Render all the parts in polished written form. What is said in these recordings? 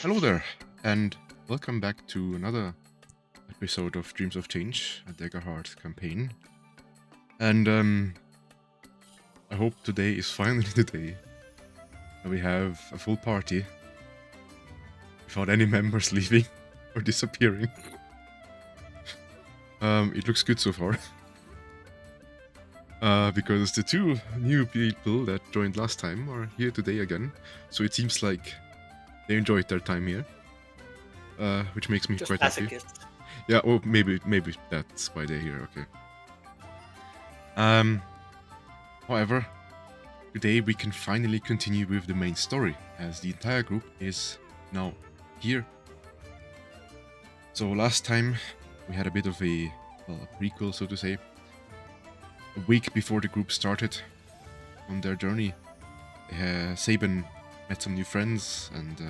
Hello there, and welcome back to another episode of Dreams of Change, a Daggerheart campaign. And I hope today is finally the day that we have a full party without any members leaving or disappearing. It looks good so far. Because the two new people that joined last time are here today again, so it seems like they enjoyed their time here, which makes me Just quite happy. masochists. Yeah, or maybe that's why they're here. Okay. However, today we can finally continue with the main story, as the entire group is now here. So last time we had a bit of a prequel, so to say. A week before the group started on their journey, Saban met some new friends and,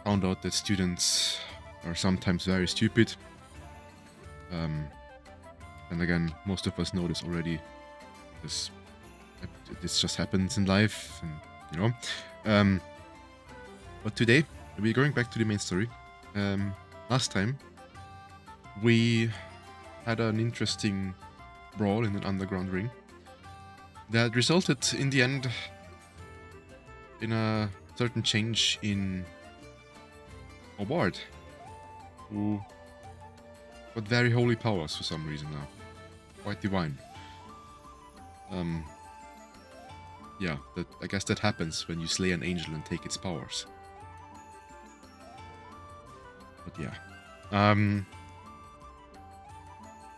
found out that students are sometimes very stupid. And again, most of us know this already. This just happens in life, and but today we're going back to the main story. Last time we had an interesting brawl in an underground ring that resulted in the end in a certain change in a ward who got very holy powers for some reason now. Quite divine. Yeah, I guess that happens when you slay an angel and take its powers. But yeah.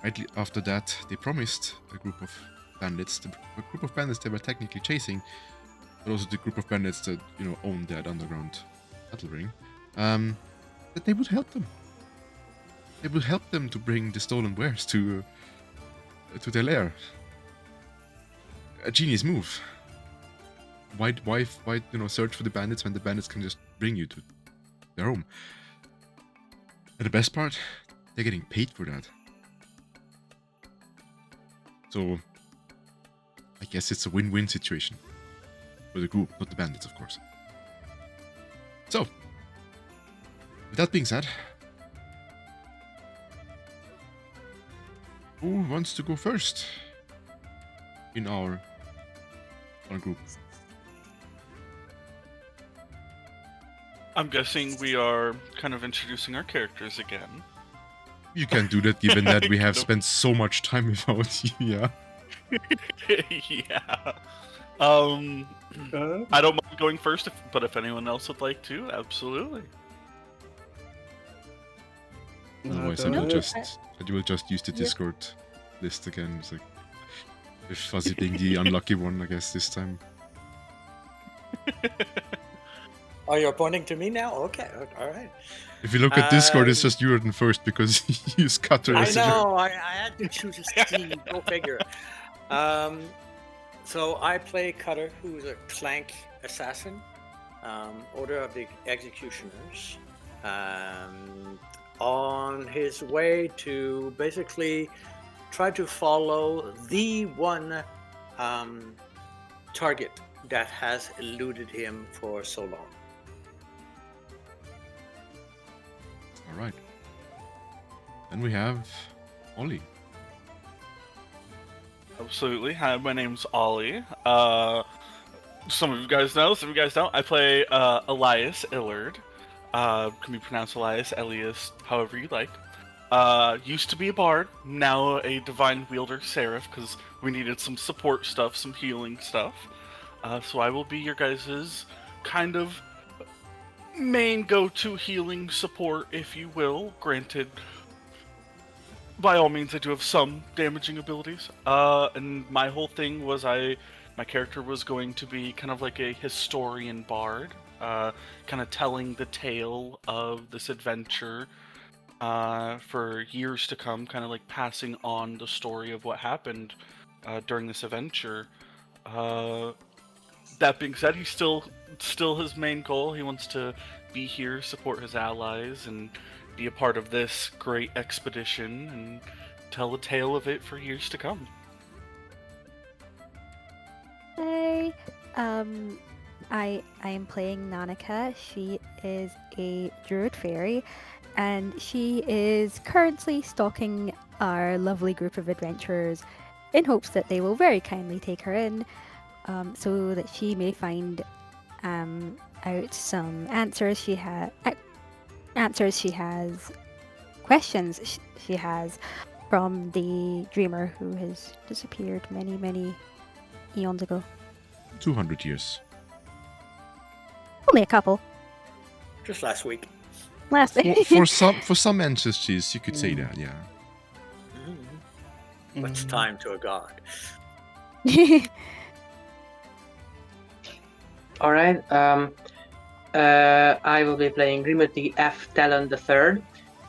Right after that, they promised a group of bandits, they were technically chasing, but also the group of bandits that, owned that underground battle ring, that they would help them. They would help them to bring the stolen wares to their lair. A genius move. Why search for the bandits when the bandits can just bring you to their home? And the best part, they're getting paid for that. So I guess it's a win-win situation for the group, not the bandits, of course. So, with that being said, who wants to go first in our group? I'm guessing we are kind of introducing our characters again. You can do that, given that we have spent so much time without you. Yeah. Yeah. I don't mind going first, but if anyone else would like to, absolutely. Otherwise, I will just use the Discord list again. It's like, with Fuzzy being the unlucky one, I guess this time. Oh, you're pointing to me now? Okay, all right. If you look at Discord, it's just Jordan first because he used Cutter as I know, I had to choose a Steam, go figure. So I play Cutter, who's a Clank assassin, Order of the Executioners, on his way to basically try to follow the one target that has eluded him for so long. All right. Then we have Ollie. Absolutely. Hi, my name's Ollie. Some of you guys know, some of you guys don't. I play Elias Illard. Can be pronounced Elias, Elias, however you like. Used to be a bard, now a divine wielder seraph, because we needed some support stuff, some healing stuff. So I will be your guys' kind of main go-to healing support, if you will. Granted, by all means, I do have some damaging abilities. And my whole thing was my character was going to be kind of like a historian bard, kind of telling the tale of this adventure for years to come, kind of like passing on the story of what happened during this adventure. That being said, he's still his main goal. He wants to be here, support his allies, and be a part of this great expedition and tell the tale of it for years to come. Hey, I am playing Nanika. She is a druid fairy, and she is currently stalking our lovely group of adventurers in hopes that they will very kindly take her in, so that she may find out some answers she has, questions she has from the dreamer who has disappeared many eons ago. 200 years. Only a couple. Just last week. Last For some ancestors, you could say that, yeah. What's time to a god? All right. I will be playing Grimothy F. Talon III,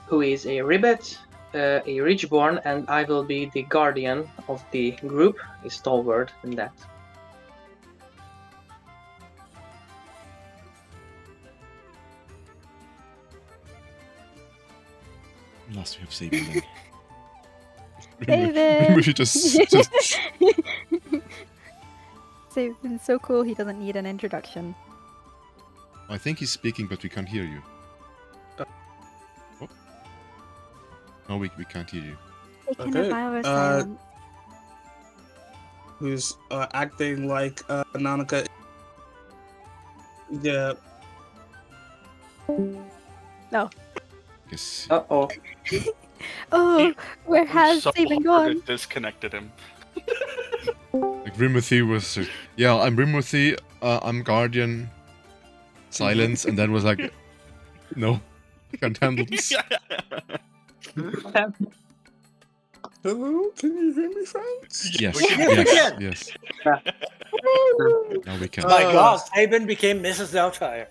who is a ribbit, a Ridgeborn, and I will be the guardian of the group, a stalwart in that. Last we have Sabin then. Sabin! We should just Sabin's so cool he doesn't need an introduction. I think he's speaking, but we can't hear you. Oh. No, we can't hear you. Taking Okay, a vow of silence. Who's acting like Nanika. Yeah. No. Guess Uh-oh. Oh, where has so Sabin hard gone? it disconnected him. like Rimothy was yeah, I'm Rimothy, I'm Guardian. Silence, and then was like, no, I can't handle this. Hello, can you hear me, friends? Yes, We can- yes. Now we can. My god, Sabin became Mrs. Doubtfire.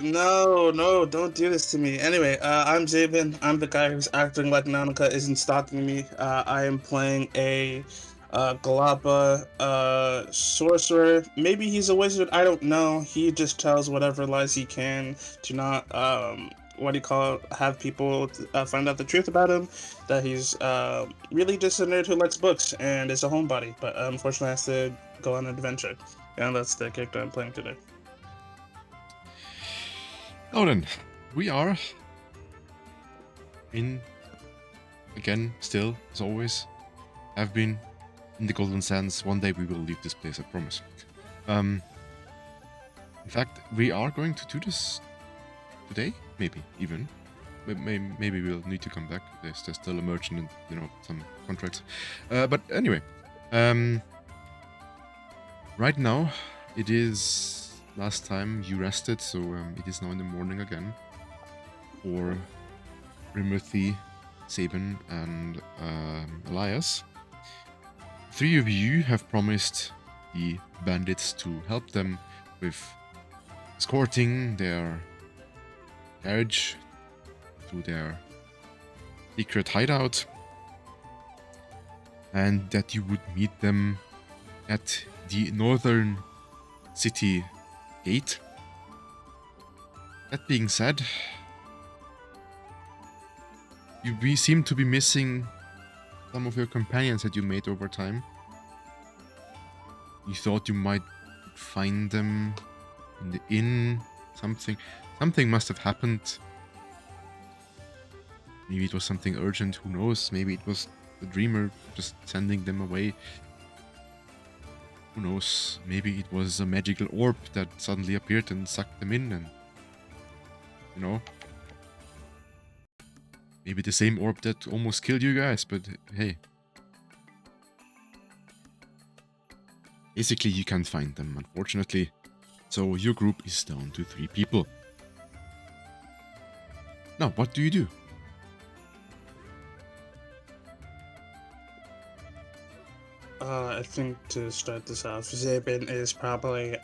No, don't do this to me. Anyway, I'm Zabin. I'm the guy who's acting like Nanika isn't stalking me. I am playing a Galapa sorcerer. Maybe he's a wizard. I don't know. He just tells whatever lies he can to not have people find out the truth about him. That he's really just a nerd who likes books and is a homebody, but unfortunately has to go on an adventure. And that's the character I'm playing today. Now then, we are in again, still as always, have been in the Golden Sands. One day we will leave this place, I promise. In fact, we are going to do this today, maybe even. Maybe we'll need to come back. There's still a merchant and some contracts. But anyway, right now it is last time you rested, so it is now in the morning again for Rimothy, Sabin, and Elias. 3 of you have promised the bandits to help them with escorting their carriage to their secret hideout, and that you would meet them at the northern city gate. That being said, we seem to be missing some of your companions that you made over time. You thought you might find them in the inn. Something must have happened. Maybe it was something urgent, who knows? Maybe it was the dreamer just sending them away. Who knows? Maybe it was a magical orb that suddenly appeared and sucked them in, and maybe the same orb that almost killed you guys, but hey. Basically, you can't find them, unfortunately. So your group is down to 3 people. Now, what do you do? I think to start this off, Zabin is probably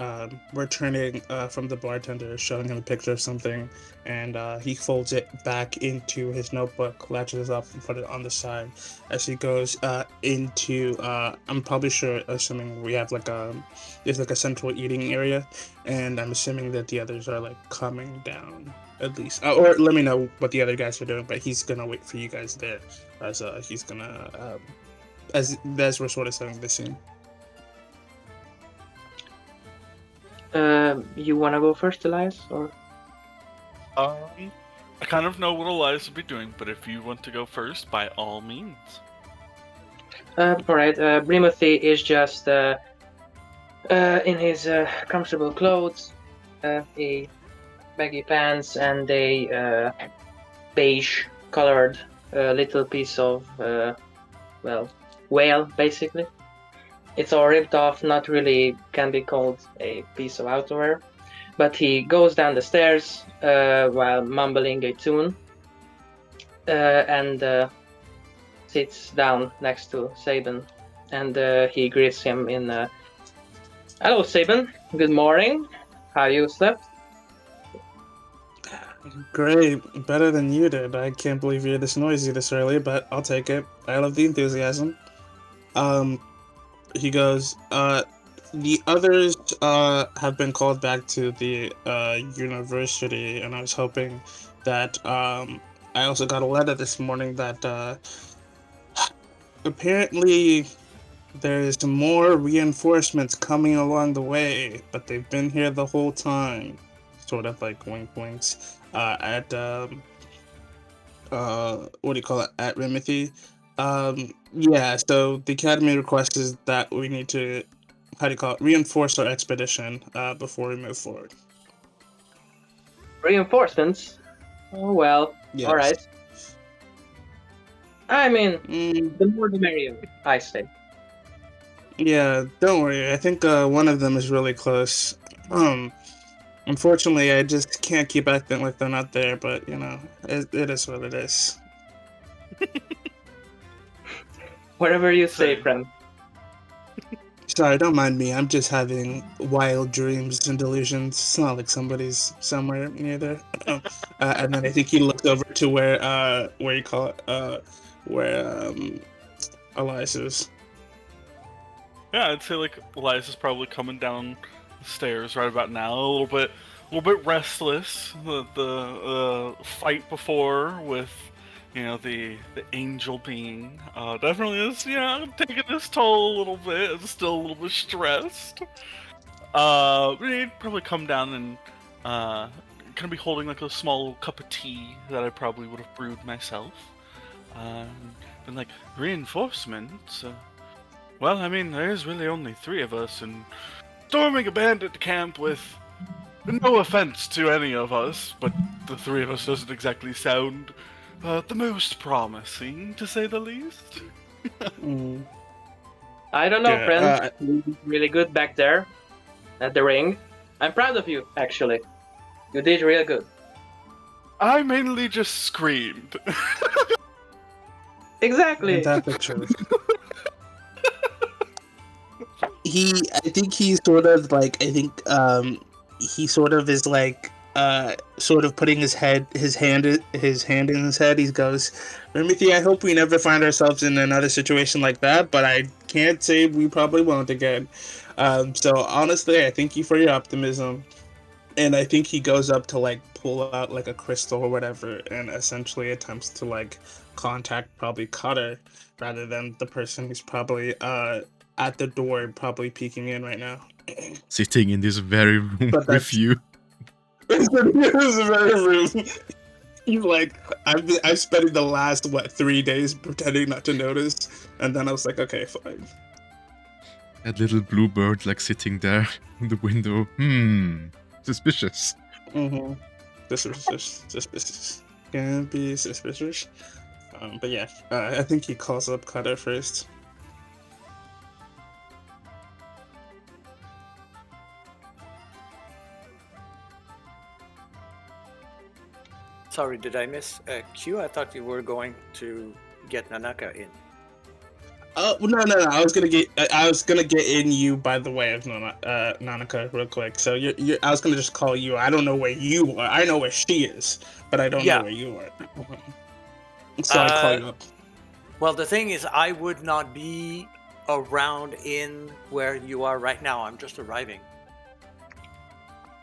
returning from the bartender, showing him a picture of something, and he folds it back into his notebook, latches it up, and put it on the side as he goes into. I'm probably sure, assuming we have there's like a central eating area, and I'm assuming that the others are like coming down at least, or let me know what the other guys are doing. But he's gonna wait for you guys there, as he's gonna. As we're sort of setting the scene. You wanna go first, Elias, or? I kind of know what Elias would be doing, but if you want to go first, by all means. Alright, Brimothy is just in his comfortable clothes, a baggy pants, and a beige colored little piece of, whale, basically. It's all ripped off, not really can be called a piece of outerwear. But he goes down the stairs while mumbling a tune and sits down next to Saban. And he greets him in, hello, Saban. Good morning. How you slept? Great, better than you did. I can't believe you're this noisy this early, but I'll take it. I love the enthusiasm. He goes, the others have been called back to the university, and I was hoping that I also got a letter this morning that apparently there's more reinforcements coming along the way, but they've been here the whole time. Sort of like wink winks at what do you call it, at Rimothy. Yeah, so the academy requests that we need to, how do you call it, reinforce our expedition before we move forward. Reinforcements? Oh, well, Yes. alright. I mean, Mm, the more the merrier, I say. yeah, don't worry. I think one of them is really close. Unfortunately, I just can't keep acting like they're not there, but you know, it is what it is. Whatever you say, Same. friend. Sorry, don't mind me. I'm just having wild dreams and delusions. It's not like somebody's somewhere near there. And then I think he looks over to where you call it, where Elias is. Yeah, I'd say like Elias is probably coming down the stairs right about now, a little bit restless. The fight before with, the angel being definitely is taking his toll a little bit. It's still a little bit stressed. But he'd probably come down and kind of be holding like a small cup of tea that I probably would have brewed myself. Been like reinforcements. Well, I mean, there's really only 3 of us, and storming a bandit camp with no offense to any of us, but the 3 of us doesn't exactly sound the most promising, to say the least. Mm. I don't know, Yeah, friend. You did really good back there at the ring. I'm proud of you, actually. You did real good. I mainly just screamed. Exactly. Fantastic choice. I think he's sort of like, he sort of is like, sort of putting his hand in his head. He goes, Rimothy, I hope we never find ourselves in another situation like that, but I can't say we probably won't again. So honestly, I thank you for your optimism. And I think he goes up to like pull out like a crystal or whatever and essentially attempts to like contact probably Cutter rather than the person who's probably at the door probably peeking in right now. Sitting in this very room But with you. This is very rude. He's like, I've spent the last 3 days pretending not to notice, and then I was like, okay, fine. That little blue bird like sitting there in the window. Suspicious. Mm-hmm. Suspicious. Can be suspicious. But yeah, I think he calls up Cutter first. Sorry, did I miss Q? I thought you were going to get Nanaka in. No. I was gonna get in you by the way of Nanaka real quick. So I was gonna just call you. I don't know where you are. I know where she is, but I don't know where you are. So I call you up. Well, the thing is, I would not be around in where you are right now. I'm just arriving.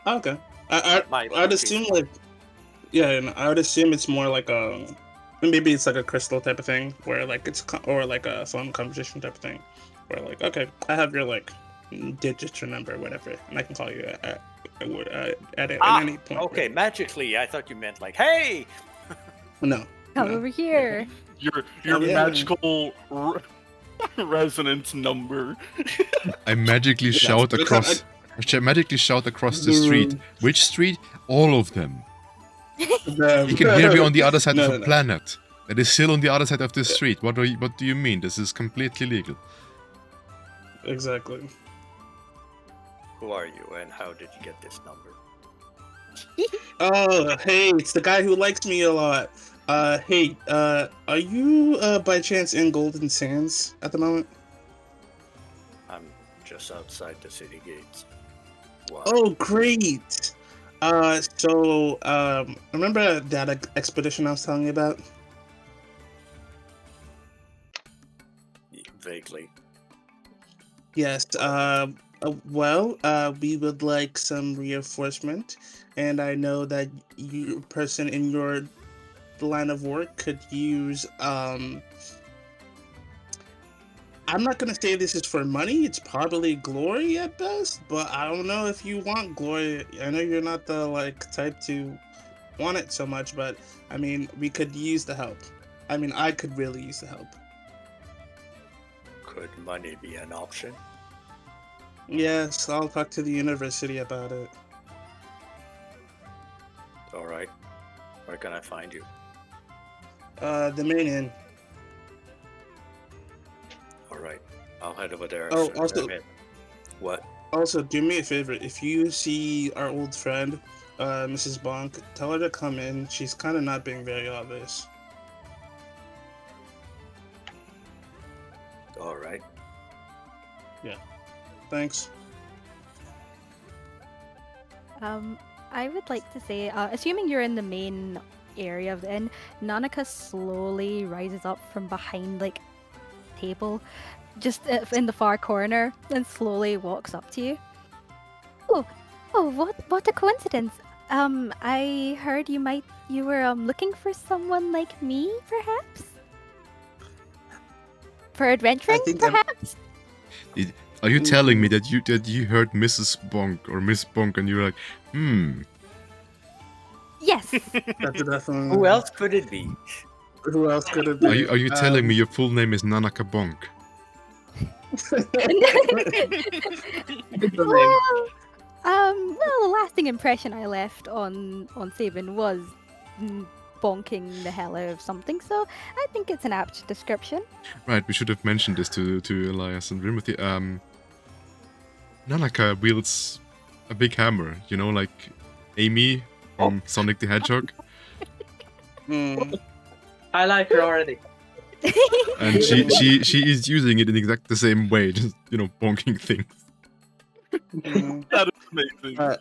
Okay. I'd assume like, yeah, and I would assume it's more like maybe it's like a crystal type of thing where like it's or like a phone conversation type of thing where like, okay, I have your like digits or number, whatever, and I can call you at Ah, any point. okay. Magically, I thought you meant like, hey. No. Come no. over here. Your Yeah. magical resonance number. I magically Yeah, shout we across. Magically shout across the street. Which street? All of them. You can hear me on the other side of a planet. That is still on the other side of the street. What do you mean? This is completely legal. Exactly. Who are you, and how did you get this number? Oh, hey, it's the guy who likes me a lot. Hey, are you by chance in Golden Sands at the moment? I'm just outside the city gates. Wow. Oh, great. So, remember that expedition I was telling you about? Vaguely. Yes. Well, we would like some reinforcement, and I know that you, person in your line of work, could use. I'm not gonna say this is for money. It's probably glory at best, but I don't know if you want glory. I know you're not the type to want it so much, but I mean, we could use the help. I mean, I could really use the help. Could money be an option? Yes, I'll talk to the university about it. All right. Where can I find you? The main inn. All right. I'll head over there. Oh, as soon as also- I'm in. What? Also, do me a favor. If you see our old friend, Mrs. Bonk, tell her to come in. She's kind of not being very obvious. All right. Thanks. I would like to say, assuming you're in the main area of the inn, Nanika slowly rises up from behind, like, table, just in the far corner, and slowly walks up to you. Oh, what a coincidence! I heard you were looking for someone like me, perhaps? For adventuring, think I'm- perhaps? Are you telling me that you heard Mrs. Bonk or Miss Bonk and you're like, Yes. That's definitely. Who else could it be? Who else could it be? Are you telling me your full name is Nanaka Bonk? Well, the lasting impression I left on Sabin was bonking the hell out of something, so I think it's an apt description. Right, we should have mentioned this to Elias and Rimothy. Nanaka wields a big hammer, you know, like Amy from Sonic the Hedgehog. I like her already. And she is using it in exact the same way, just, you know, bonking things. That is amazing.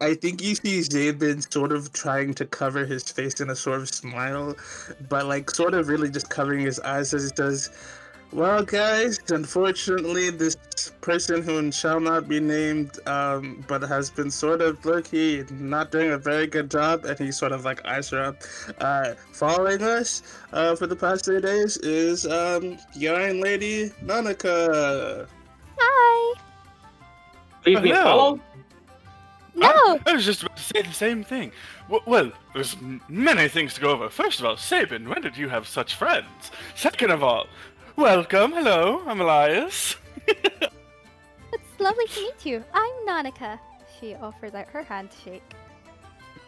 I think you see Zabin sort of trying to cover his face in a sort of smile, but like sort of really just covering his eyes as he does. Well, guys, unfortunately, this person who shall not be named, but has been sort of low-key not doing a very good job, and he sort of like eyes her up, following us for the past 3 days is the Iron Lady Nanika. Hi. Leave me Hello. follow. No. I was just about to say the same thing. Well, there's many things to go over. First of all, Sabin, when did you have such friends? Second of all, welcome. Hello, I'm Elias. It's lovely to meet you. I'm Nanika. She offers out her hand to shake.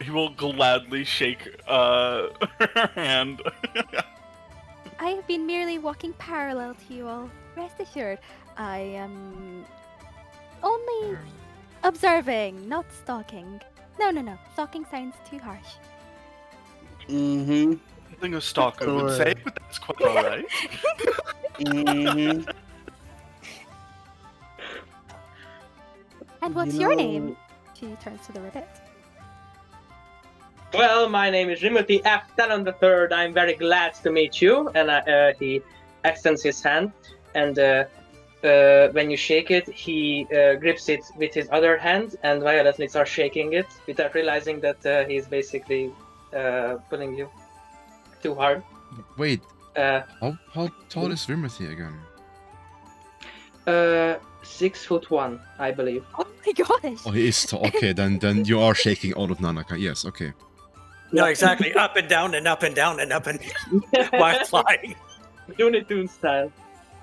He will gladly shake her hand. I have been merely walking parallel to you all. Rest assured, I am only observing, not stalking. No. Stalking sounds too harsh. Mm-hmm. Something a stalker would say, but that's quite alright. Mm-hmm. And what's your name? She turns to the ribbit. Well, my name is Rimothy F. Talon III. I'm very glad to meet you. And he extends his hand, and when you shake it, he grips it with his other hand and violently starts shaking it without realizing that he's basically pulling you too hard. Wait, Uh, how tall is Rimothy again? 6'1", I believe. Oh my gosh! Oh, he is tall. Okay, then you are shaking all of Nanaka. Yes, okay. No, exactly. Up and down and up and down and up and while flying. Looney Tunes style.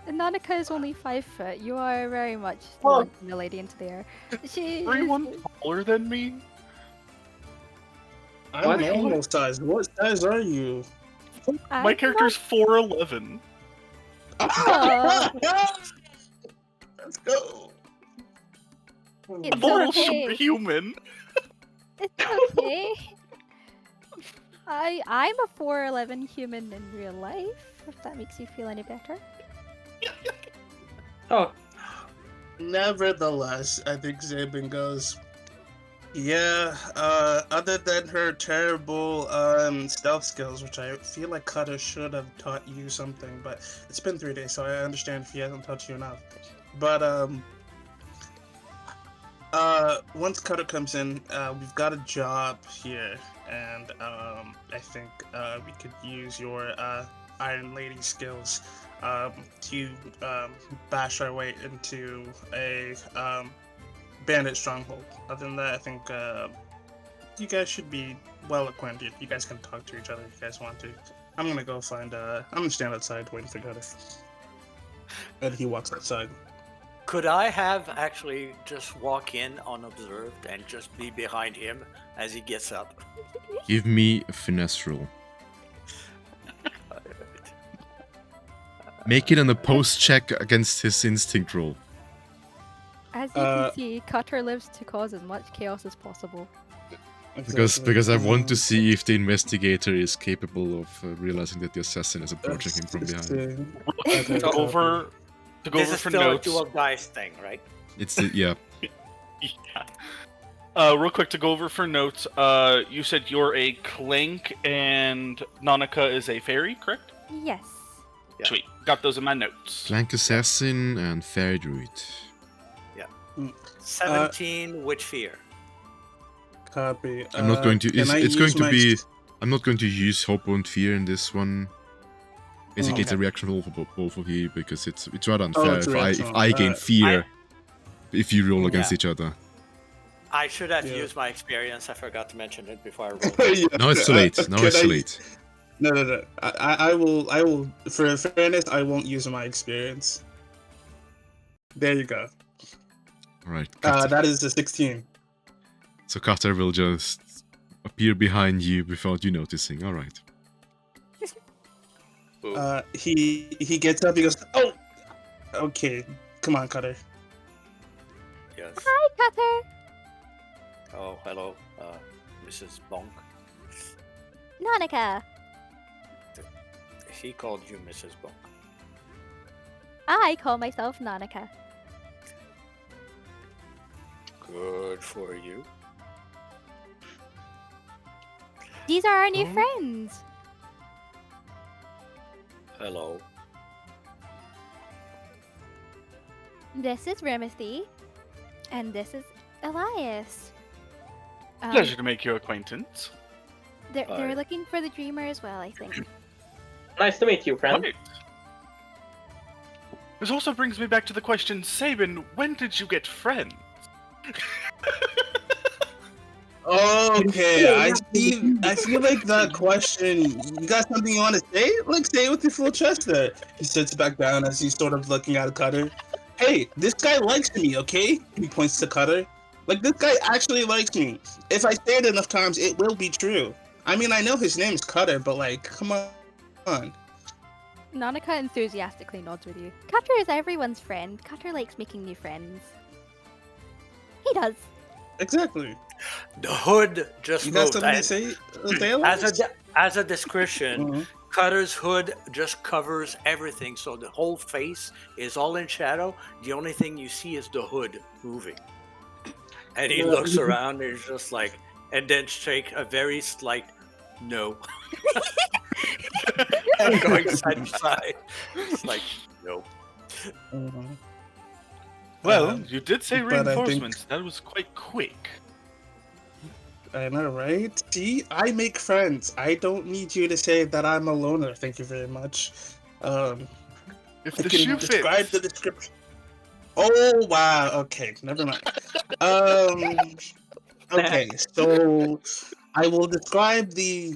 Nanaka is only 5 foot. You are very much Oh. launching the lady into the air. She is... Everyone taller than me? I'm What? normal size. What size are you? My character's 4'11". Oh. Let's go. It's I'm a little okay. superhuman. It's okay. I'm a 4'11" human in real life, if that makes you feel any better. Oh, Nevertheless, I think Zabin goes, yeah, other than her terrible stealth skills, which I feel like Cutter should have taught you something, but it's been 3 days, so I understand if he hasn't taught you enough. But once Cutter comes in, we've got a job here, and I think we could use your Iron Lady skills to bash our way into a bandit stronghold. Other than that, I think you guys should be well acquainted. You guys can talk to each other if you guys want to. I'm gonna go find. I'm gonna stand outside waiting for Cutter. And he walks outside. Could I have actually just walk in unobserved and just be behind him as he gets up? Give me a finesse roll. Make it an opposed check against his instinct roll. As you can see, Cutter lives to cause as much chaos as possible. Because I want to see if the investigator is capable of realizing that the assassin is approaching him from behind. Okay, To go over This is for still notes. a dual dice thing, right? It's yeah. Yeah. Real quick to go over for notes. You said you're a clank and Nanaka is a fairy, correct? Yes. Yeah. Sweet. Got those in my notes. Flank assassin and fairy druid. 17 with fear. Copy. I'm not going to. can I It's going use to my be. I'm not going to use hope and fear in this one. Basically, it's a Okay. reaction roll for both of you because it's rather unfair it's a if reaction I gain roll. fear if you roll against Yeah. each other. I should have Yeah. used my experience. I forgot to mention it before I rolled. Yeah, Now it's too late. Now can it's I- too late. No. I will. For fairness, I won't use my experience. There you go. All right. Carter. That is a 16. So Carter will just appear behind you without you noticing. All right. He gets up. He goes, oh, okay. Come on, Cutter. Yes. Hi, Cutter. Oh, hello, Mrs. Bonk. Nanaka. He called you Mrs. Bonk. I call myself Nanaka. Good for you. These are our new Oh. friends. Hello. This is Rimothy, and this is Elias. Pleasure to make your acquaintance. They're Hi. looking for the dreamer as well, I think. nice to meet you, friend. Right. This also brings me back to the question, Sabin, when did you get friends? Okay, I see. I feel like that question. You got something you want to say? Like, say it with your full chest. There. He sits back down as he's sort of looking at Cutter. Hey, this guy likes me. Okay? He points to Cutter. Like, this guy actually likes me. If I say it enough times, it will be true. I mean, I know his name's Cutter, but like, come on. Nanaka enthusiastically nods with you. Cutter is everyone's friend. Cutter likes making new friends. He does. Exactly. The hood just You got moved. something to And say? as a description, Mhm. Cutter's hood just covers everything, so the whole face is all in shadow. The only thing you see is the hood moving. And he Yeah. looks around and he's just like, and then shake a very slight no. And going side to side. It's like, no. Mhm. Well, you did say but I think- reinforcements. That was quite quick. I know, right? See, I make friends. I don't need you to say that I'm a loner. Thank you very much. If I the can shoe describe fits. the description. Oh wow. Okay, never mind. Um. Okay, so I will describe the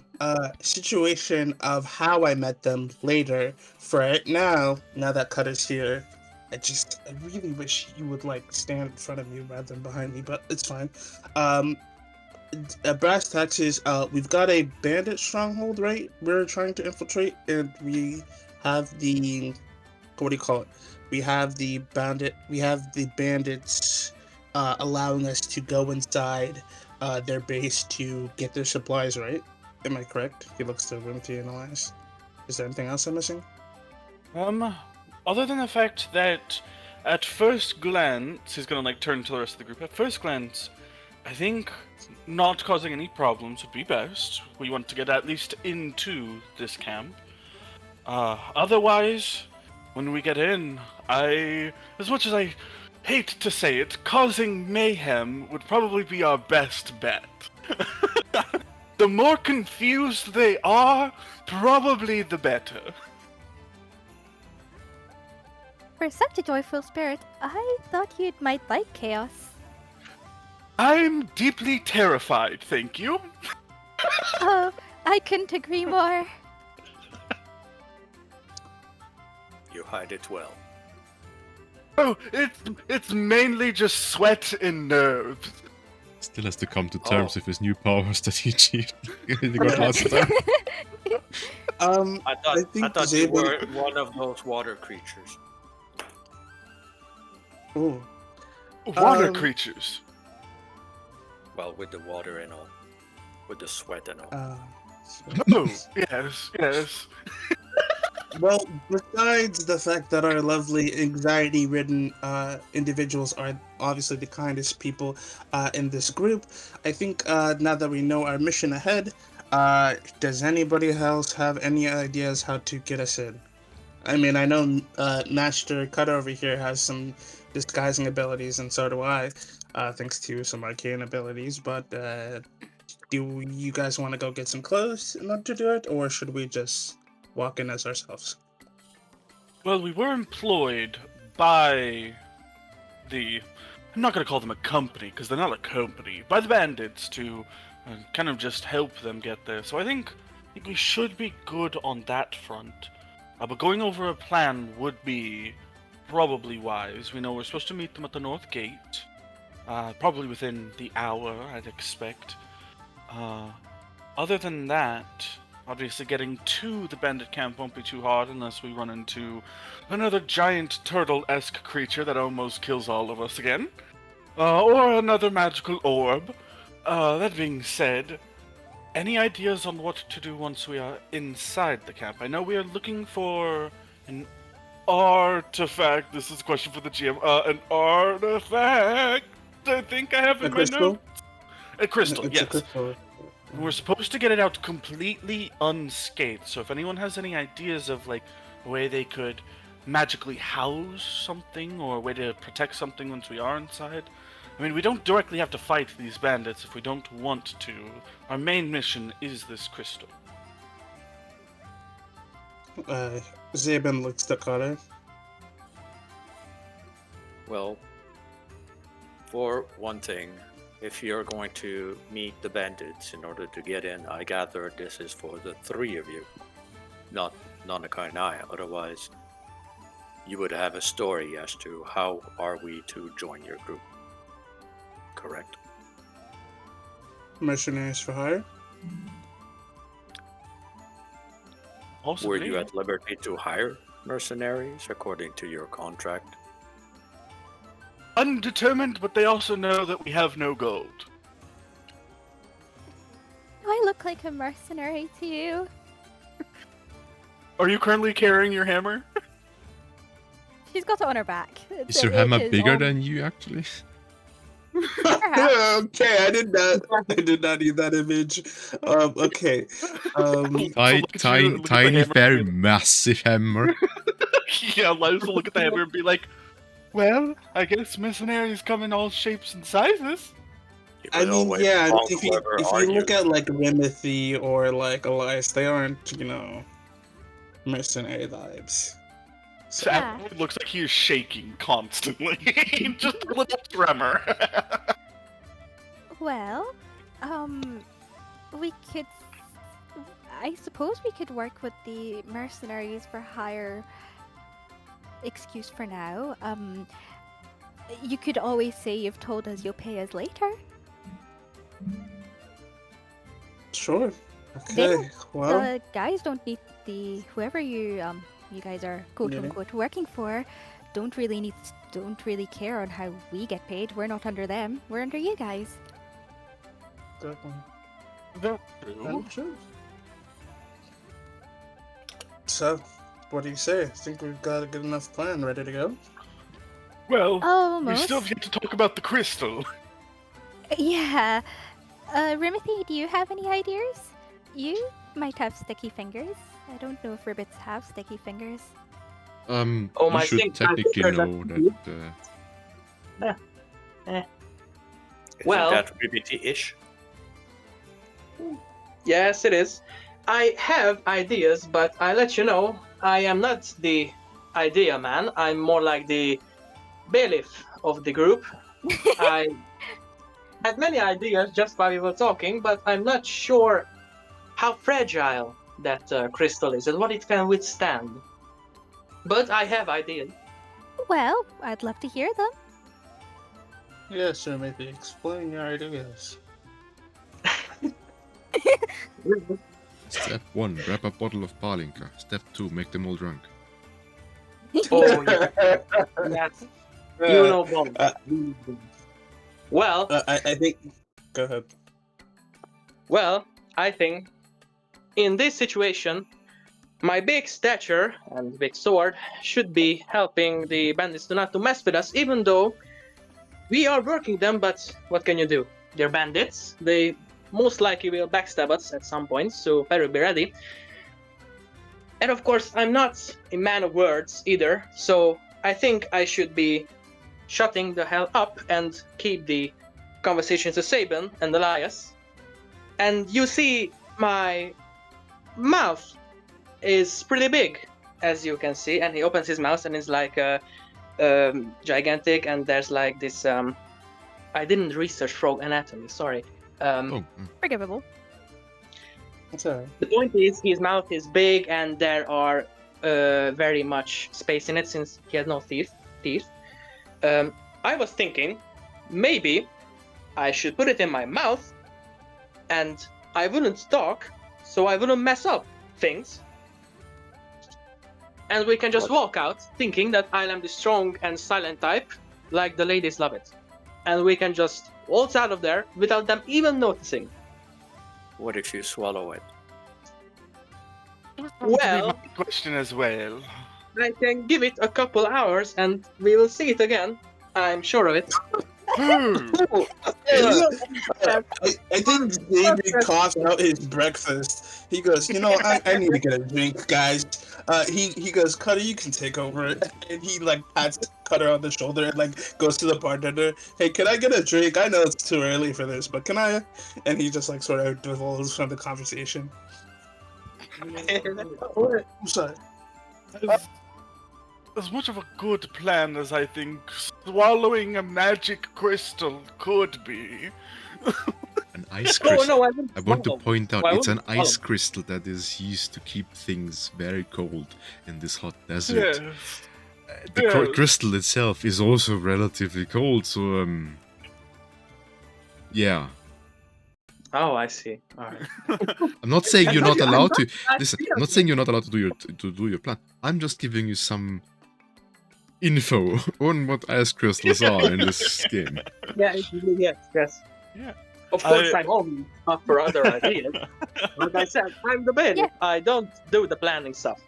situation of how I met them later. For right now that Cutter's here, I really wish you would like stand in front of me rather than behind me, but it's fine. Um, brass tacks is we've got a bandit stronghold, right? We're trying to infiltrate, and we have the what do you call it? We have the bandits allowing us to go inside their base to get their supplies, right? Am I correct? He looks to Rimty and Elias. Is there anything else I'm missing? Other than the fact that at first glance, he's gonna like turn to the rest of the group. At first glance, I think not causing any problems would be best. We want to get at least into this camp. Otherwise, when we get in, as much as I hate to say it, causing mayhem would probably be our best bet. The more confused they are, probably the better. For such a joyful spirit, I thought you might like chaos. I'm deeply terrified, thank you. Oh, I couldn't agree more. You hide it well. Oh, it's mainly just sweat and nerves. Still has to come to terms with his new powers that he achieved in the last time. I thought you Zabin- were one of those water creatures. Ooh. Water creatures. Well, with the water and all. With the sweat and all. Oh, yes. Well, besides the fact that our lovely anxiety-ridden individuals are obviously the kindest people in this group, I think now that we know our mission ahead, does anybody else have any ideas how to get us in? I mean, I know Master Cutter over here has some disguising abilities, and so do I, thanks to some arcane abilities, but do you guys want to go get some clothes in order to do it, or should we just walk in as ourselves? Well, we were employed by I'm not going to call them a company, because they're not a company, by the bandits to kind of just help them get there. So I think we should be good on that front. But going over a plan would be probably wise. We know we're supposed to meet them at the North Gate, probably within the hour, I'd expect. Other than that, obviously getting to the bandit camp won't be too hard unless we run into another giant turtle-esque creature that almost kills all of us again. Or another magical orb. That being said, any ideas on what to do once we are inside the camp? I know we are looking for an artifact. This is a question for the GM. An artifact! I think I have in my notes. A crystal, It's yes. a crystal. We're supposed to get it out completely unscathed, so if anyone has any ideas of, like, a way they could magically house something, or a way to protect something once we are inside. I mean, we don't directly have to fight these bandits if we don't want to. Our main mission is this crystal. Zabin looks at Cutter. Well, for one thing, if you're going to meet the bandits in order to get in, I gather this is for the three of you, not Nanaka and I. Otherwise, you would have a story as to how are we to join your group. Correct? Mercenaries for hire. Also, Were you at liberty to hire mercenaries according to your contract? undetermined, but they also know that we have no gold. Do I look like a mercenary to you? Are you currently carrying your hammer? She's got it on her back. Is your hammer bigger than you, actually? Perhaps. Okay, I did not need that image. Okay. Tiny, very massive hammer. Yeah, Liza will look at the hammer and be like, well, I guess mercenaries come in all shapes and sizes. You I could mean, always yeah, call if whoever you argues. look at like Rimothy or like Elias, they aren't, mercenary vibes. So it looks like he is shaking constantly. Just a little tremor. Well, we could. I suppose we could work with the mercenaries for hire excuse for now. You could always say you've told us you'll pay us later. Sure. They Okay. Well, The guys don't need whoever you guys are quote Yeah. unquote working for. Don't really care on how we get paid. We're not under them. We're under you guys. definitely. That's true. Sure. So, what do you say? Think we've got a good enough plan ready to go? Well, we Almost. still have yet to talk about the crystal. Yeah. Rimothy, do you have any ideas? You might have sticky fingers. I don't know if ribbits have sticky fingers. Oh, You my should technically fingers are know sticky. that. Isn't Well- that ribbity-ish? Yes, it is. I have ideas, but I let you know, I am not the idea man. I'm more like the bailiff of the group. I had many ideas just while we were talking, but I'm not sure how fragile that crystal is and what it can withstand. But I have ideas. Well, I'd love to hear them. Yeah, sure. Maybe explain your ideas. Step 1, grab a bottle of Palinka. Step 2, make them all drunk. Oh, yeah. Yes. You know, Bob. Well, I think. Go ahead. Well, I think in this situation, my big stature and big sword should be helping the bandits to not to mess with us, even though we are working them, but what can you do? They're bandits. They most likely will backstab us at some point, so better be ready. And of course, I'm not a man of words either, so I think I should be shutting the hell up and keep the conversations to Sabin and Elias. And you see, my mouth is pretty big, as you can see, and he opens his mouth and it's like gigantic, and there's like this. I didn't research frog anatomy. Sorry. Oh, Forgivable. That's alright. The point is, his mouth is big, and there are very much space in it since he has no teeth. I was thinking, maybe I should put it in my mouth, and I wouldn't talk, so I wouldn't mess up things. And we can just walk out thinking that I am the strong and silent type, like the ladies love it. And we can just waltz out of there without them even noticing. What if you swallow it? Well- my question as well. I can give it a couple hours and we will see it again. I'm sure of it. I think David coughs out his breakfast. He goes, I need to get a drink, guys. He goes, Cutter, you can take over it. And he like pats Cutter on the shoulder and like goes to the bartender. Hey, can I get a drink? I know it's too early for this, but can I? And he just like sort of divulges from the conversation. I'm sorry. As much of a good plan as I think swallowing a magic crystal could be. an ice Oh crystal. no, I wouldn't I want to swallow. point out Why it's an wouldn't you ice swallow? crystal that is used to keep things very cold in this hot desert. Yes. The Yes. crystal itself is also relatively cold, so yeah. Oh, I see. Alright. I'm not saying you're not allowed to. I Listen, see. I'm not saying you're not allowed to do your plan. I'm just giving you some info on what ice crystals are in this game. Yeah, yes. Yeah. Of course, I- I'm always up for other ideas. Like I said, I'm the bailiff. Yeah. I don't do the planning stuff.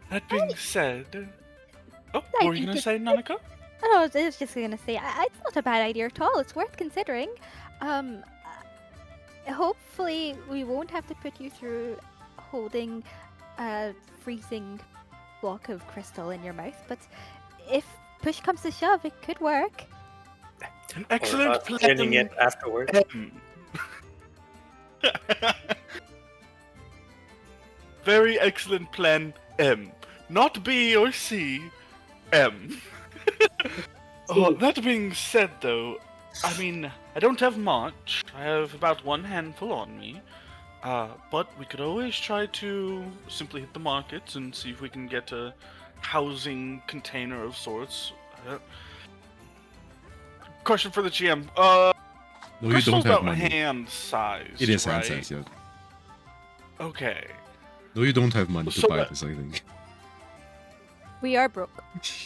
That being said. Oh, I what were you think gonna it- say, Nanika? Oh, I was just gonna say, it's not a bad idea at all. It's worth considering. Hopefully, we won't have to put you through holding a freezing block of crystal in your mouth. But if push comes to shove, it could work. An Or excellent us plan. cleaning it afterwards? Very excellent plan M. Not B or C, M. Oh, that being said, though, I mean, I don't have much. I have about one handful on me. But we could always try to simply hit the markets and see if we can get a housing container of sorts. Question for the GM. No, you Crystal's don't have about money. hand size. It is right? hand size, yeah. Okay. No, you don't have money to So buy that- this, I think. We are broke.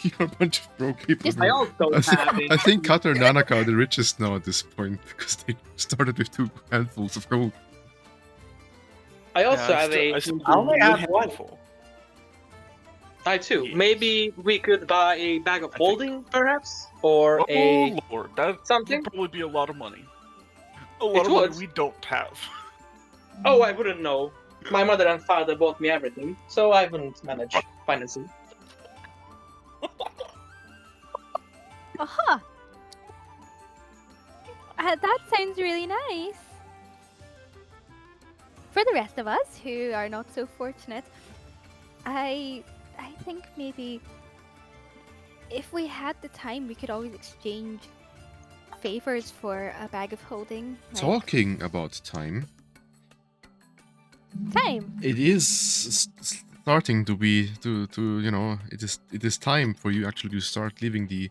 You're a bunch of broke people. Yes, I also have I think Kata and Nanaka are the richest now at this point because they started with 2 handfuls of gold. I also have I a. still I only do a have one. handful. I too. Yes. Maybe we could buy a bag of holding, perhaps, or a Oh lord, that something. would probably be a lot of money. A lot It of money would. we don't have. Oh, I wouldn't know. My mother and father bought me everything, so I wouldn't manage financing. Aha! That sounds really nice. For the rest of us who are not so fortunate, I think maybe if we had the time, we could always exchange favors for a bag of holding. like Talking about time, time. it is starting to be it is time for you actually to start leaving the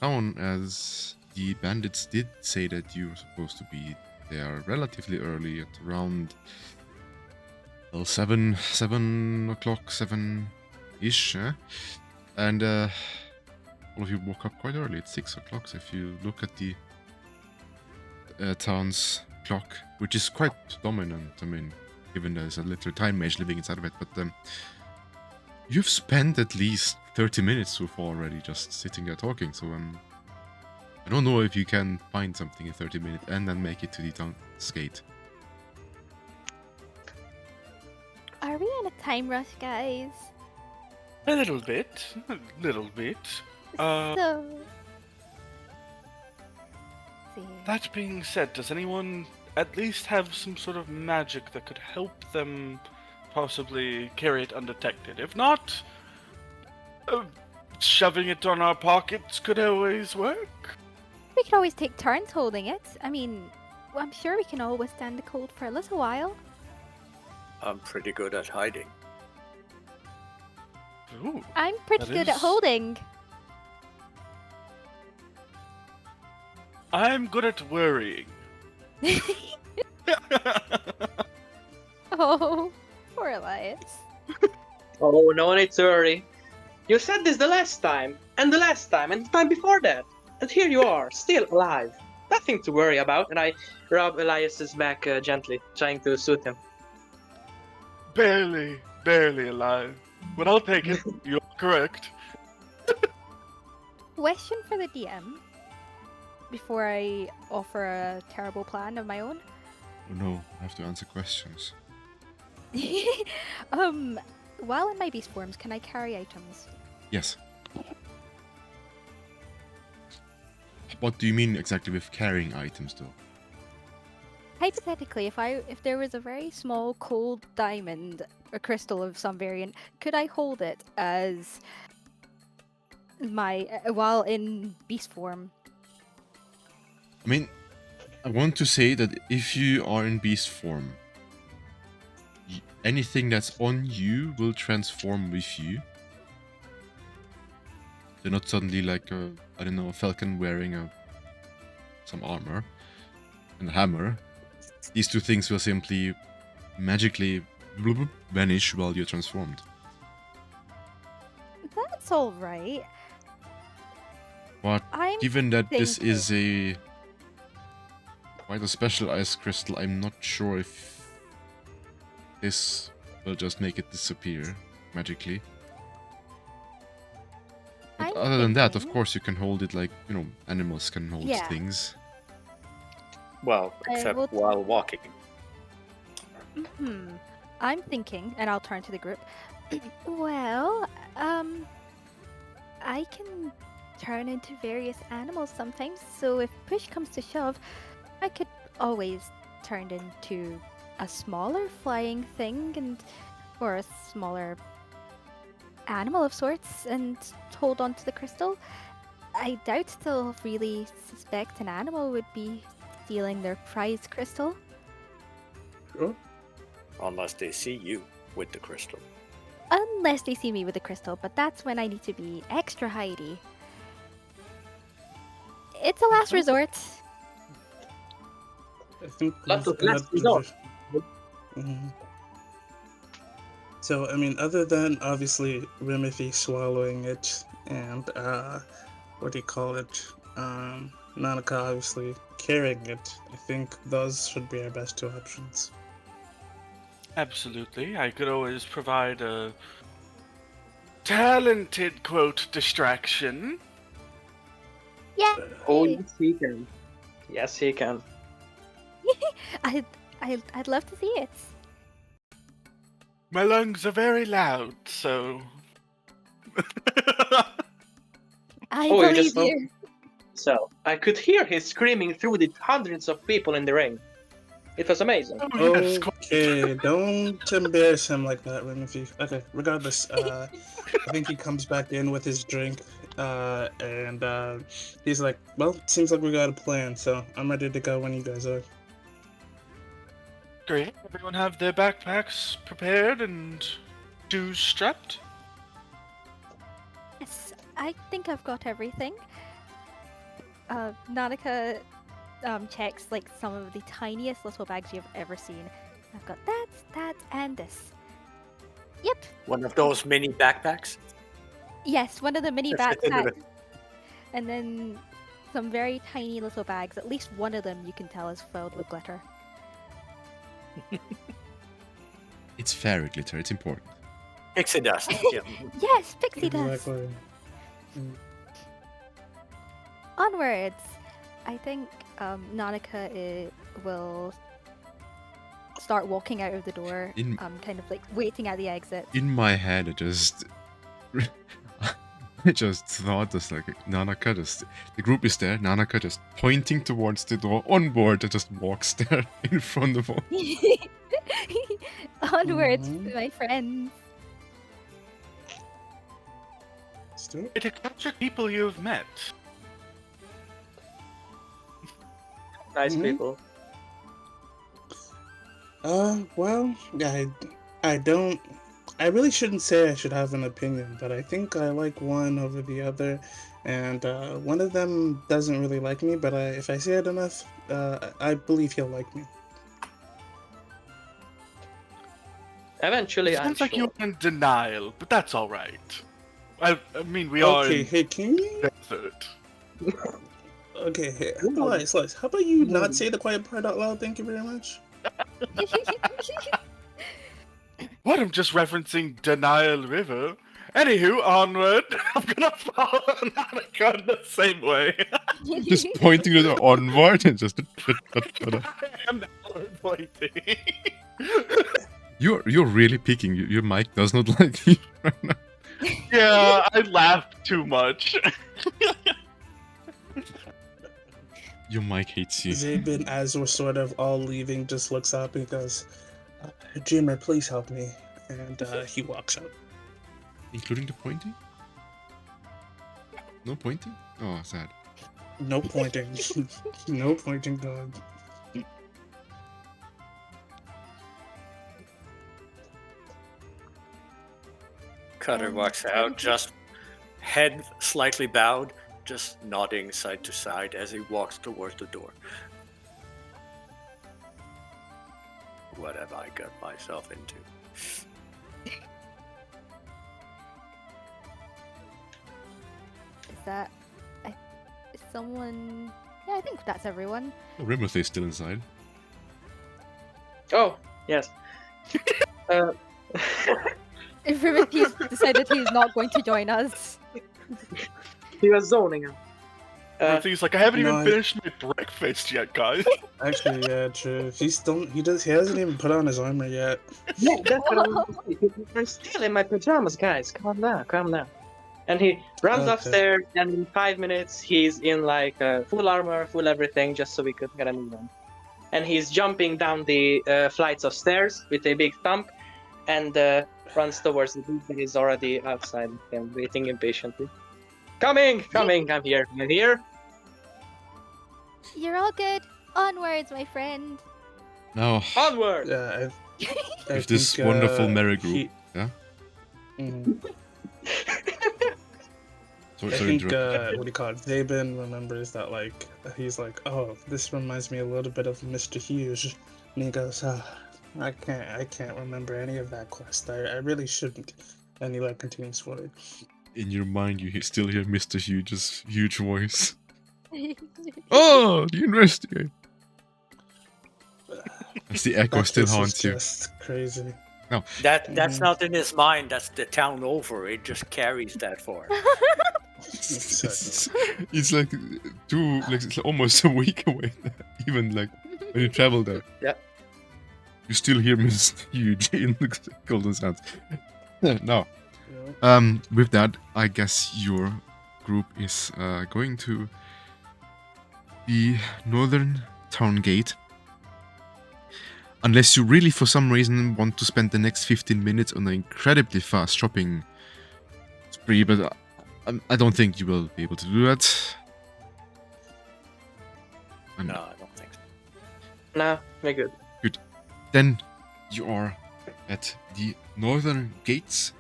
town, as the bandits did say that you were supposed to be there relatively early at around 7 o'clock, 7-ish, and all of you woke up quite early at 6 o'clock. So if you look at the town's clock, which is quite dominant, I mean, given there's a little time mage living inside of it, but you've spent at least 30 minutes so far already just sitting there talking, so I don't know if you can find something in 30 minutes and then make it to the town's gate. Are we on a time rush, guys? A little bit. A little bit. So. See. That being said, does anyone at least have some sort of magic that could help them possibly carry it undetected? If not, shoving it on our pockets could always work. We could always take turns holding it. I mean, I'm sure we can all withstand the cold for a little while. I'm pretty good at hiding. Ooh. I'm pretty That good at is- holding. I'm good at worrying. Oh, poor Elias. Oh, no need to worry. You said this the last time, and the last time, and the time before that. And here you are, still alive. Nothing to worry about. And I rub Elias's back gently, trying to soothe him. Barely alive. But I'll take it. You're correct. Question for the DM before I offer a terrible plan of my own. Oh no, I have to answer questions. While in my beast forms, can I carry items? Yes. What do you mean exactly with carrying items, though? Hypothetically, if there was a very small cold diamond or crystal of some variant, could I hold it as my while in beast form? I mean, I want to say that if you are in beast form, anything that's on you will transform with you. They're not suddenly like a, I don't know, a falcon wearing some armor and a hammer. These two things will simply magically vanish while you're transformed. That's all right. But I'm given that this thinking- is a quite a special ice crystal, I'm not sure if this will just make it disappear magically. But I'm other than that, of thinking- course, you can hold it like, you know, animals can hold Yeah. things. Well, except will- while walking. I'm thinking, and I'll turn to the group. Well, I can turn into various animals sometimes, so if push comes to shove, I could always turn into a smaller flying thing or a smaller animal of sorts and hold on to the crystal. I doubt they'll really suspect an animal would be stealing their prized crystal. Sure. Unless they see you with the crystal. Unless they see me with the crystal, but that's when I need to be extra hidey. It's a last resort. I think Lots we've of last got resort. Mhm. So, I mean, other than obviously Rimothy swallowing it and, what do you call it? Nanaka obviously carrying it, I think those should be our best two options. Absolutely. I could always provide a talented, quote, distraction. Yeah. Oh, yes, he can. Yes, he can. I'd love to see it. My lungs are very loud, so. I Oh, you believe just you. So I could hear his screaming through the hundreds of people in the ring. It was amazing. Oh, yes, Okay, don't embarrass him like that, Rimothy. Okay, regardless, I think he comes back in with his drink, and he's like, well, seems like we got a plan, so I'm ready to go when you guys are. great. Everyone have their backpacks prepared and shoes strapped? Yes, I think I've got everything. Nanika checks like some of the tiniest little bags you've ever seen. I've got that, and this. Yep. One of those mini backpacks. Yes, one of the mini backpacks. And then some very tiny little bags. At least one of them you can tell is filled with glitter. It's fairy glitter. It's important. Pixie dust. Yeah. Yes, pixie dust. Exactly. Onwards. I think Nanika will start walking out of the door, In- kind of like waiting at the exit. In my head, I just thought just like Nanaka just the group is there, Nanaka just pointing towards the door on board and just walks there in front of all. Onwards, Mhm. my friends. Let's do it. It is captured people you have met. Nice Mhm. people. Well, I really shouldn't say I should have an opinion, but I think I like one over the other, and one of them doesn't really like me, but if I say it enough, I believe he'll like me. Eventually, It I'm sounds sure. like you're in denial, but that's alright. I mean, we are Okay, in hey, can you? desert. Okay, hey, Slice, how about you not say the quiet part out loud? Thank you very much. What? I'm just referencing Denial River. Anywho, onward. I'm gonna follow Nanika the same way. Just pointing to the onward and just. I am pointing. You're really peeking. Your mic does not like you right now. Yeah, I laughed too much. Your mic hates you. Zabin, as we're sort of all leaving, just looks up and goes, Dreamer, please help me. And he walks out. Including the pointing? No pointing? Oh, sad. No pointing. No pointing, dog. Cutter walks out, just head slightly bowed, just nodding side to side as he walks towards the door. What have I got myself into? Is that is someone? Yeah, I think that's everyone. Oh, Rimothy is still inside. Oh, yes. If Rimothy's decided he's not going to join us. He was zoning out. He's like, I haven't no, even I- finished my breakfast yet, guys. Actually, yeah, true. He hasn't even put on his armor yet. Yeah, that's what I want to say. I'm still in my pajamas, guys. Calm down, calm down. And he runs Okay. upstairs, and in 5 minutes, he's in like full armor, full everything, just so we could get a move on. And he's jumping down the flights of stairs with a big thump, and runs towards the group that is already outside and waiting impatiently. Coming! I'm here. I'm here. You're all good. Onwards, my friend. Now, Onward! Yeah, I with this think, wonderful merry group. he- Yeah? Mhm. Sorry, I sorry, think, interrupt. what do you call it? Zabin remembers that, like, he's like, oh, this reminds me a little bit of Mr. Hughes. And he goes, I can't remember any of that quest. I really shouldn't. And he, like, continues forward. In your mind, you still hear Mr. Huge's huge voice. Oh, the investigate. As the echo That still place is haunts you. just crazy. That's Mhm. not in his mind. That's the town over. It just carries that for him. It's like it's almost a week away. Even like when you travel there. Yeah. You still hear Mr. Huge in the Golden Sands. No. Yeah. With that, I guess your group is going to the northern town gate. Unless you really, for some reason, want to spend the next 15 minutes on an incredibly fast shopping spree, but I don't think you will be able to do that. And No, I don't think so. No, we're good. then you are at the northern gates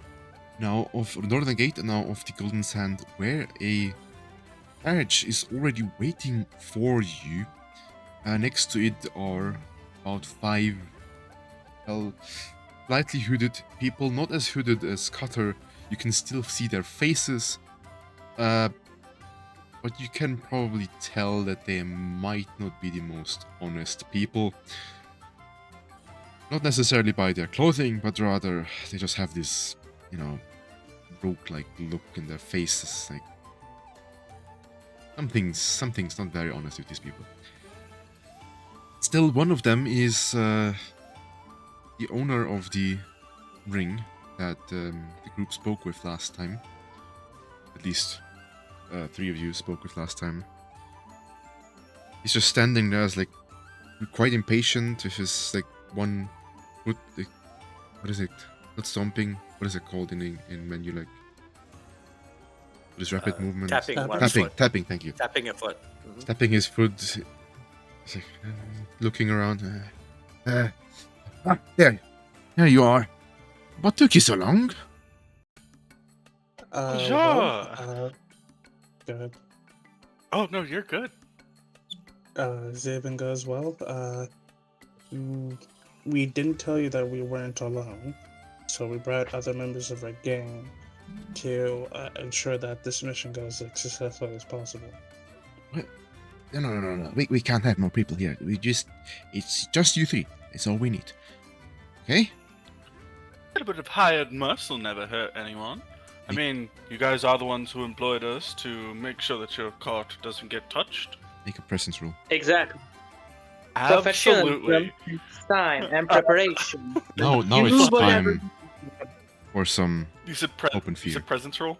now of northern gate now of the Golden Sand, where a carriage is already waiting for you. Next to it are about 5 slightly hooded people, not as hooded as Cutter. You can still see their faces, but you can probably tell that they might not be the most honest people. Not necessarily by their clothing, but rather they just have this, rogue-like look in their faces. Like something's not very honest with these people. Still, one of them is the owner of the ring that the group spoke with last time. At least 3 of you spoke with last time. He's just standing there as like quite impatient with his like one foot. Like, what is it? Not stomping. What is it called in when you like? What is rapid movement? Tapping one Tapping. foot. Tapping. Thank you. Tapping a foot. Mhm. Tapping his foot. He's like, looking around. There you are. What took you so long? Sure. Go ahead. Oh no, you're good. Zabin goes, well, we didn't tell you that we weren't alone, so we brought other members of our gang to ensure that this mission goes as successfully as possible. No. We can't have more people here. It's just you 3. It's all we need. Okay? A little bit of hired muscle never hurt anyone. I mean, you guys are the ones who employed us to make sure that your cart doesn't get touched. Make a presence roll. Exactly. Absolutely. Time and preparation. Now You it's do whatever- time for some You said open You fear. said presence roll.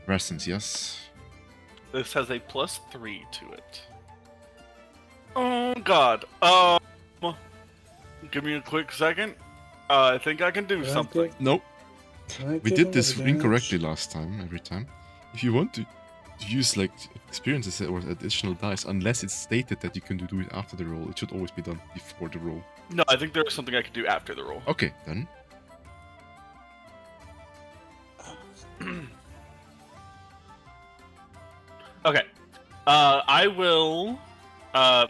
Presence, yes. This has a +3 to it. Oh God. Give me a quick second. I think I can do Okay. something. Nope. Can I We give did him this advantage? incorrectly last time, every time. If you want to use like experiences or additional dice, unless it's stated that you can do it after the roll, it should always be done before the roll. No, I think there's something I can do after the roll. Okay, then. Okay. I will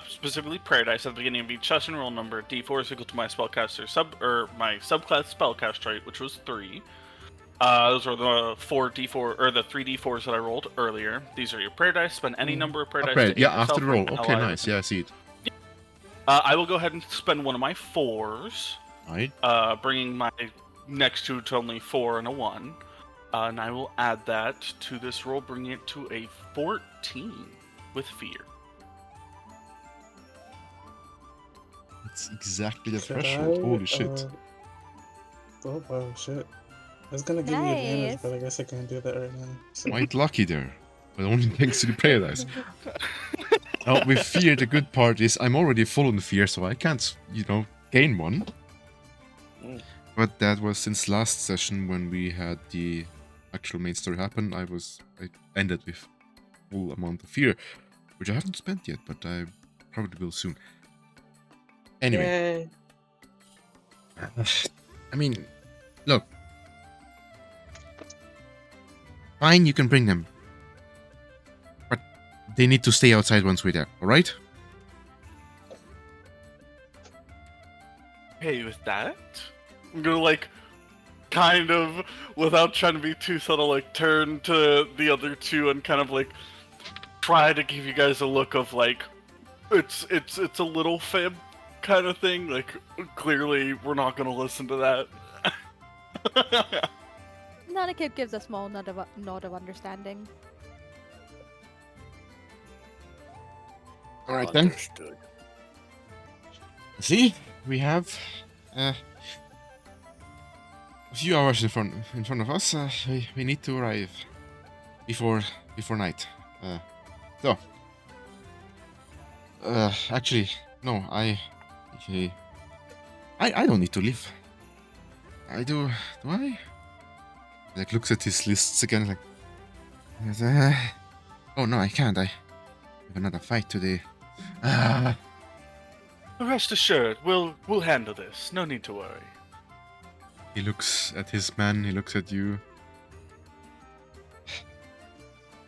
specifically prayer dice at the beginning of each session. Roll number D4 is equal to my spellcaster my subclass spellcast trait, which was 3. Those are the 4d4 or the 3d4s that I rolled earlier. These are your prayer dice. Spend any number of prayer dice. Right, to yeah, aid after yourself the or roll. an Okay, ally. nice. Yeah, I see it. I will go ahead and spend one of my 4s, Right. bringing my next two to only 4 and a 1. And I will add that to this roll, bringing it to a 14 with fear. It's exactly the Should threshold. I, Holy shit. Oh wow, shit. I was gonna give you advantage, Nice. but I guess I can't do that right now. So, Quite lucky there. But only thanks to the prayer dice. Now, with fear, the good part is I'm already full on fear, so I can't, gain one. But that was since last session when we had the actual main story happen. I ended with full amount of fear, which I haven't spent yet, but I probably will soon. Anyway, I mean, look, fine, you can bring them, but they need to stay outside once we're there. All right? Hey, with that, I'm gonna like, kind of, without trying to be too subtle, like turn to the other two and kind of like try to give you guys a look of like, it's a little fib kind of thing. Like, clearly we're not gonna listen to that. Nanakib gives a small nod of understanding. All right then. Understood. See, we have a few hours in front of us. We need to arrive before night. So, actually, no, I don't need to leave. I do I? Like looks at his lists again, like, oh no, I can't. I have another fight today. Rest assured, we'll handle this. No need to worry. He looks at his man. He looks at you.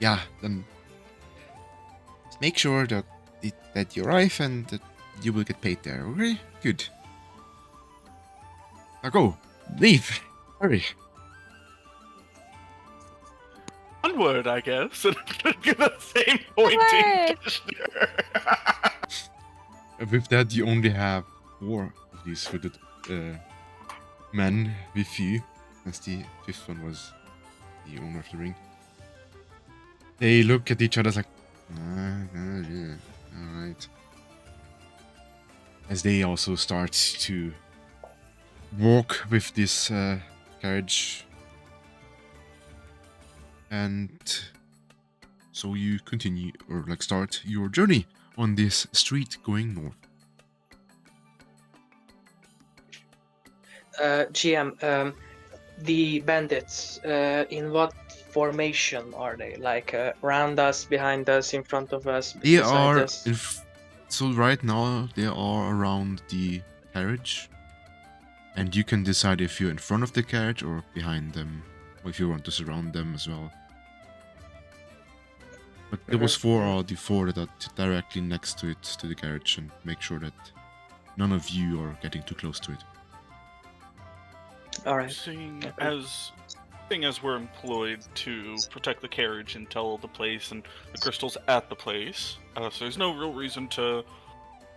Yeah, then make sure that you arrive and that you will get paid there. Okay, good. Now go, leave, hurry. Onward, I guess. And give the same pointing Onward! gesture. With that, you only have 4 of these hooded men with you, as the 5th one was the owner of the ring. They look at each other like, yeah, alright. As they also start to walk with this carriage. And so you continue, or like start your journey on this street going north. GM, the bandits, in what formation are they? Like around us, behind us, in front of us, They beside are, us? so right now they are around the carriage. And you can decide if you're in front of the carriage or behind them, or if you want to surround them as well. But those 4 are the 4 that are directly next to it, to the carriage, and make sure that none of you are getting too close to it. All right. Seeing as we're employed to protect the carriage until the place and the crystals at the place, so there's no real reason to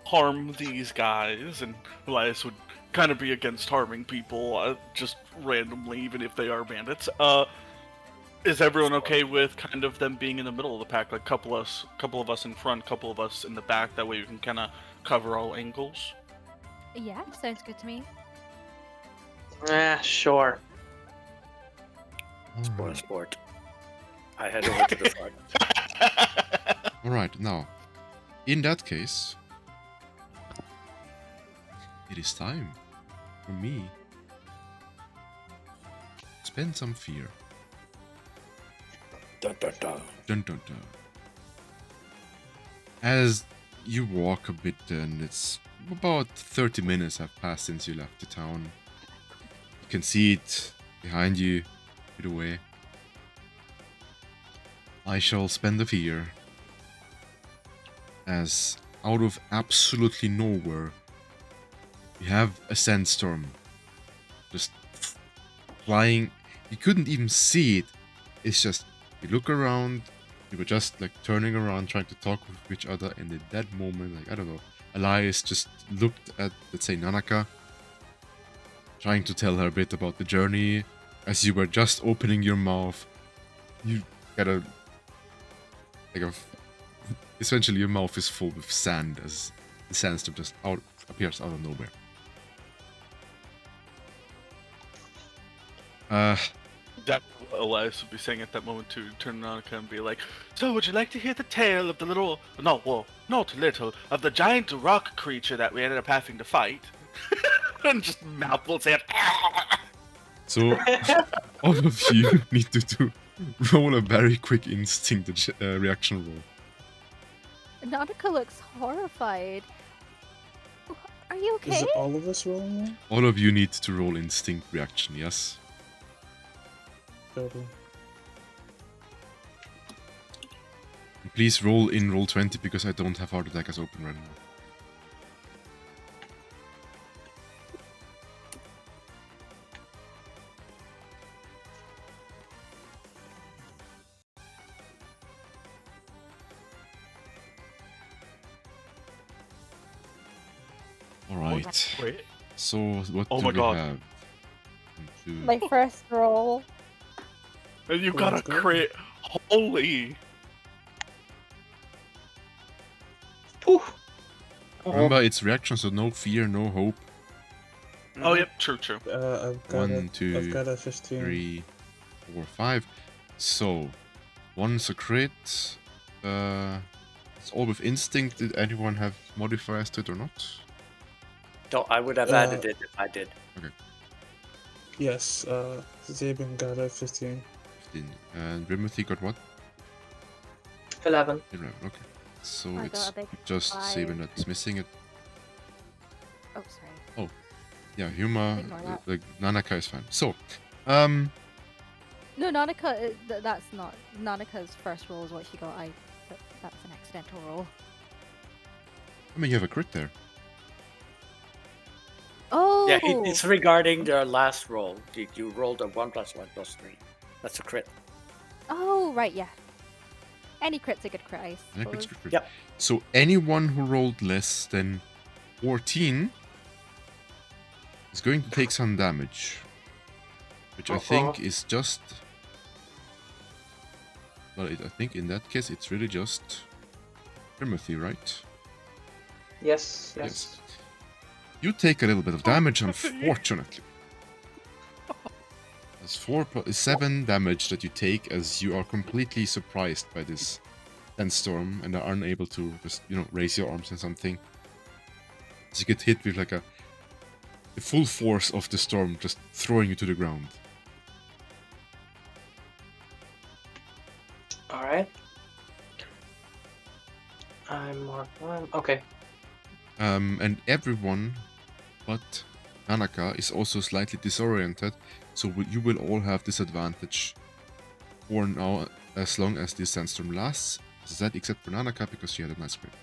harm these guys, and Elias would kind of be against harming people just randomly, even if they are bandits. Is everyone okay with kind of them being in the middle of the pack, like couple of us in front, couple of us in the back? That way we can kind of cover all angles. Yeah, sounds good to me. Sure. Sport. I head over to the front. Alright, now, in that case, it is time for me to spend some fear. Dun, dun, dun. Dun dun dun. As you walk a bit, and it's about 30 minutes have passed since you left the town. You can see it behind you, a bit away. I shall spend a fear, as out of absolutely nowhere, you have a sandstorm just flying. You couldn't even see it. It's just, you look around, you were just like turning around trying to talk with each other, and at that moment, like, I don't know, Elias just looked at, let's say, Nanaka, trying to tell her a bit about the journey. As you were just opening your mouth, you get a, like a, essentially your mouth is full with sand as the sandstorm just appears out of nowhere. That Elias would be saying at that moment to turn around and be like, "So, would you like to hear the tale of the little, no, well, not little, of the giant rock creature that we ended up having to fight?" and just mouthful of sand. So all of you need to roll a very quick instinct reaction roll. Nautica looks horrified. Are you Is okay? it all of us rolling one? All of you need to roll instinct reaction, yes? Total. Please roll in roll 20 because I don't have heart attackers open right now. Alright. Wait. So what Oh do my we God. have? Two. My first roll. And you Oh, got a that's good. crit. Holy. Poof. Remember, it's reaction, so no fear, no hope. Oh, yep. True, true. I've got One, two, I've got a 15. 3, 4, 5. So, one's a crit. It's all with instinct. Did anyone have modifiers to it or not? No, I would have added it if I did. Yes, Zabin got a 15. 15. And Rimothy got what? 11. 11. Okay. So I it's got a big just 5. Sabin that's missing it. Oh, sorry. Yeah, Huma, Ignore that. like Nanaka is fine. So, No, Nautica, that's not. Nautica's first roll is what she got. That's an accidental roll. I mean, you have a crit there. Oh! Yeah, it's regarding their last roll. You rolled a 1 + 1 + 3. That's a crit. Oh, right, yeah. Any crit's a good crit, I And a crit's suppose. a crit. Yep. So anyone who rolled less than 14 is going to take some damage. Which I think is just... Well, I think in that case it's really just Timothy, right? Yes. You take a little bit of damage, unfortunately. That's 7 damage that you take as you are completely surprised by this sandstorm and are unable to just, raise your arms and something. As you get hit with like the full force of the storm just throwing you to the ground. Alright. I'm more fun. Okay. And everyone but Nanaka is also slightly disoriented, so you will all have disadvantage for now as long as this sandstorm lasts. Is that except for Nanaka because she had a nice crit.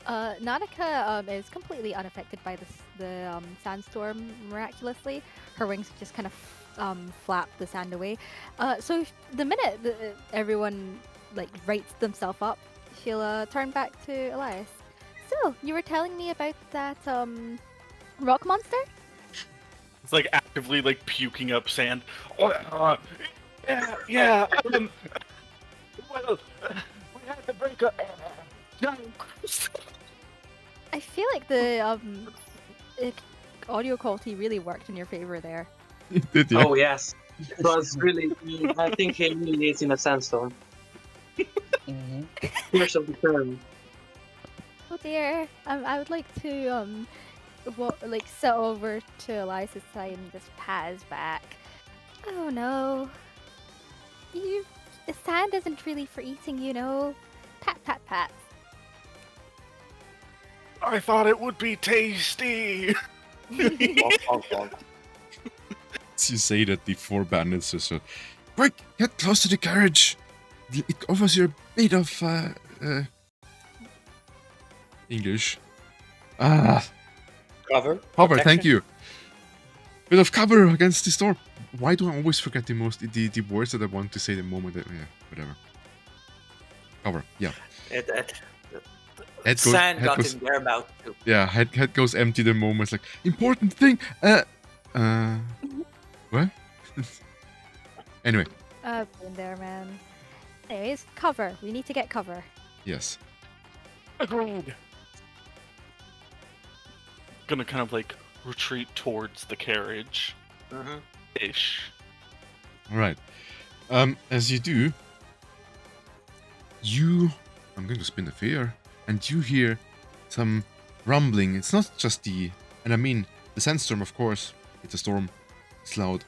Nautica is completely unaffected by the sandstorm, miraculously. Her wings just kind of flap the sand away. So the minute everyone rights themselves up, she'll turn back to Elias. So, you were telling me about that rock monster? It's actively puking up sand. Oh, yeah. Well, we had to break up. I feel like the audio quality really worked in your favor there. Did you? Oh yes. It was really. I think he really is in a sandstorm. Mm-hmm. Here's of the term. Oh dear. I would like to sit over to Elias's side and just pat his back. Oh no. The sand isn't really for eating, you know. Pat, pat, pat. I thought it would be tasty. As you say that, the 4 bandits just quick, get close to the carriage. It offers you a bit of English. Cover. Cover, protection. thank you. Bit of cover against the storm. Why do I always forget the words that I want to say the moment that... Yeah, whatever. Cover, yeah. Sand got in their mouth too. Yeah, head goes empty the moment. It's like, important thing! What? Anyway, Been there, man. Anyways, cover. We need to get cover. yes. Agreed. Gonna kind of retreat towards the carriage. Ish. Alright. As you do, I'm going to spin the fear, and you hear some rumbling. It's not just the... And I mean, the sandstorm, of course. It's a storm. It's loud.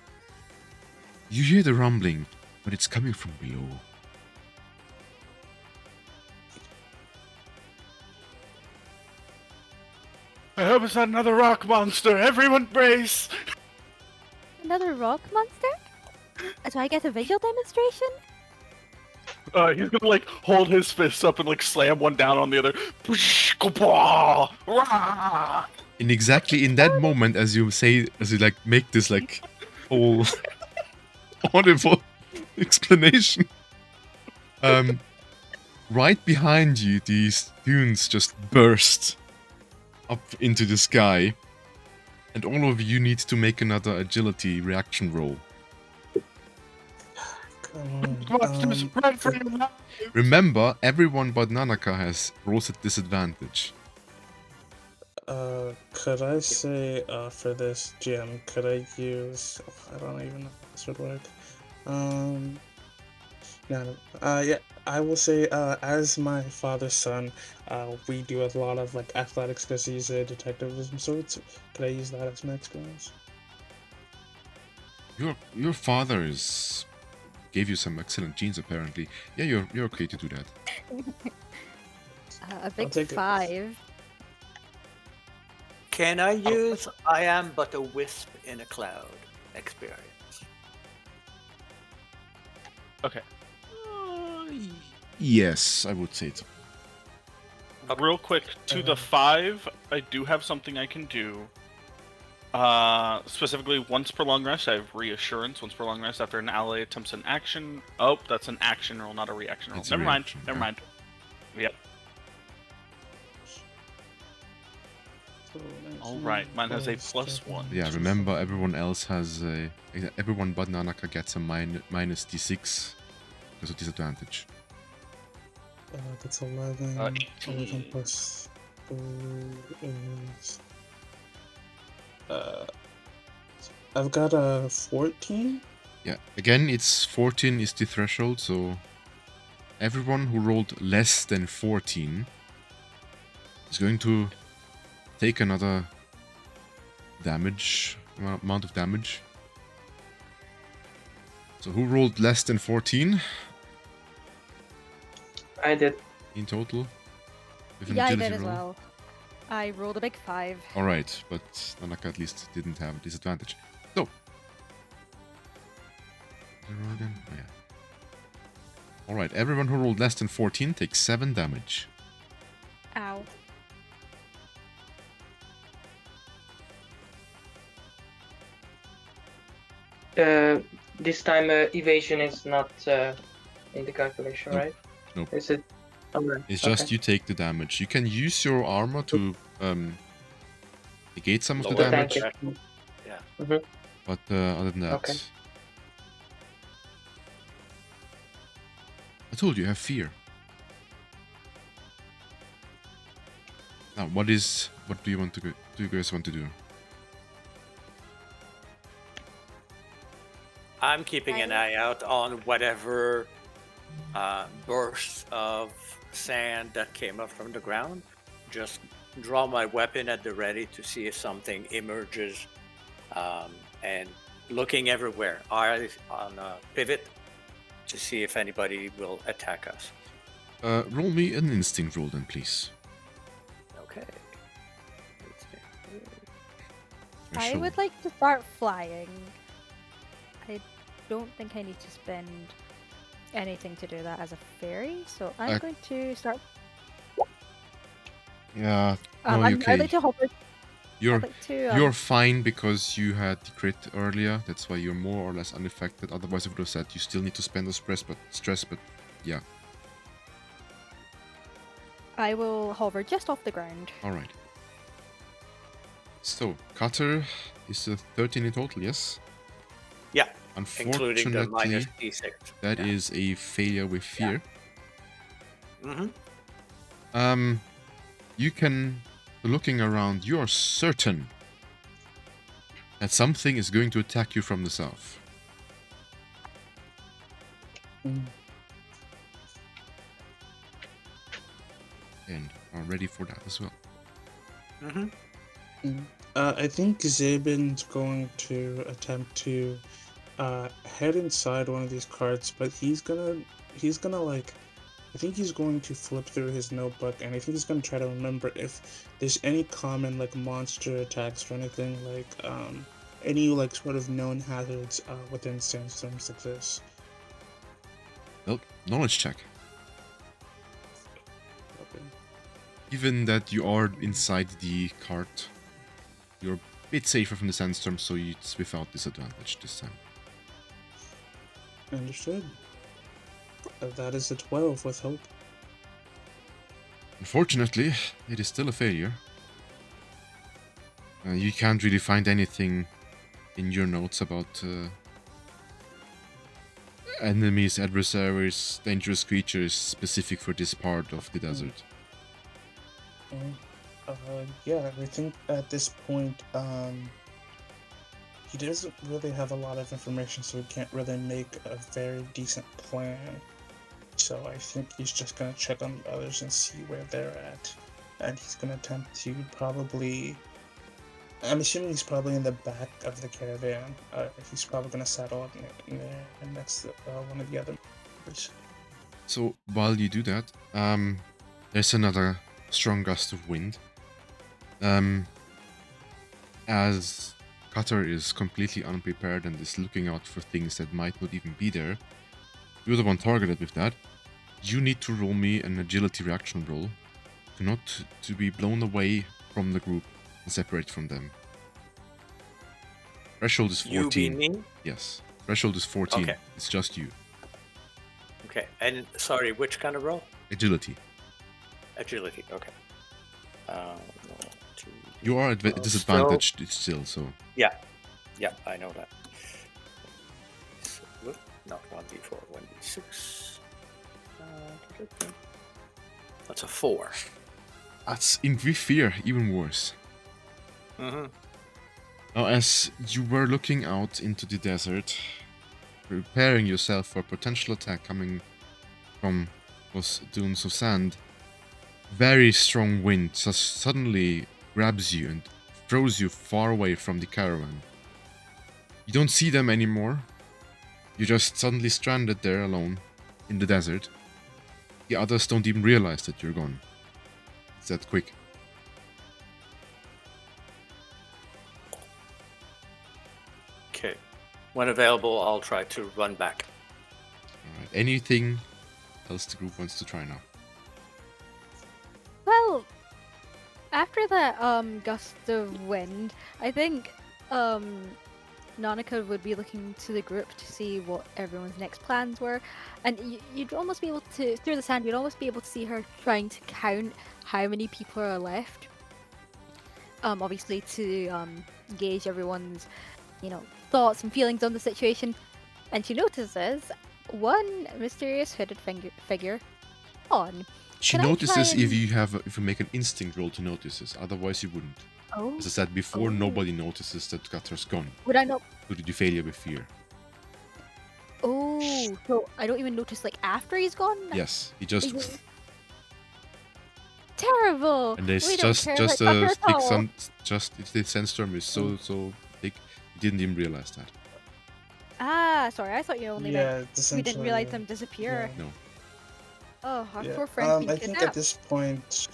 You hear the rumbling, but it's coming from below. I hope it's not another rock monster. Everyone brace! Another rock monster? Do I get a visual demonstration? He's gonna like hold his fists up and like slam one down on the other. And exactly in that moment, as you like make this like whole audible explanation, right behind you, these dunes just burst up into the sky, and all of you need to make another agility reaction roll. Monsters, run for your life! Remember, everyone but Nanaka has rolls at disadvantage. Could I say, for this gym, could I use... I don't even know if this would work. Yeah, I will say, as my father's son, we do a lot of, like, athletics because he's a detective of some sorts. Could I use that as my experience? Your father gave you some excellent genes, apparently. Yeah, you're okay to do that. A big take it. 5. Can I use I am but a wisp in a cloud experience? Okay. Yes, I would say so. Real quick, to the 5, I do have something I can do. Specifically, once per long rest, I have reassurance. Once per long rest, after an ally attempts an action. Oh, that's an action roll, not a reaction roll. It's a Never mind. reaction, Never yeah. mind. Yep. So, All right. Mine has a +1. Yeah, remember everyone else has everyone but Nanaka gets a minus d6 because of disadvantage. That's 11. 11 18. plus 4 is... I've got a 14. Yeah, again, it's 14 is the threshold, so everyone who rolled less than 14 is going to take another amount of damage. So who rolled less than 14 I did. in total? With an Yeah, I agility did as roll? well. I rolled a big 5. Alright, but Nanaka at least didn't have a disadvantage. So. Roll again? Oh, yeah. Alright, everyone who rolled less than 14 takes 7 damage. Ow. This time evasion is not in the calculation, Nope. right? Nope. Is it? Alright, It's just okay. you take the damage. You can use your armor to negate some of the Lower damage, check. but other than that... Okay. I told you, I have fear. Now, what do you want to do you guys want to do? I'm keeping an eye out on whatever bursts of sand that came up from the ground. Just draw my weapon at the ready to see if something emerges, and looking everywhere, eyes on a pivot to see if anybody will attack us. Roll me an instinct roll then, please. Okay. I Sure. would like to start flying. I don't think I need to spend anything to do that as a fairy, so I'm going to start. Yeah, no, I'd okay. like to hover. You're I'd like to, you're fine because you had the crit earlier. That's why you're more or less unaffected. Otherwise, I would have said you still need to spend the stress. But yeah, I will hover just off the ground. all right. So Cutter is a 13 in total, yes? Yeah, including the minus Unfortunately, d6. that is a failure with fear. Mm-hmm. You can, looking around, you are certain that something is going to attack you from the south. And are ready for that as well. Mm-hmm. I think Zabin's going to attempt to head inside one of these carts, but he's gonna like, I think he's going to flip through his notebook, and I think he's gonna try to remember if there's any common like monster attacks or anything like any like sort of known hazards within sandstorms like this. Well, knowledge check. Okay. Given that you are inside the cart, you're a bit safer from the sandstorm, so it's without disadvantage this time. Understood. That is a 12 with hope. Unfortunately, it is still a failure. You can't really find anything in your notes about enemies, adversaries, dangerous creatures specific for this part of the desert. Yeah, I think at this point, he doesn't really have a lot of information, so he can't really make a very decent plan. So I think he's just gonna check on the others and see where they're at. And he's gonna attempt to probably... I'm assuming he's probably in the back of the caravan. He's probably gonna saddle up next to one of the other members. So while you do that, there's another strong gust of wind. As Cutter is completely unprepared and is looking out for things that might not even be there, you're the one targeted with that. You need to roll me an agility reaction roll to be blown away from the group and separate from them. Threshold is 14. You being me? Yes. Threshold is 14. Okay. It's just you. Okay. And sorry, which kind of roll? Agility. Agility. Okay. You are disadvantaged still, so... Yeah, I know that. So, not 1d4, 1d6. That's a 4. That's in fear, even worse. Mm-hmm. Now, as you were looking out into the desert, preparing yourself for a potential attack coming from those dunes of sand, very strong wind just suddenly grabs you and throws you far away from the caravan. You don't see them anymore. You're just suddenly stranded there alone in the desert. The others don't even realize that you're gone. It's that quick. Okay. When available, I'll try to run back. Alright, anything else the group wants to try now? Well, after that gust of wind, I think Nanika would be looking to the group to see what everyone's next plans were, and you'd almost be able to, through the sand, you'd almost be able to see her trying to count how many people are left. Obviously to gauge everyone's, thoughts and feelings on the situation, and she notices one mysterious hooded figure on. She Can I notices try and- if you make an instinct roll to notice this, otherwise you wouldn't. Oh, As I said before, Oh. nobody notices that Cutter's gone. would I not? So did you failure with fear? Oh, so I don't even notice after he's gone. Yes, he just... Is it- Terrible. And there's We don't just care just about a Tucker at thick all. sun, the sandstorm is so thick, you didn't even realize that. Ah, sorry. I thought you only meant Yeah, we didn't realize them disappear. No. Oh, our Yeah. poor friend being I think at kidnapped. this point,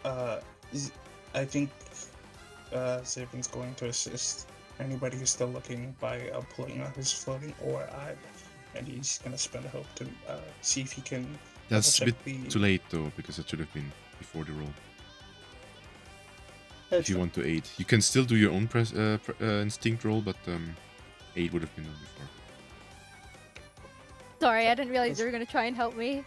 I think Zabin's going to assist anybody who's still looking by pulling out his floating ore eye, and he's gonna spend a hope to see if he can. That's a bit double-check too late though, because it should have been before the roll. the... If you want to aid, you can still do your own instinct roll, but aid would have been done before. Sorry, I didn't realize you were gonna try and help me.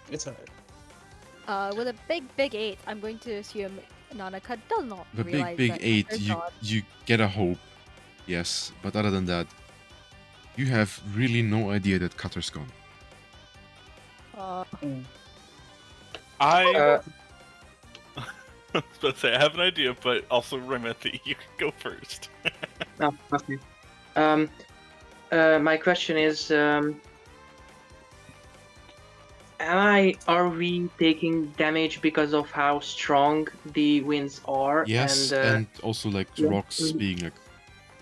It's alright. With a big 8, I'm going to assume Nanika does not With a realize big that 8, Tucker's you gone. you get a hope, yes, but other than that, you have really no idea that Cutter's gone. I Uh, was about to say I have an idea, but also Remothy, you can go first. No, okay. My question is, Are we taking damage because of how strong the winds are? Yes, and and also like yeah, rocks being like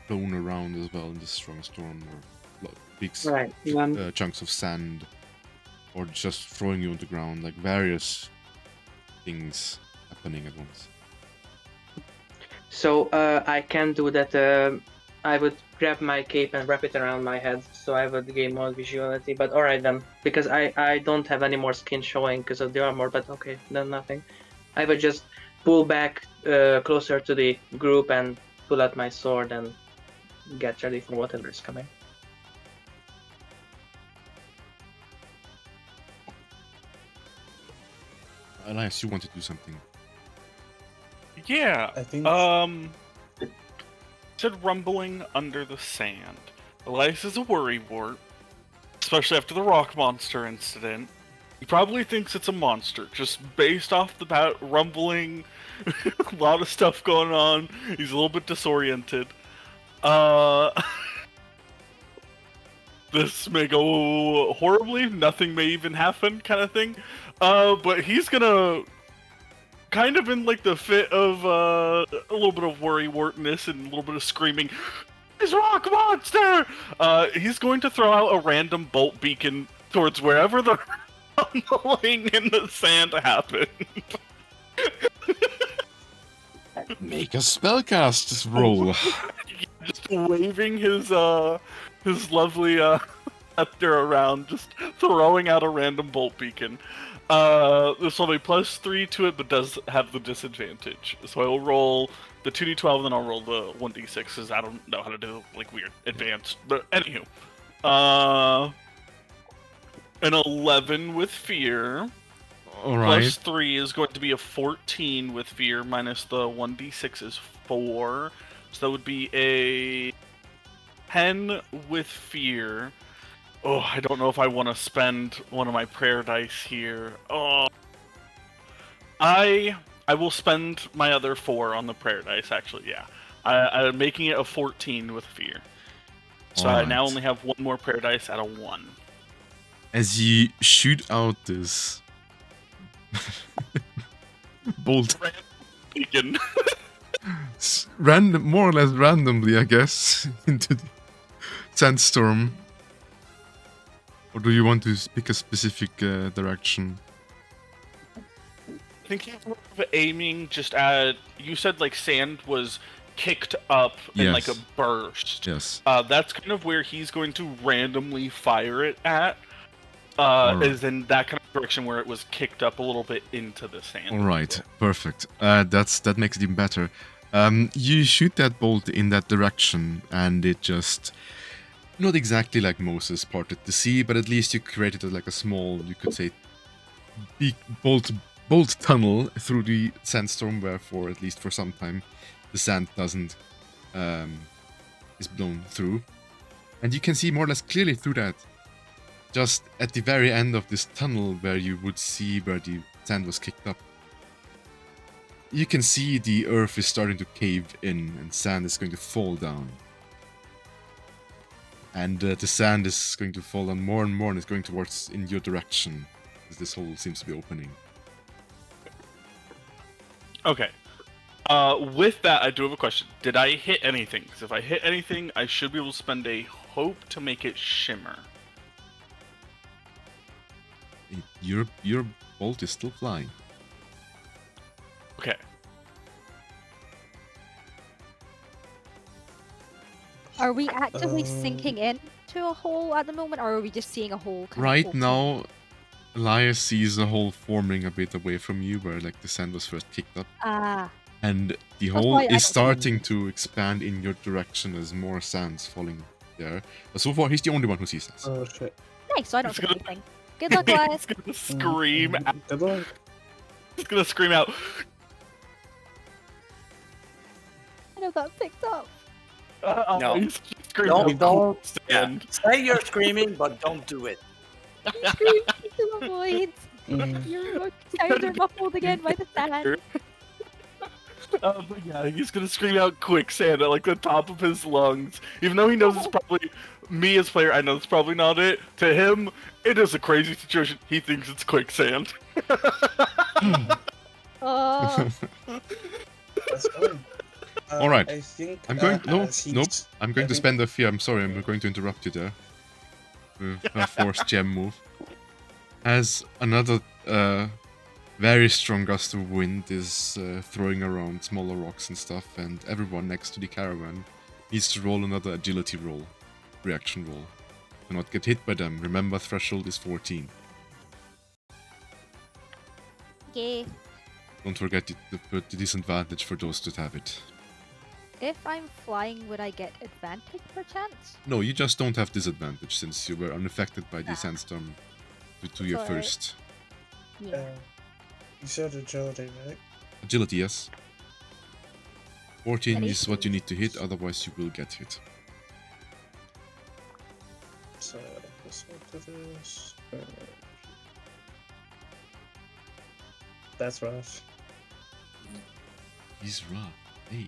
thrown around as well in this strong storm, or big right. chunks of sand, or just throwing you on the ground, like various things happening at once. So I can do that. I would grab my cape and wrap it around my head, so I would gain more visuality. But alright then, because I don't have any more skin showing because of the armor. But okay, then nothing. I would just pull back closer to the group and pull out my sword and get ready for whatever is coming. Elias, you want to do something? Yeah. I think Said rumbling under the sand. Elias is a worrywart, especially after the rock monster incident. He probably thinks it's a monster, just based off the bat, rumbling, a lot of stuff going on. He's a little bit disoriented. This may go horribly, nothing may even happen, kind of thing. But he's gonna, kind of in like the fit of a little bit of worrywartness and a little bit of screaming, "This rock monster!" He's going to throw out a random bolt beacon towards wherever the rumbling in the sand happened. Make a spellcast roll. Just waving his lovely scepter around, just throwing out a random bolt beacon. This will be +3 to it, but does have the disadvantage. So I will roll the 2d12, and then I'll roll the 1d6, because I don't know how to do like weird advanced. But anywho, an 11 with fear. All right. +3 is going to be a 14 with fear, minus the 1d6 is 4. So that would be a 10 with fear. Oh, I don't know if I want to spend one of my prayer dice here. Oh, I will spend my other 4 on the prayer dice, actually, yeah. I'm making it a 14 with fear. So I now Alright. only have one more prayer dice at a 1. As you shoot out this bolt, Beacon. random, more or less randomly, I guess, into the sandstorm. Or do you want to pick a specific direction? Thinking of aiming just at, you said like sand was kicked up in like a Yes. burst. Yes. That's kind of where he's going to randomly fire it at. Alright. Is in that kind of direction where it was kicked up a little bit into the sand. All right, perfect. That makes it even better. You shoot that bolt in that direction, and it just not exactly like Moses parted the sea, but at least you created like a small, you could say, big bolt tunnel through the sandstorm, where for at least for some time the sand doesn't is blown through, and you can see more or less clearly through that. Just at the very end of this tunnel, where you would see where the sand was kicked up, you can see the earth is starting to cave in, and sand is going to fall down. And the sand is going to fall down more and more, and it's going towards in your direction, as this hole seems to be opening. Okay. With that, I do have a question. Did I hit anything? Because if I hit anything, I should be able to spend a hope to make it shimmer. Your bolt is still flying. Okay. Are we actively sinking into a hole at the moment, or are we just seeing a hole? Kind of Right open? now, Elias sees a hole forming a bit away from you, where like the sand was first kicked up. Ah, And the That's hole why I is don't starting to expand in your direction as more sand's falling there. But so far, he's the only one who sees this. Oh shit. nice. So I don't It's see gonna- anything. Good luck, guys. He's gonna scream. Good luck. He's gonna scream out. I know that picked up. No. He's screaming Don't. out, Yeah. "Stand." Say you're screaming, but don't do it. Scream into the void. Mm. Your sounds are muffled again by the sand. But yeah, he's gonna scream out quicksand at like the top of his lungs, even though he knows it's probably me as player, I know it's probably not it. To him, it is a crazy situation. He thinks it's quicksand. Oh, That's fine. All right. I think I'm going. No, as nope. he's- I'm going I to think- spend a fear. I'm sorry. I'm going to interrupt you there. With a forced gem move. As another very strong gust of wind is throwing around smaller rocks and stuff, and everyone next to the caravan needs to roll another agility roll, reaction roll. Do not get hit by them. Remember, threshold is 14. yay. Don't forget to put the disadvantage for those that have it. If I'm flying, would I get advantage perchance? No, you just don't have disadvantage since you were unaffected by the Ah. sandstorm to your Sorry. first. Yeah. You said agility, right? Agility, yes. 14 Ready? is what you need to hit, otherwise you will get hit. So this one to this. That's rough. He's rough. Hey.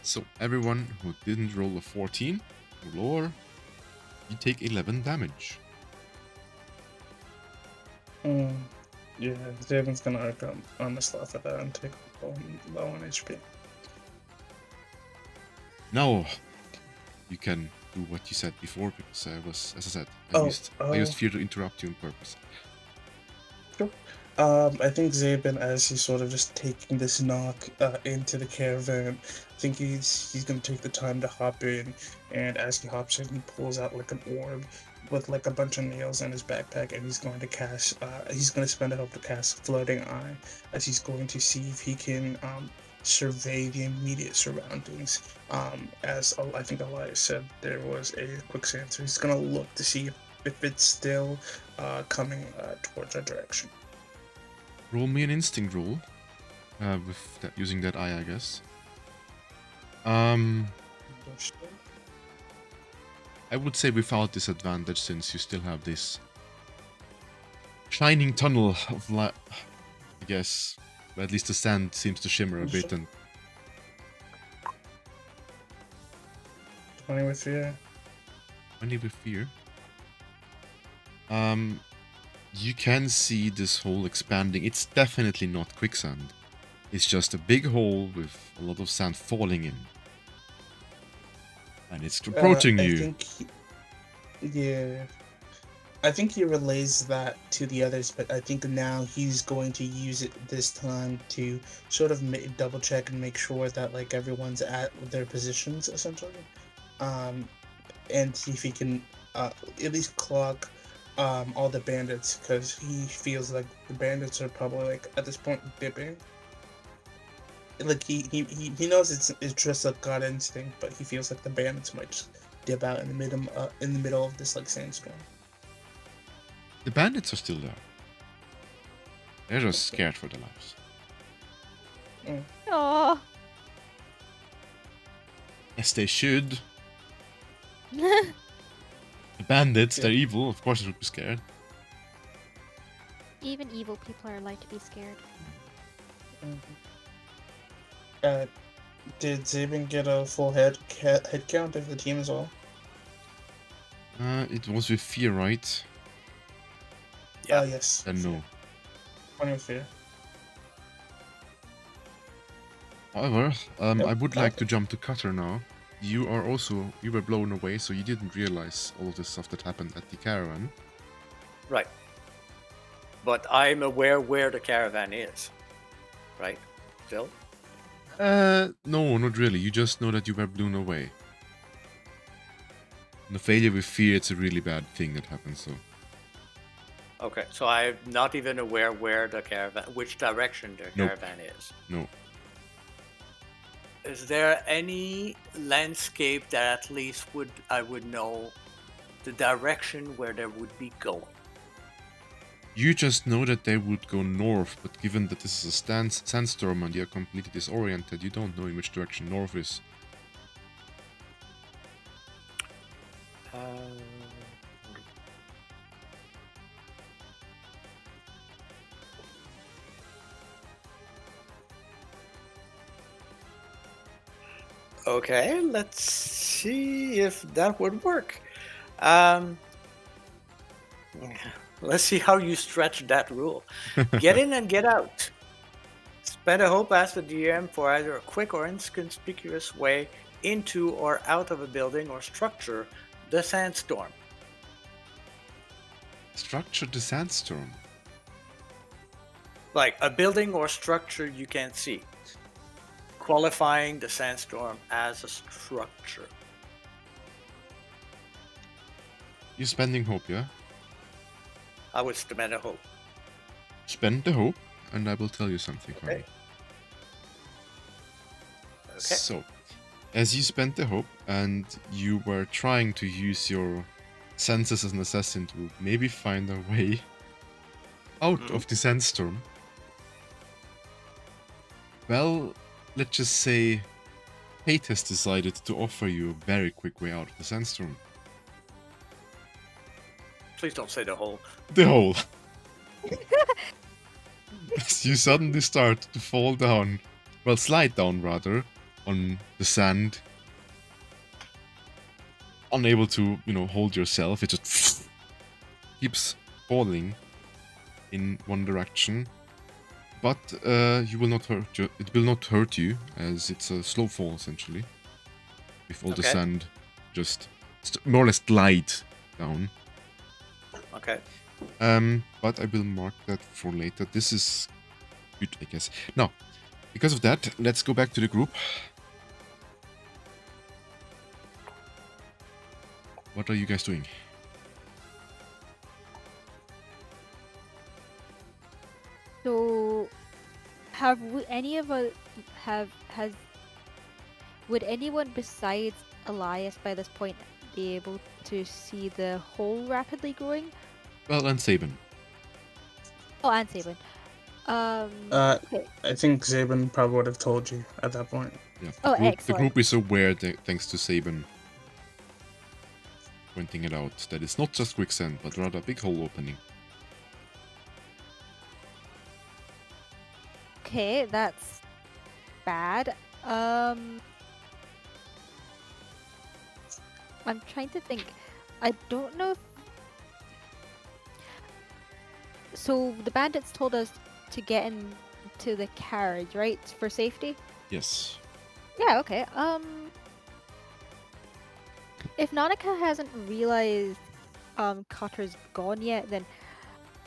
So everyone who didn't roll a 14 or lower, you take 11 damage. Yeah, David's gonna come on the slot for that and take low on HP. Now you can do what you said before because I was, as I said, I Oh, used fear to interrupt you on purpose. I think Zabin, as he's sort of just taking this knock into the caravan, I think he's gonna take the time to hop in, and as he hops in, he pulls out like an orb with like a bunch of nails in his backpack, and he's going to cast. He's gonna spend it up to cast Floating Eye, as he's going to see if he can survey the immediate surroundings. As I think Elias said, there was a quicksand, so he's gonna look to see if it's still coming towards our direction. Roll me an instinct roll. With that, using that eye, I guess. I would say without disadvantage, since you still have this shining tunnel of light. I guess, but at least the sand seems to shimmer a bit, and 20 with fear. 20 with fear. You can see this hole expanding. It's definitely not quicksand. It's just a big hole with a lot of sand falling in. And it's approaching you. I think he relays that to the others, but I think now he's going to use it this time to sort of double check and make sure that like everyone's at their positions essentially, and see if he can at least clock all the bandits, because he feels like the bandits are probably like at this point dipping. Like he knows it's just a gut instinct, but he feels like the bandits might just dip out in the middle of this like sandstorm. The bandits are still there. They're just scared for their lives. Oh. Yes, they should. The bandits, they're evil. Of course they would be scared. Even evil people are allowed to be scared. Did Zabin get a full head count of the team as well? It was with fear, right? Yeah. Yes. And no. 20 with fear. However, Yep. I would like to jump to Cutter now. You were blown away, so you didn't realize all of the stuff that happened at the caravan. Right. But I'm aware where the caravan is. Right? Phil? No, not really. You just know that you were blown away. The failure with fear, it's a really bad thing that happens, so. Okay, so I'm not even aware where the caravan, which direction the Nope. caravan is. No. Is there any landscape that at least I would know the direction where they would be going? You just know that they would go north, but given that this is a sandstorm and you're completely disoriented, you don't know in which direction north is. Okay, let's see if that would work. Um, let's see how you stretch that rule. Get in and get out. Spend a hope as the DM for either a quick or inconspicuous way into or out of a building or structure, the sandstorm. Structure the sandstorm. Like a building or structure you can't see. Qualifying the sandstorm as a structure. You're spending hope, yeah? I would spend a hope. Spend the hope, and I will tell you something, Okay. Harvey. Okay. So, as you spent the hope, and you were trying to use your senses as an assassin to maybe find a way out of the sandstorm, well, let's just say fate has decided to offer you a very quick way out of the sandstorm. Please don't say the whole. The hole. As you suddenly start to fall down, well, slide down rather, on the sand, unable to, hold yourself. It just keeps falling in one direction. But you will not hurt you. It will not hurt you, as it's a slow fall essentially. If all the Okay. sand just more or less glide down. Okay. But I will mark that for later. This is good, I guess. Now, because of that, let's go back to the group. What are you guys doing? So, have we, any of us would anyone besides Elias by this point be able to see the hole rapidly growing? Well, and Sabin. Oh, and Sabin. Okay. I think Zabin probably would have told you at that point. Yeah. Oh, The excellent. group is aware, thanks to Sabin pointing it out, that it's not just quicksand, but rather a big hole opening. Okay, that's bad. I'm trying to think. I don't know if... So, the bandits told us to get into the carriage, right? For safety? Yes. Yeah, okay. If Nanika hasn't realized Cutter's gone yet, then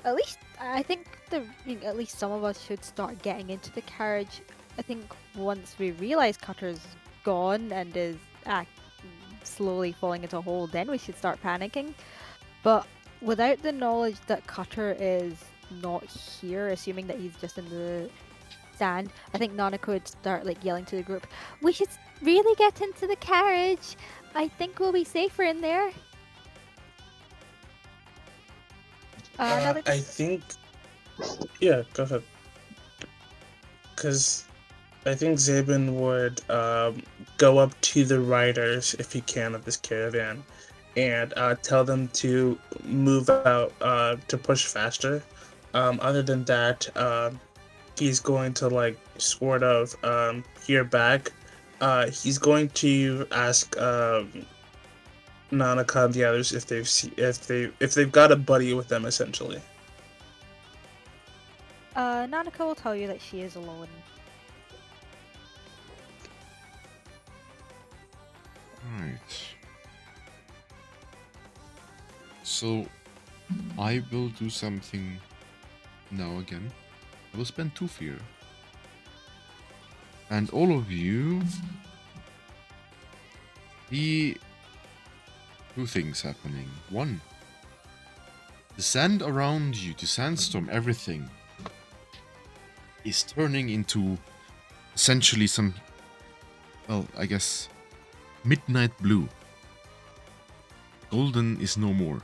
at least I think at least some of us should start getting into the carriage. I think once we realize Cutter's gone and is slowly falling into a hole, then we should start panicking. But without the knowledge that Cutter is not here, assuming that he's just in the sand, I think Nanika would start yelling to the group, "We should really get into the carriage. I think we'll be safer in there." Another I think... Yeah, go ahead. Because I think Zabin would go up to the riders, if he can, of this caravan, and tell them to move out, to push faster. Other than that, he's going to sort of hear back. He's going to ask Nanaka and the others if they've got a buddy with them, essentially. Nanika will tell you that she is alone. Right. So, I will do something now again. I will spend 2 fear. And all of you see 2 things happening. 1, the sand around you, the sandstorm, everything, is turning into essentially some, well, I guess, midnight blue. Golden is no more.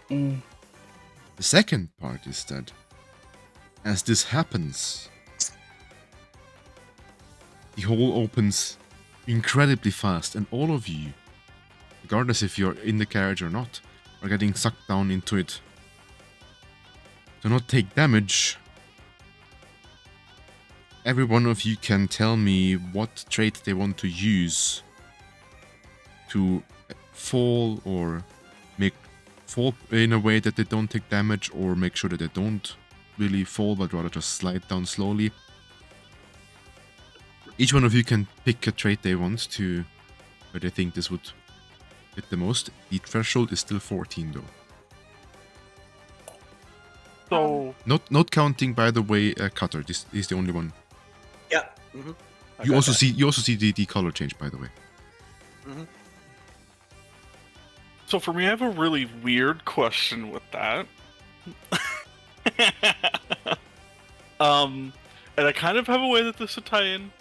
Mm. The second part is that as this happens, the hole opens incredibly fast, and all of you, regardless if you're in the carriage or not, are getting sucked down into it. Do not take damage. Every one of you can tell me what trait they want to use to fall or make fall in a way that they don't take damage, or make sure that they don't really fall but rather just slide down slowly. Each one of you can pick a trait they want to where they think this would fit the most. The threshold is still 14 though. So Not counting, by the way, Cutter. This is the only one. Yeah. Mm-hmm. You also see the color change, by the way. Mm-hmm. So for me, I have a really weird question with that. And I kind of have a way that this would tie in.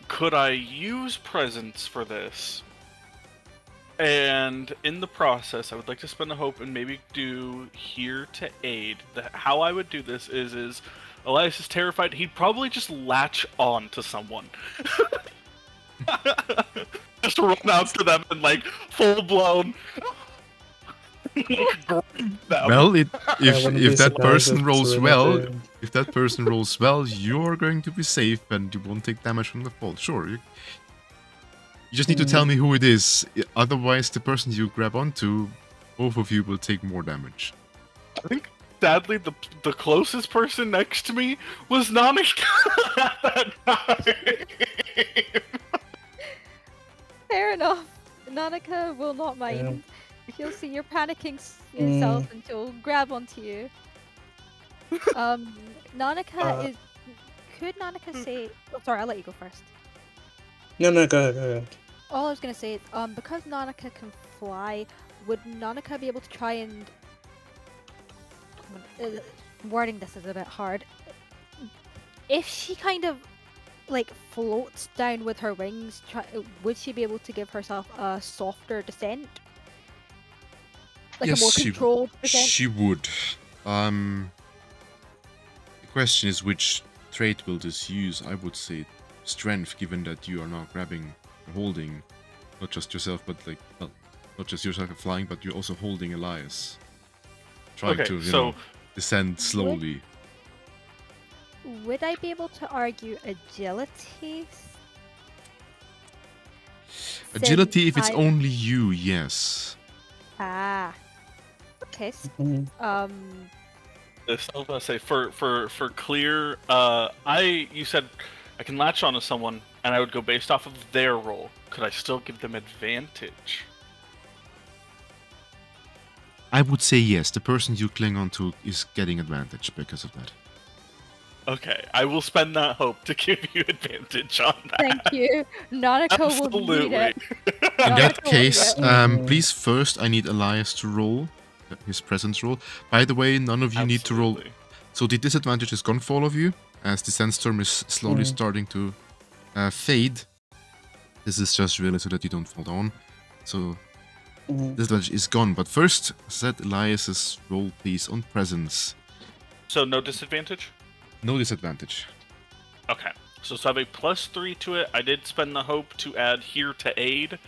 Could I use presence for this? And in the process, I would like to spend a hope and maybe do here to aid. How I would do this is Elias is terrified. He'd probably just latch on to someone. Just run out to them and like full blown. Well, if wouldn't be that surprised person if rolls Serena well, did. if that person rolls well, you're going to be safe and you won't take damage from the fall. Sure, you just need to tell me who it is. Otherwise, the person you grab onto, both of you will take more damage. I think, sadly, the closest person next to me was Nanika at that time. Fair enough. Nanika will not mind. He'll see you're panicking yourself and she'll grab onto you. Nanika is. Could Nanika say? Oh, sorry, I'll let you go first. No, go ahead. All I was gonna say is, because Nanika can fly, would Nanika be able to try and wording this is a bit hard. If she kind of like floats down with her wings, would she be able to give herself a softer descent? Like a more controlled descent? She would. The question is which trait will this use? I would say strength, given that you are now grabbing or holding not just yourself, but like, well, not just yourself flying, but you're also holding Elias. Trying Okay, to, you so- know, descend slowly. Would I be able to argue agility? Agility, if Since it's I- only you, yes. Ah. Okay. Mhm. This I was gonna say for clear. You said I can latch onto someone and I would go based off of their roll. Could I still give them advantage? I would say yes. The person you cling onto is getting advantage because of that. Okay, I will spend that hope to give you advantage on that. Thank you. Nanika will need Absolutely. it. In that Nanika will case, need it. please first I need Elias to roll his presence roll. By the way, none of you need to roll. Absolutely. So the disadvantage is gone for all of you, as the sandstorm is slowly starting to fade. This is just really so that you don't fall down. So disadvantage is gone. But first, set Elias's roll, please, on presence. So no disadvantage? No disadvantage. Okay. So I have a +3 to it. I did spend the hope to add here to aid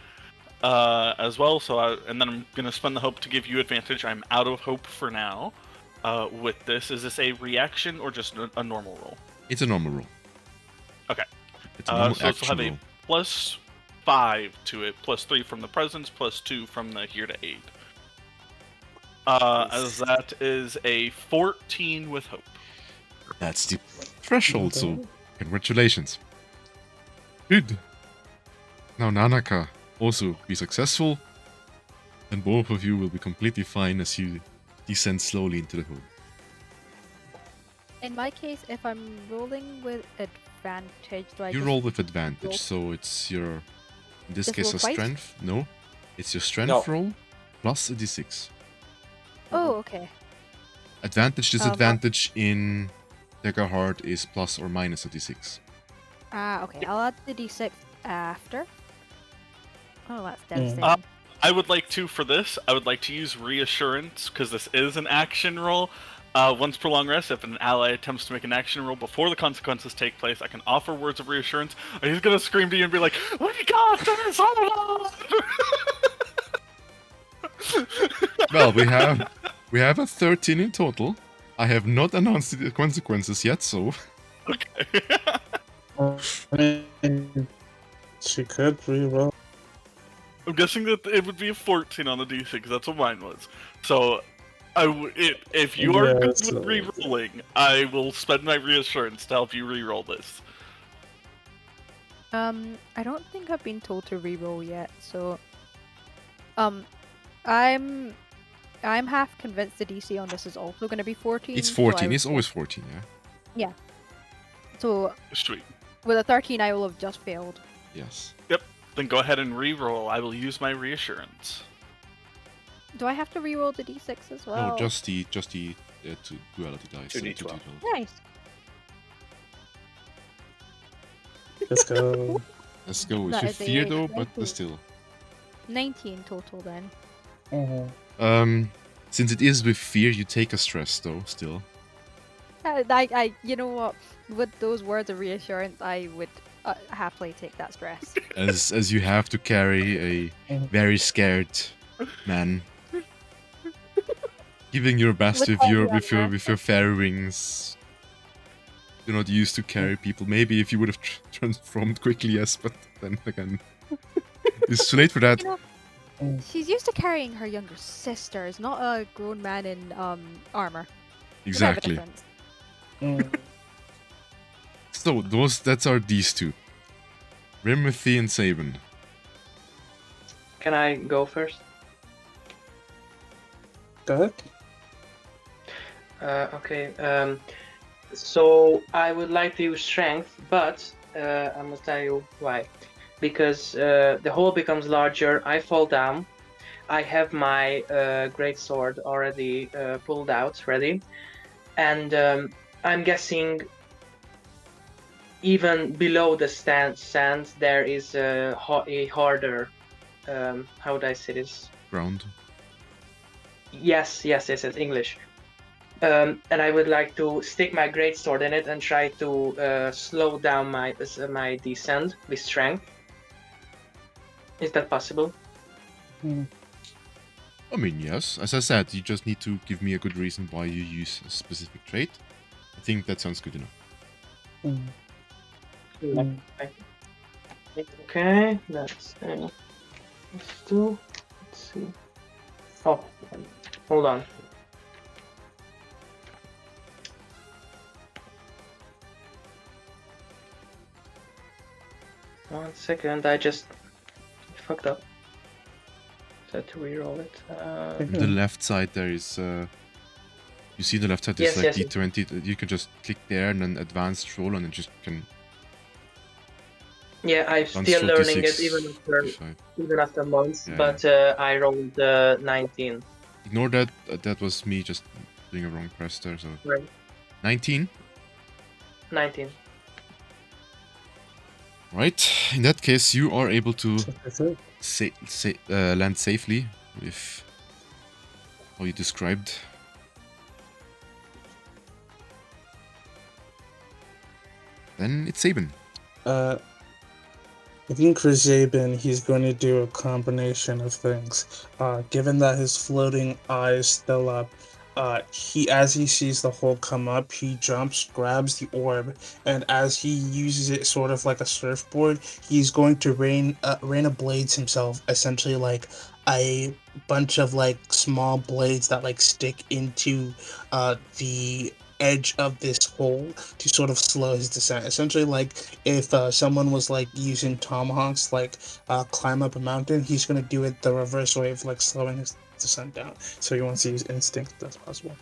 as well. And then I'm going to spend the hope to give you advantage. I'm out of hope for now with this. Is this a reaction or just a normal roll? It's a normal roll. Okay. It's a normal So this will action have roll. a +5 to it, +3 from the presence, +2 from the here to aid. As that is a 14 with hope. That's the threshold, so congratulations. Good. Now Nanaka also be successful, and both of you will be completely fine as you descend slowly into the hole. In my case, if I'm rolling with advantage, do I You just roll with advantage, roll- so it's your, in this Just case, roll a twice? strength. No, it's your strength No. roll plus a d6. Oh, okay. Advantage, disadvantage in Daggerheart is plus or minus a d6. Ah, okay. I'll add the d6 after. Oh, that's Mm. devastating. I would like to, for this, I would like to use reassurance, because this is an action roll. Once per long rest, if an ally attempts to make an action roll before the consequences take place, I can offer words of reassurance. Or he's gonna scream to you and be like, "We got this! Hold on!" Well, we have a 13 in total. I have not announced the consequences yet, so Okay. I mean, she could re-roll. I'm guessing that it would be a 14 on the DC because that's what mine was. So, if you are Yeah, good it's with re-rolling, I will spend my reassurance to help you re-roll this. I don't think I've been told to re-roll yet, so I'm half convinced the DC on this is also going to be 14. It's so 14. I It's would always say- 14, yeah? So Sweet. with a 13, I will have just failed. Yes. Then go ahead and re-roll. I will use my reassurance. Do I have to re-roll the D6 as well? No, just the duality dice. 2d12. Nice. Let's go. Let's go. It's That with is a fear though, but 19. still. 19 total then. Mhm. Since it is with fear, you take a stress though, still. You know what? With those words of reassurance, I would happily take that stress. As you have to carry a very scared man. Giving your best With with all your the armor. with your fairy wings. You're not used to carry people. Maybe if you would have transformed quickly, yes, but then again, it's too late for that. You know, she's used to carrying her younger sisters, not a grown man in armor. There's a bit of a Exactly. difference. So that's our these two. Rimothy and Sabin. Can I go first? Go ahead. Okay. So I would like to use strength, but I must tell you why. Because the hole becomes larger, I fall down. I have my great sword already pulled out, ready, and I'm guessing even below the sand there is a harder. How would I say this? Ground. Yes, English. And I would like to stick my greatsword in it and try to slow down my descent with strength. Is that possible? I mean, yes. As I said, you just need to give me a good reason why you use a specific trait. I think that sounds good enough. Okay, let's do. Let's see. Oh, hold on. One second, I just fucked up. So to reroll it. On the left side there is you see the left side is Yes, like yes, D20. You can just click there and then advanced roll and it just can Yeah, I'm advanced still roll learning D6, it D5. even after months, Yeah, but I rolled 19. Ignore that. That was me just doing a wrong press there. So Right. 19. 19. Right. In that case, you are able to That's it. land safely with how you described. Then it's Sabin. I think for Zabin, he's going to do a combination of things. Given that his floating eye is still up, as he sees the hole come up, he jumps, grabs the orb, and as he uses it sort of like a surfboard, he's going to rain of blades himself, essentially like a bunch of like small blades that like stick into the edge of this hole to sort of slow his descent. Essentially, like if someone was like using tomahawks, like climb up a mountain, he's gonna do it the reverse way of like slowing his descent down. So he wants to use instinct if that's possible.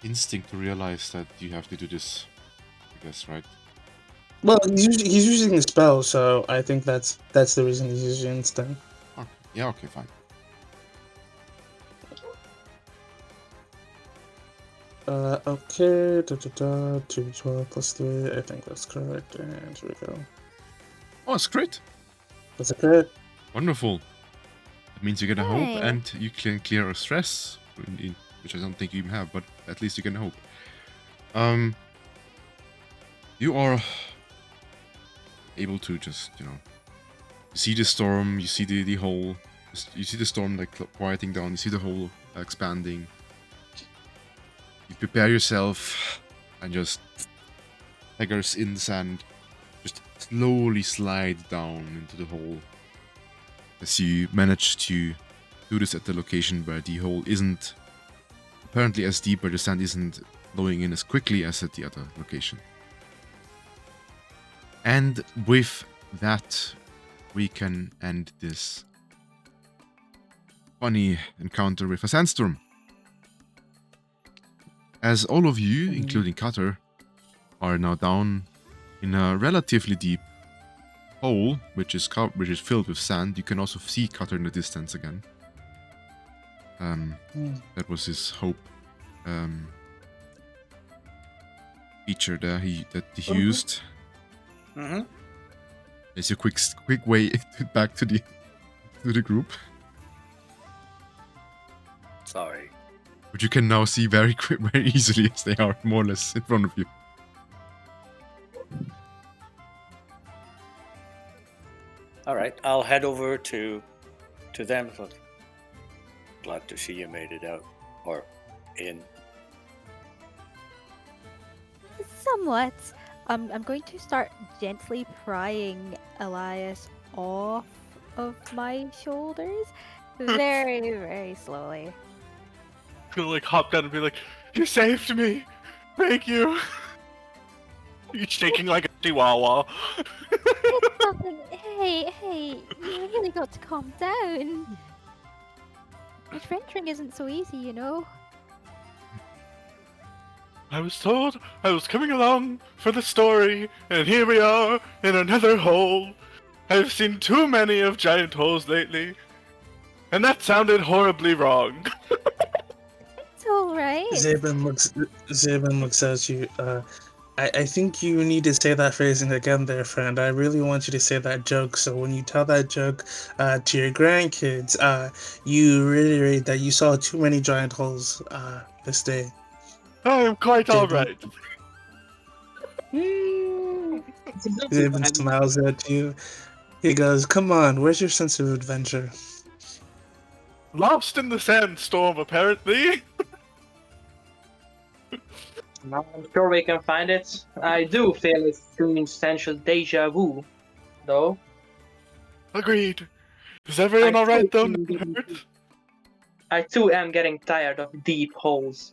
Instinct to realize that you have to do this, I guess, right? Well, he's using a spell, so I think that's the reason he's using instinct. Okay. Yeah, okay, fine. Okay, 2d12 plus 3, I think that's correct, and here we go. Oh, it's great. That's a crit. Wonderful. That means you get a hope Hey. and you can clear a stress, which I don't think you even have, but at least you can hope. You are able to just, you see the storm, you see the hole, you see the storm like quieting down, you see the hole expanding. You prepare yourself and just daggers in the sand, just slowly slide down into the hole as you manage to do this at the location where the hole isn't apparently as deep, where the sand isn't flowing in as quickly as at the other location. And with that, we can end this funny encounter with a sandstorm. As all of you, including Cutter, are now down in a relatively deep hole, which is filled with sand. You can also see Cutter in the distance again. That was his hope feature there that he used. Mm-hmm. It's a quick way back to the group. Sorry. But you can now see very easily as they are more or less in front of you. All right, I'll head over to them. Glad to see you made it out or in. Somewhat. I'm going to start gently prying Elias off of my shoulders, very, very slowly. I'm gonna like hop down and be like, "You saved me, thank you." You're shaking like a chihuahua. It's nothing. Hey, you really got to calm down. Adventuring isn't so easy, you know. I was told I was coming along for the story, and here we are in another hole. I've seen too many of giant holes lately, and that sounded horribly wrong. It's all right. Zabin looks at you. I think you need to say that phrasing again there, friend. I really want you to say that joke, so when you tell that joke to your grandkids, you reiterate that you saw too many giant holes this day. I'm quite alright. Zabin smiles at you. He goes, "Come on, where's your sense of adventure?" Lost in the sandstorm, apparently. I'm sure we can find it. I do feel a strange sense of deja vu, though. Agreed. Is everyone I alright though? too- Nothing hurt? I too am getting tired of deep holes.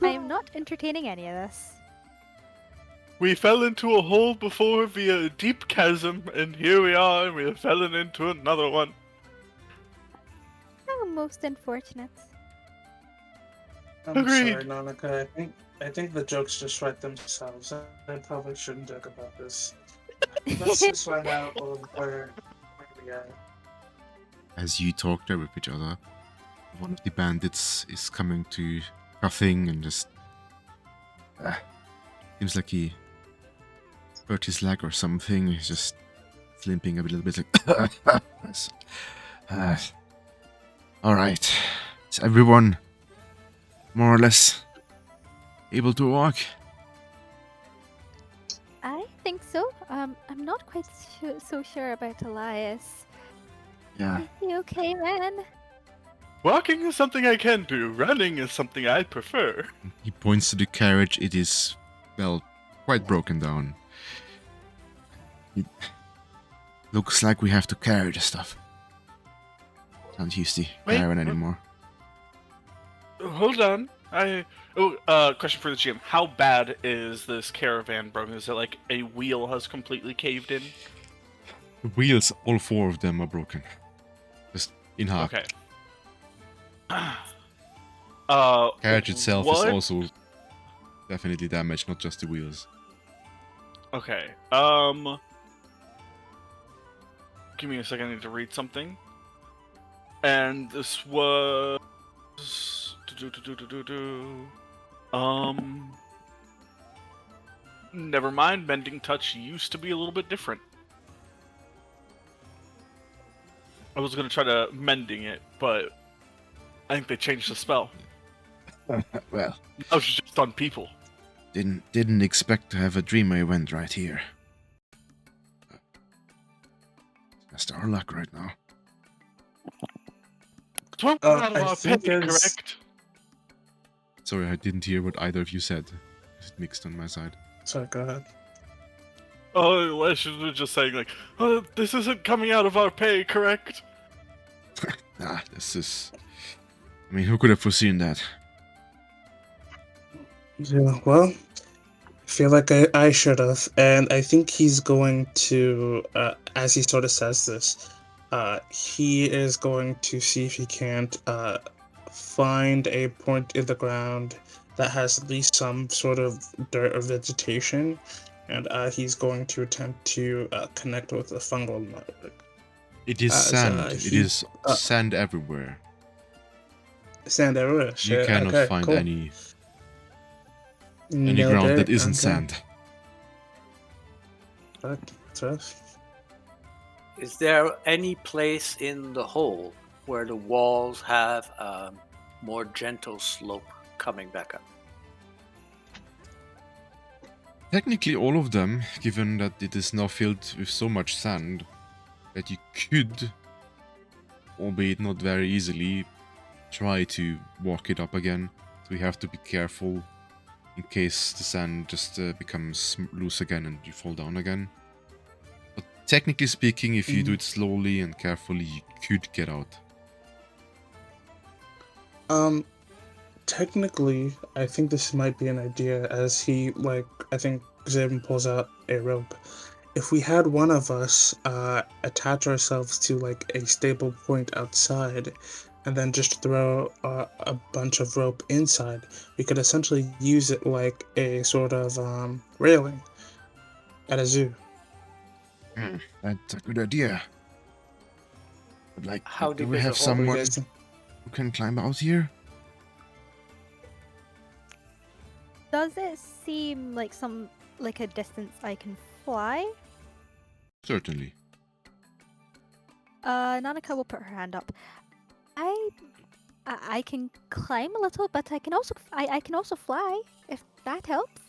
I am not entertaining any of this. We fell into a hole before via a deep chasm, and here we are, and we have fallen into another one. How most unfortunate. I'm Agreed. sorry, Nanika. I think the jokes just write themselves. I probably shouldn't joke about this. Let's just find out where we are. As you talk there with each other, one of the bandits is coming to coughing and just seems like he hurt his leg or something. He's just limping a little bit like all right. Is everyone more or less able to walk? I think so. I'm not quite so sure about Elias. Yeah. Is he okay, man? Walking is something I can do. Running is something I prefer. He points to the carriage. It is, well, quite broken down. It looks like we have to carry the stuff. Can't use the caravan anymore. Hold on. Question for the GM. How bad is this caravan broken? Is it like a wheel has completely caved in? The wheels, all four of them are broken. Just in half. Okay. Carriage itself what? is also definitely damaged, not just the wheels. Okay. Give me a second. I need to read something. And this was. Never mind. Mending touch used to be a little bit different. I was gonna try to mending it, but I think they changed the spell. Well, I was just on people. didn't expect to have a dream event right here. That's our luck right now. So I'm out of I our think penny, it's- correct? Sorry, I didn't hear what either of you said. It mixed on my side. Sorry, go ahead. Oh, Lesh was just saying like, oh, this isn't coming out of our pay, correct? This is... I mean, who could have foreseen that? Yeah, well, I feel like I should have, and I think he's going to, as he sort of says this, he is going to see if he can't find a point in the ground that has at least some sort of dirt or vegetation, and he's going to attempt to connect with the fungal network. It is As, sand. It he- is sand everywhere. Sand everywhere. You Shit. cannot Okay, find cool. any No ground dirt, that isn't okay. sand. That's rough. Is there any place in the hole where the walls have a more gentle slope coming back up? Technically all of them, given that it is now filled with so much sand, that you could, albeit not very easily, try to walk it up again. So you have to be careful in case the sand just becomes loose again and you fall down again. But technically speaking, if you do it slowly and carefully, you could get out. Technically, I think this might be an idea as he, I think Zayden pulls out a rope. If we had one of us attach ourselves to, a stable point outside and then just throw a bunch of rope inside, we could essentially use it like a sort of railing at a zoo. That's a good idea. But How do deep we is the have hole? someone guys think? who can climb out here? Does it seem like a distance I can fly? Certainly. Nanika will put her hand up. I can climb a little, but I can also fly if that helps.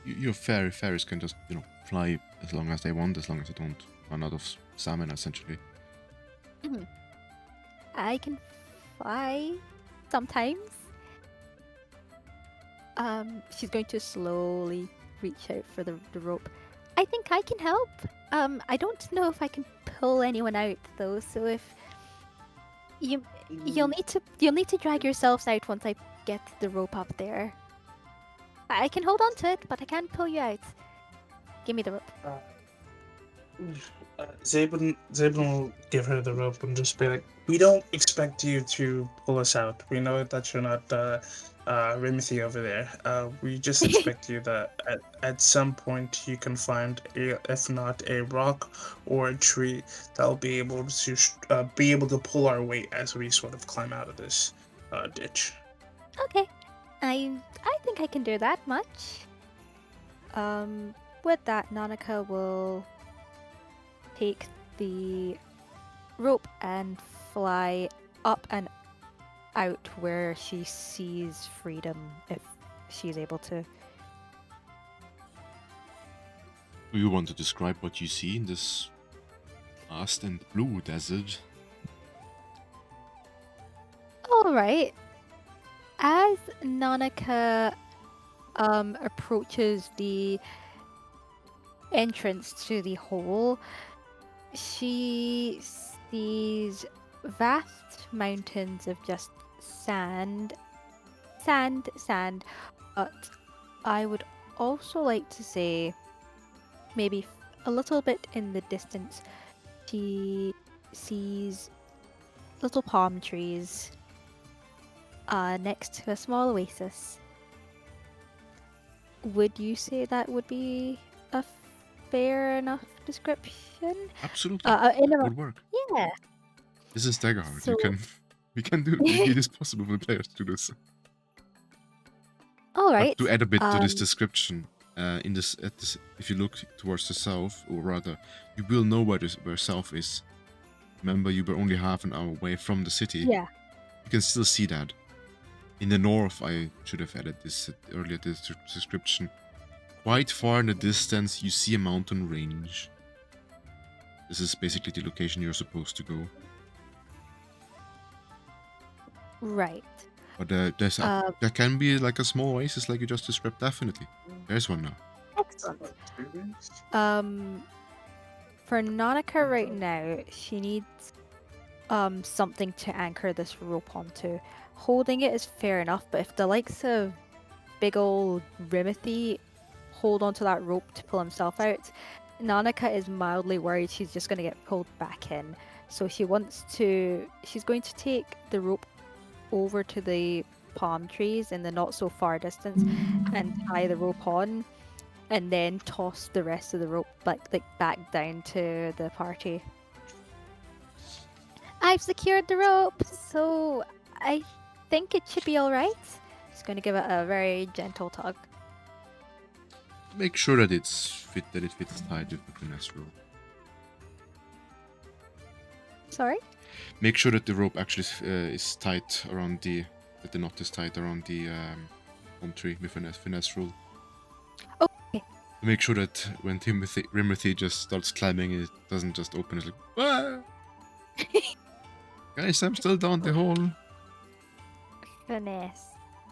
Your fairies can just, fly as long as they want, as long as they don't run out of stamina, essentially. I can fly sometimes. She's going to slowly reach out for the rope. I think I can help. I don't know if I can pull anyone out though. So if you'll need to drag yourselves out once I get the rope up there. I can hold on to it, but I can't pull you out. Give me the rope. Zabin will give her the rope and just be like, "We don't expect you to pull us out. We know that you're not Rimothy over there. We just expect you that at some point you can find, if not a rock or a tree, that'll be able to pull our weight as we sort of climb out of this ditch." Okay, I think I can do that much. With that, Nanika will take the rope and fly up and out where she sees freedom, if she's able to. Do you want to describe what you see in this vast and blue desert? Alright. As Nanika approaches the entrance to the hole, she sees vast mountains of just sand. But I would also like to say, maybe a little bit in the distance, she sees little palm trees next to a small oasis. Would you say that would be a fair enough description? Absolutely. Would work. Yeah. This is Daggerheart. So- We can do it is possible for players to do this. All right. But to add a bit to this description, if you look towards the south, or rather, you will know where south is. Remember, you were only half an hour away from the city. Yeah. You can still see that. In the north, I should have added this earlier, this description. Quite far in the distance, you see a mountain range. This is basically the location you're supposed to go. Right. But there can be like a small oasis like you just described, definitely. There's one now. Excellent. For Nanika right now, she needs something to anchor this rope onto. Holding it is fair enough, but if the likes of big old Rimothy hold onto that rope to pull himself out, Nanika is mildly worried she's just going to get pulled back in. So she's going to take the rope over to the palm trees in the not so far distance and tie the rope on, and then toss the rest of the rope back down to the party. I've secured the rope, so I think it should be all right. Just going to give it a very gentle tug. Make sure that it fits tight with the finesse rope. Sorry? Make sure that the rope actually is tight around that the knot is tight around the palm tree with finesse rule. Okay. Make sure that when Rimothy just starts climbing, it doesn't just open. It's like, ah! Guys, I'm still down the hole. Finesse.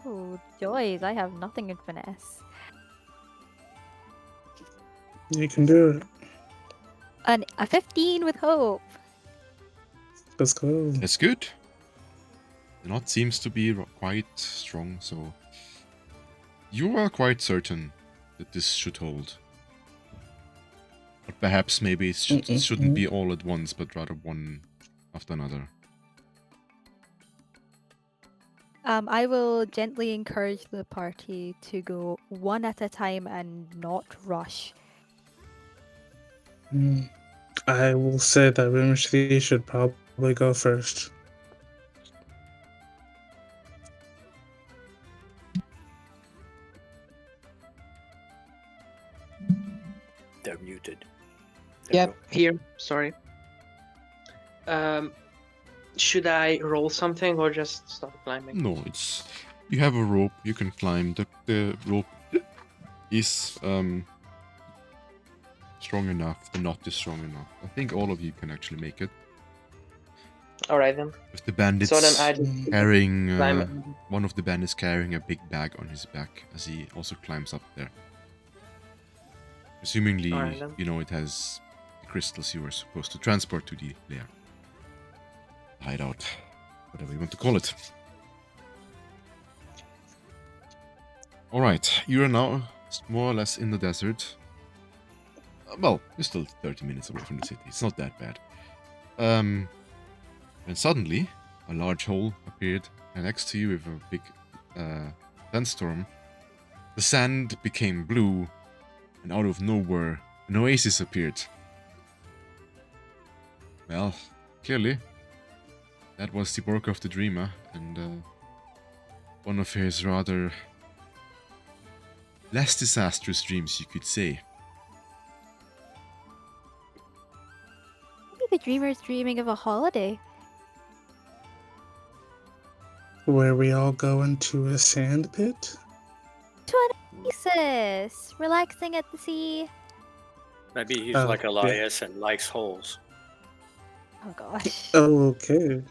Oh, joys, I have nothing in finesse. You can do it. A 15 with hope. Let's go. That's good. The knot seems to be quite strong, so you are quite certain that this should hold. But perhaps maybe it shouldn't be all at once, but rather one after another. I will gently encourage the party to go one at a time and not rush. I will say that Rimothy should probably go first. They're muted. Yeah, here. Sorry. Should I roll something or just start climbing? No, you have a rope. You can climb. The rope is strong enough. The knot is strong enough. I think all of you can actually make it. All right then. With the bandits So then I just carrying climb. one of the bandits carrying a big bag on his back as he also climbs up there. Assumingly, Alright, then. you know, it has the crystals you were supposed to transport to the lair. Hideout, whatever you want to call it. Alright, you are now more or less in the desert. Well, you're still 30 minutes away from the city. It's not that bad. And suddenly, a large hole appeared next to you with a big sandstorm. The sand became blue, and out of nowhere, an oasis appeared. Well, clearly, that was the work of the dreamer, and one of his rather less disastrous dreams, you could say. Maybe the dreamer's dreaming of a holiday. Where we all go into a sand pit? To an oasis, relaxing at the sea. Maybe he's Oh, like yeah. Elias and likes holes. Oh gosh. Oh, okay.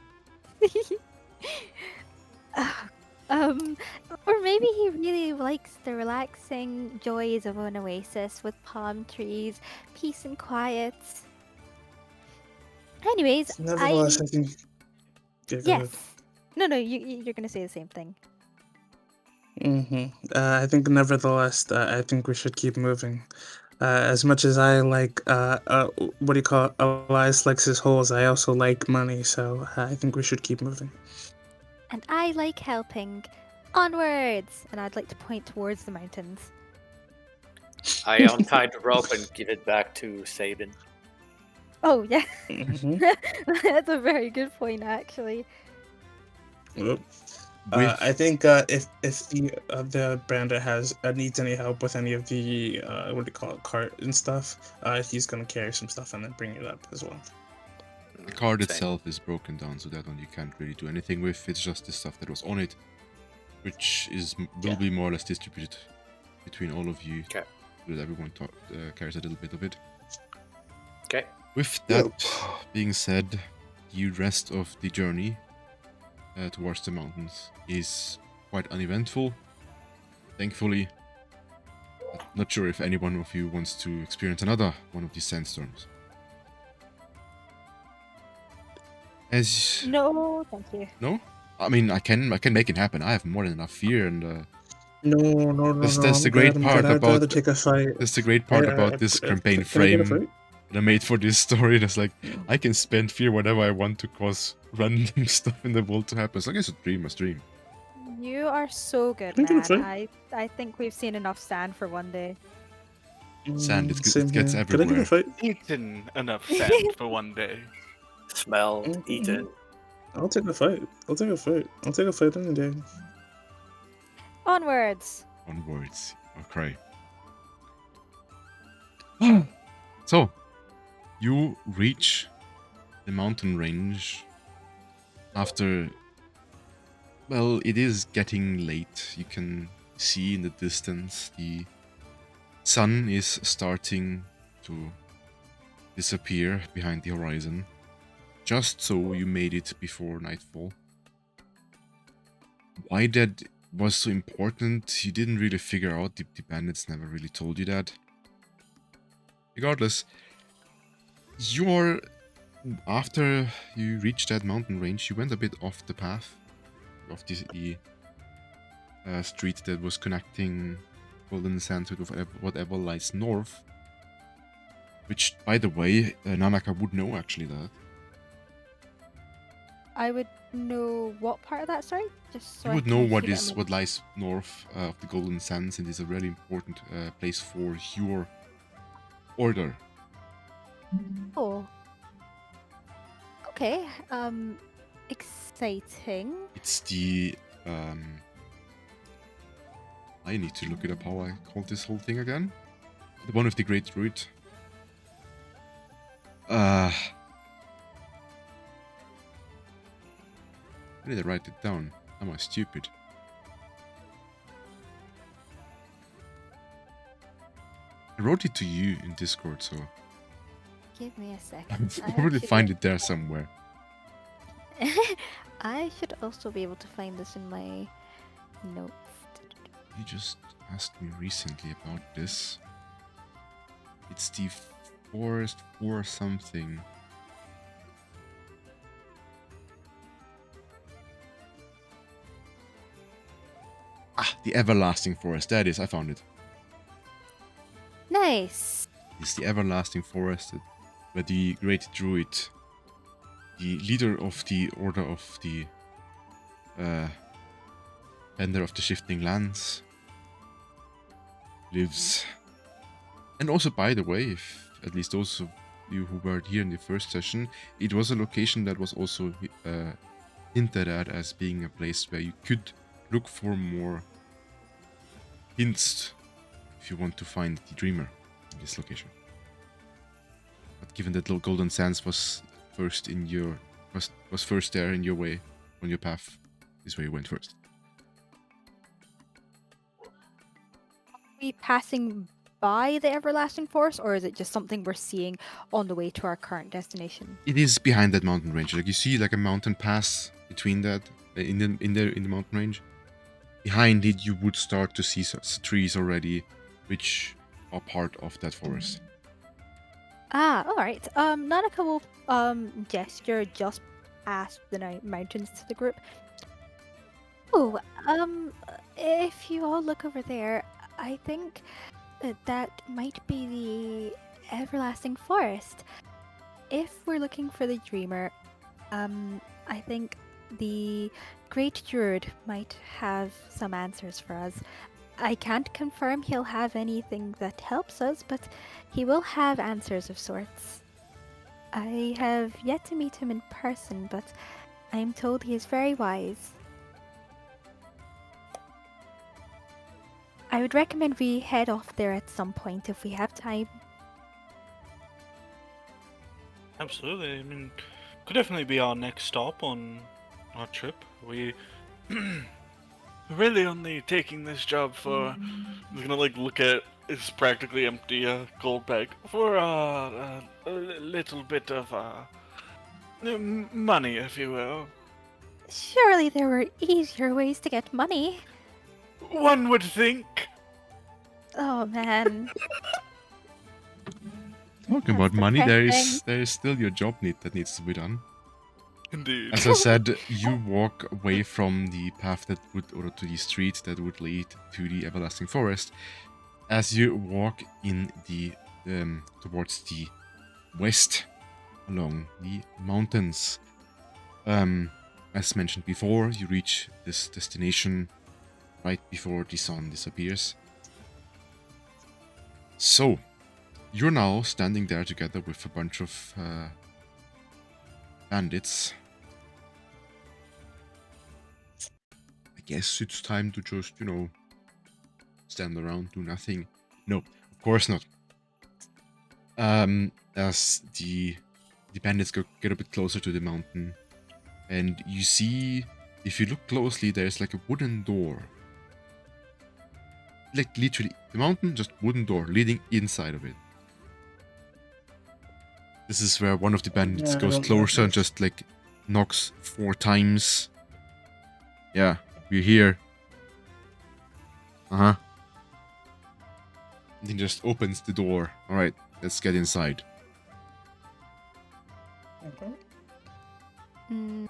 Or maybe he really likes the relaxing joys of an oasis with palm trees, peace and quiet. Anyways, Nevertheless, I think. Yeah, go ahead. yes. No, you're gonna say the same thing. I think, nevertheless, I think we should keep moving. As much as I like, what do you call it? Elias likes his holes, I also like money, so I think we should keep moving. And I like helping. Onwards! And I'd like to point towards the mountains. I untie the rope and give it back to Sabin. Oh yeah, Mhm. that's a very good point actually. Yep. With- I think if the brander needs any help with any of the what do you call it, cart and stuff, he's gonna carry some stuff and then bring it up as well. The card Same. itself is broken down, so that one you can't really do anything with. It's just the stuff that was on it, which will be more or less distributed between all of you. Okay. So that everyone carries a little bit of it. Okay. With that being said, the rest of the journey towards the mountains is quite uneventful. Thankfully, not sure if anyone of you wants to experience another one of these sandstorms. As No, thank you. no, I mean I can make it happen. I have more than enough fear, and No. that's I'm the good. great I'm part good. I'd about rather take a fight. that's the great part about this campaign Can I get a frame fight? that I made for this story. That's like I can spend fear whatever I want to cause random stuff in the world to happen. As long as a dream must dream. You are so good, Can I get a man. fight? I think we've seen enough sand for one day. Sand, Same it gets here. Can I get everywhere. a fight? Eaten enough sand for one day. Smelled, eaten. I'll take a fight. I'll take a fight. I'll take a fight any day. Onwards. Onwards. Okay. So, you reach the mountain range after. Well, it is getting late. You can see in the distance the sun is starting to disappear behind the horizon. Just so you made it before nightfall. Why that was so important, you didn't really figure out. The bandits never really told you that. Regardless, after you reached that mountain range, you went a bit off the path of the street that was connecting Golden Sands with whatever lies north. Which, by the way, Nanaka would know actually that. I would know what part of that, sorry? Just so You I would know can what keep it in what lies north of the Golden Sands, and is a really important place for your order. Oh. Okay. Exciting. It's the I need to look it up how I call this whole thing again. The one with the great root. I need to write it down. Am I stupid? I wrote it to you in Discord, so Give me a second. I'll probably find it there somewhere. I should also be able to find this in my notes. You just asked me recently about this. It's the forest for something. Ah, the everlasting forest. There it is. I found it. Nice. It's the everlasting forest where the great druid, the leader of the order of the Bender of the Shifting Lands, lives. And also, by the way, if at least those of you who were here in the first session, it was a location that was also hinted at as being a place where you could look for more hints if you want to find the Dreamer in this location. But given that Golden Sands was first in your was first there in your way, on your path, this way you went first. Are we passing by the everlasting forest, or is it just something we're seeing on the way to our current destination? It is behind that mountain range. Like you see, like a mountain pass between that in the mountain range. Behind it, you would start to see trees already, which are part of that forest. Ah, all right. Nanaka will gesture just past the mountains to the group. Oh, if you all look over there, I think that might be the everlasting forest. If we're looking for the dreamer, I think the great druid might have some answers for us. I can't confirm he'll have anything that helps us, but he will have answers of sorts. I have yet to meet him in person, but I am told he is very wise. I would recommend we head off there at some point if we have time. Absolutely. I mean, could definitely be our next stop on our trip. We really only taking this job for. I'm gonna look at it's practically empty gold bag for a little bit of money, if you will. Surely there were easier ways to get money. One would think. Oh man. Talking That's about money, there depressing. is still your job that needs to be done. Indeed. As I said, you walk away from the path that would, or to the street that would lead to the everlasting forest. As you walk in the towards the west, along the mountains. As mentioned before, you reach this destination right before the sun disappears. So, you're now standing there together with a bunch of bandits. I guess it's time to just, stand around, do nothing. No, of course not. As the bandits get a bit closer to the mountain, and you see, if you look closely, there's like a wooden door. Like literally, the mountain, just wooden door leading inside of it. This is where one of the bandits Yeah, I goes don't know closer and this. just like knocks 4 times. Yeah, we're here. And he just opens the door. Alright, let's get inside. Okay. Mm,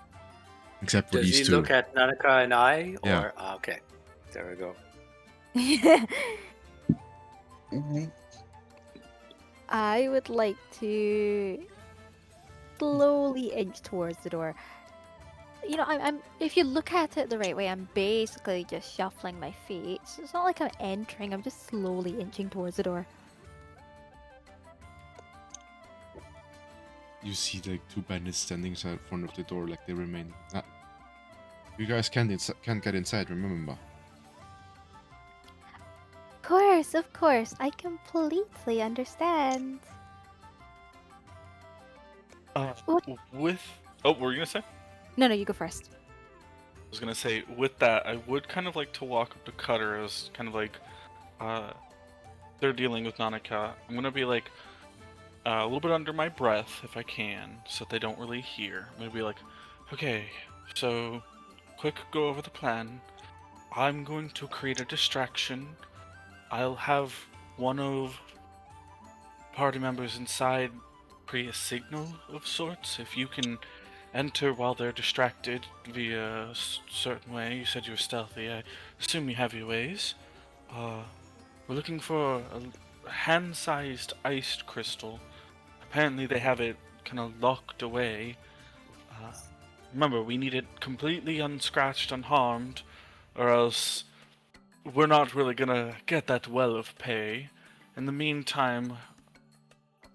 Except for Does these he two. look at Nanaka and I? Or Yeah. okay, there we go. Mhm. I would like to slowly inch towards the door. I'm if you look at it the right way, I'm basically just shuffling my feet. So it's not like I'm entering, I'm just slowly inching towards the door. You see like 2 bandits standing in front of the door like they remain. You guys can't get inside, remember? Of course, I completely understand. What? With oh, what were you gonna say? No, you go first. I was gonna say, with that, I would kind of like to walk up to Cutter as kind of like, they're dealing with Nanaka. I'm gonna be like, a little bit under my breath if I can, so they don't really hear. I'm gonna be like, okay, so, quick go over the plan. I'm going to create a distraction. I'll have one of party members inside create a signal of sorts. If you can enter while they're distracted via a certain way. You said you were stealthy. I assume you have your ways. We're looking for a hand-sized iced crystal. Apparently they have it kind of locked away. Remember, we need it completely unscratched, unharmed, or else we're not really gonna get that well of pay. In the meantime,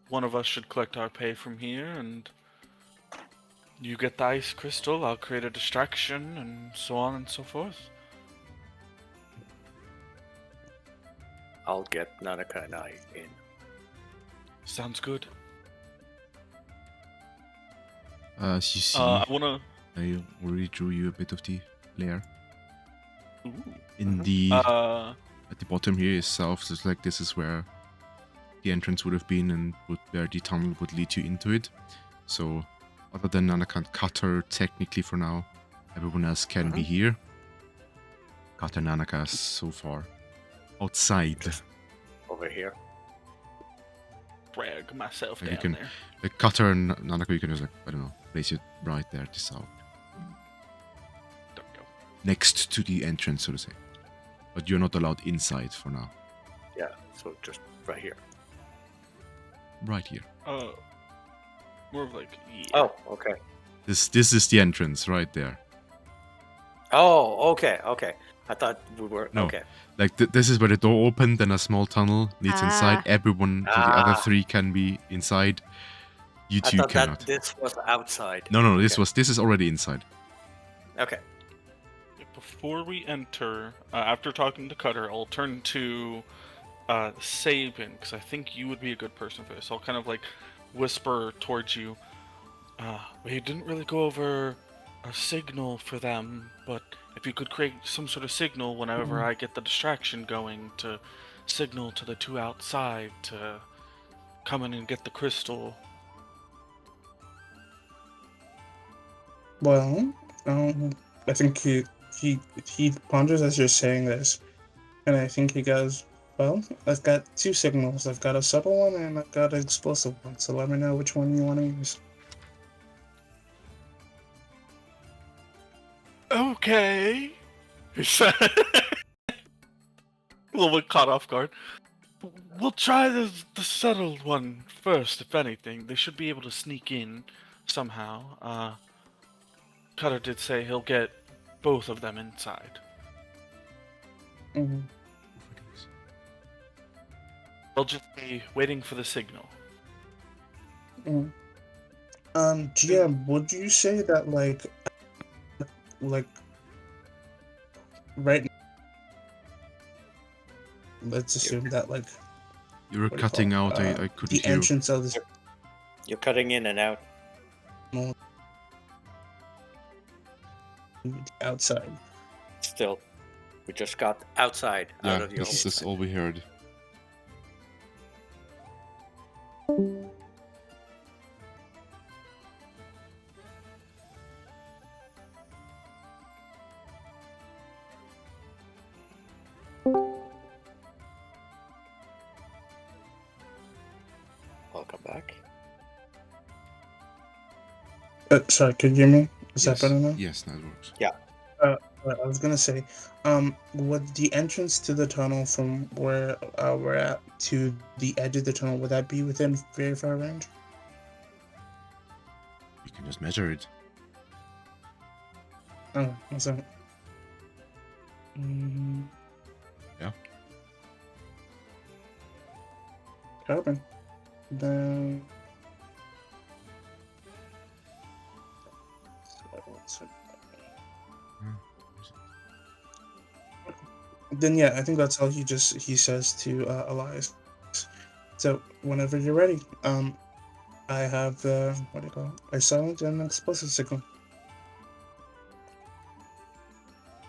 one of us should collect our pay from here, and you get the ice crystal, I'll create a distraction, and so on and so forth. I'll get Nanaka and I in. Sounds good. As you see, I wanna... I already drew you a bit of the layer. Ooh. In the Uh, at the bottom here itself, so it's like this is where the entrance would have been and where the tunnel would lead you into it. So other than Nanaka and Cutter, technically for now, everyone else can be here. Cutter and Nanaka is so far outside. Over here. brag myself Like you down can- there. Like Cutter and Nanaka, you can just like, I don't know, place it right there this out. There we go. Next to the entrance, so to say. But you're not allowed inside for now. Yeah, so just right here. Right here. More of like, yeah. Oh, okay. This is the entrance right there. Oh, okay. I thought we were No. okay. Like this is where the door opened, then a small tunnel leads inside. Everyone, so the other Ah. 3 can be inside. You I 2 thought cannot. that this was outside. No, this Okay. is already inside. Okay. Before we enter, after talking to Cutter, I'll turn to Sabin, because I think you would be a good person for this. I'll kind of like whisper towards you. We didn't really go over a signal for them, but if you could create some sort of signal whenever I get the distraction going to signal to the 2 outside to come in and get the crystal. Well, I think he ponders as you're saying this, and I think he goes, "Well, I've got two signals. I've got a subtle one and I've got an explosive one. So let me know which one you want to use." Okay. He said, a little bit caught off guard. We'll try the settled one first, if anything. They should be able to sneak in somehow. Cutter did say he'll get both of them inside. Mhm. They'll just be waiting for the signal. Mhm. GM, would you say that like right now, let's assume that like You were what do you cutting call out. it? I couldn't The hear. entrance of this You're cutting in and out. outside. Still, we just got outside out Yeah, of your that's home. all we heard. Welcome back. Sorry, could you hear me? Is Yes. that better now? Yes, that works. I was gonna say, would the entrance to the tunnel from where we're at to the edge of the tunnel, would that be within very far range? You can just measure it. Oh, what's that? Yeah. Carbon. Then. Then yeah, I think that's all he says to Elias. So whenever you're ready, I have the what do you call it? A silent and explosive signal.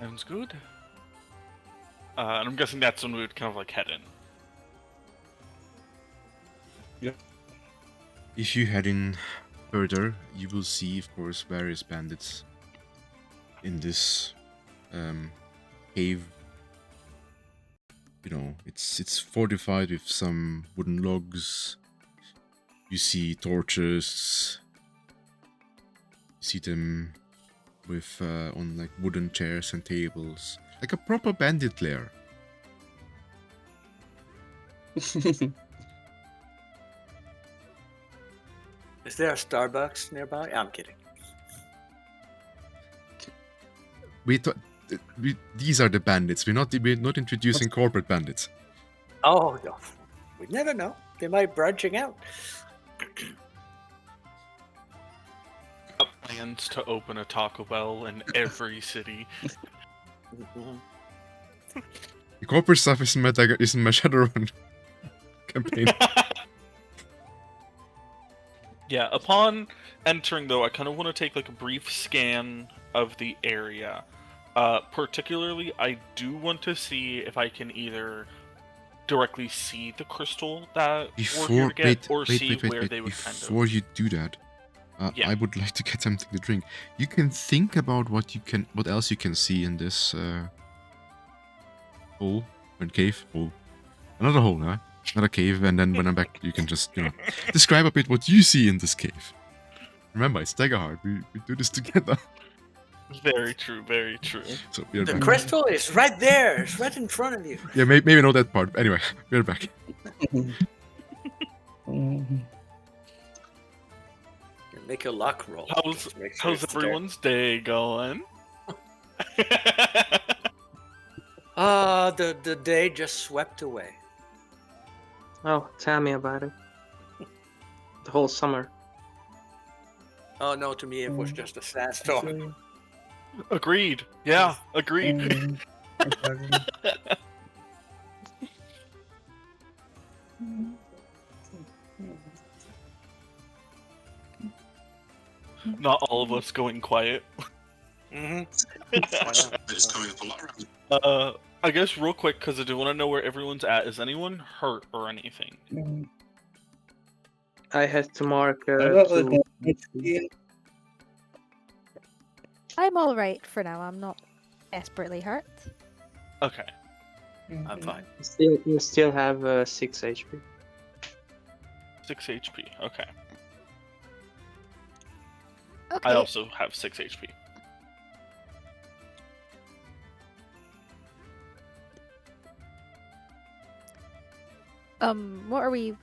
Sounds good. And I'm guessing that's when we would kind of like head in. If you head in further, you will see, of course, various bandits in this cave. You know, it's fortified with some wooden logs. You see torches. You see them with on like wooden chairs and tables, like a proper bandit lair. Is there a Starbucks nearby? I'm kidding. These are the bandits. We're not introducing corporate bandits. Oh, no. We never know. They might branching out. Plans to open a Taco Bell in every city. Mhm. The corporate stuff isn't my Shadowrun campaign. Yeah, upon entering though, I kind of want to take like a brief scan of the area. Particularly, I do want to see if I can either directly see the crystal that we're here to get, or see where they would Before you do that, Yeah. I would like to get something to drink. You can think about what else you can see in this hole, and cave, hole, another hole, huh? Not a cave, and then when I'm back, you can just, describe a bit what you see in this cave. Remember, it's Daggerheart. We do this together. Very true, very true. So we're The back. crystal is right there. It's right in front of you. Yeah, maybe not that part. Anyway, we're back. Make a luck roll. How's Just make sure it's there. everyone's day going? The day just swept away. Oh, tell me about it. The whole summer. Oh no, to me it was just a sandstorm. Agreed. Yeah, agreed. Not all of us going quiet. I guess real quick, because I do want to know where everyone's at. Is anyone hurt or anything? I had to mark. I'm all right for now. I'm not desperately hurt. Okay. I'm fine. You still have 6 HP. 6 HP. Okay. Okay. I also have 6 HP. What are we?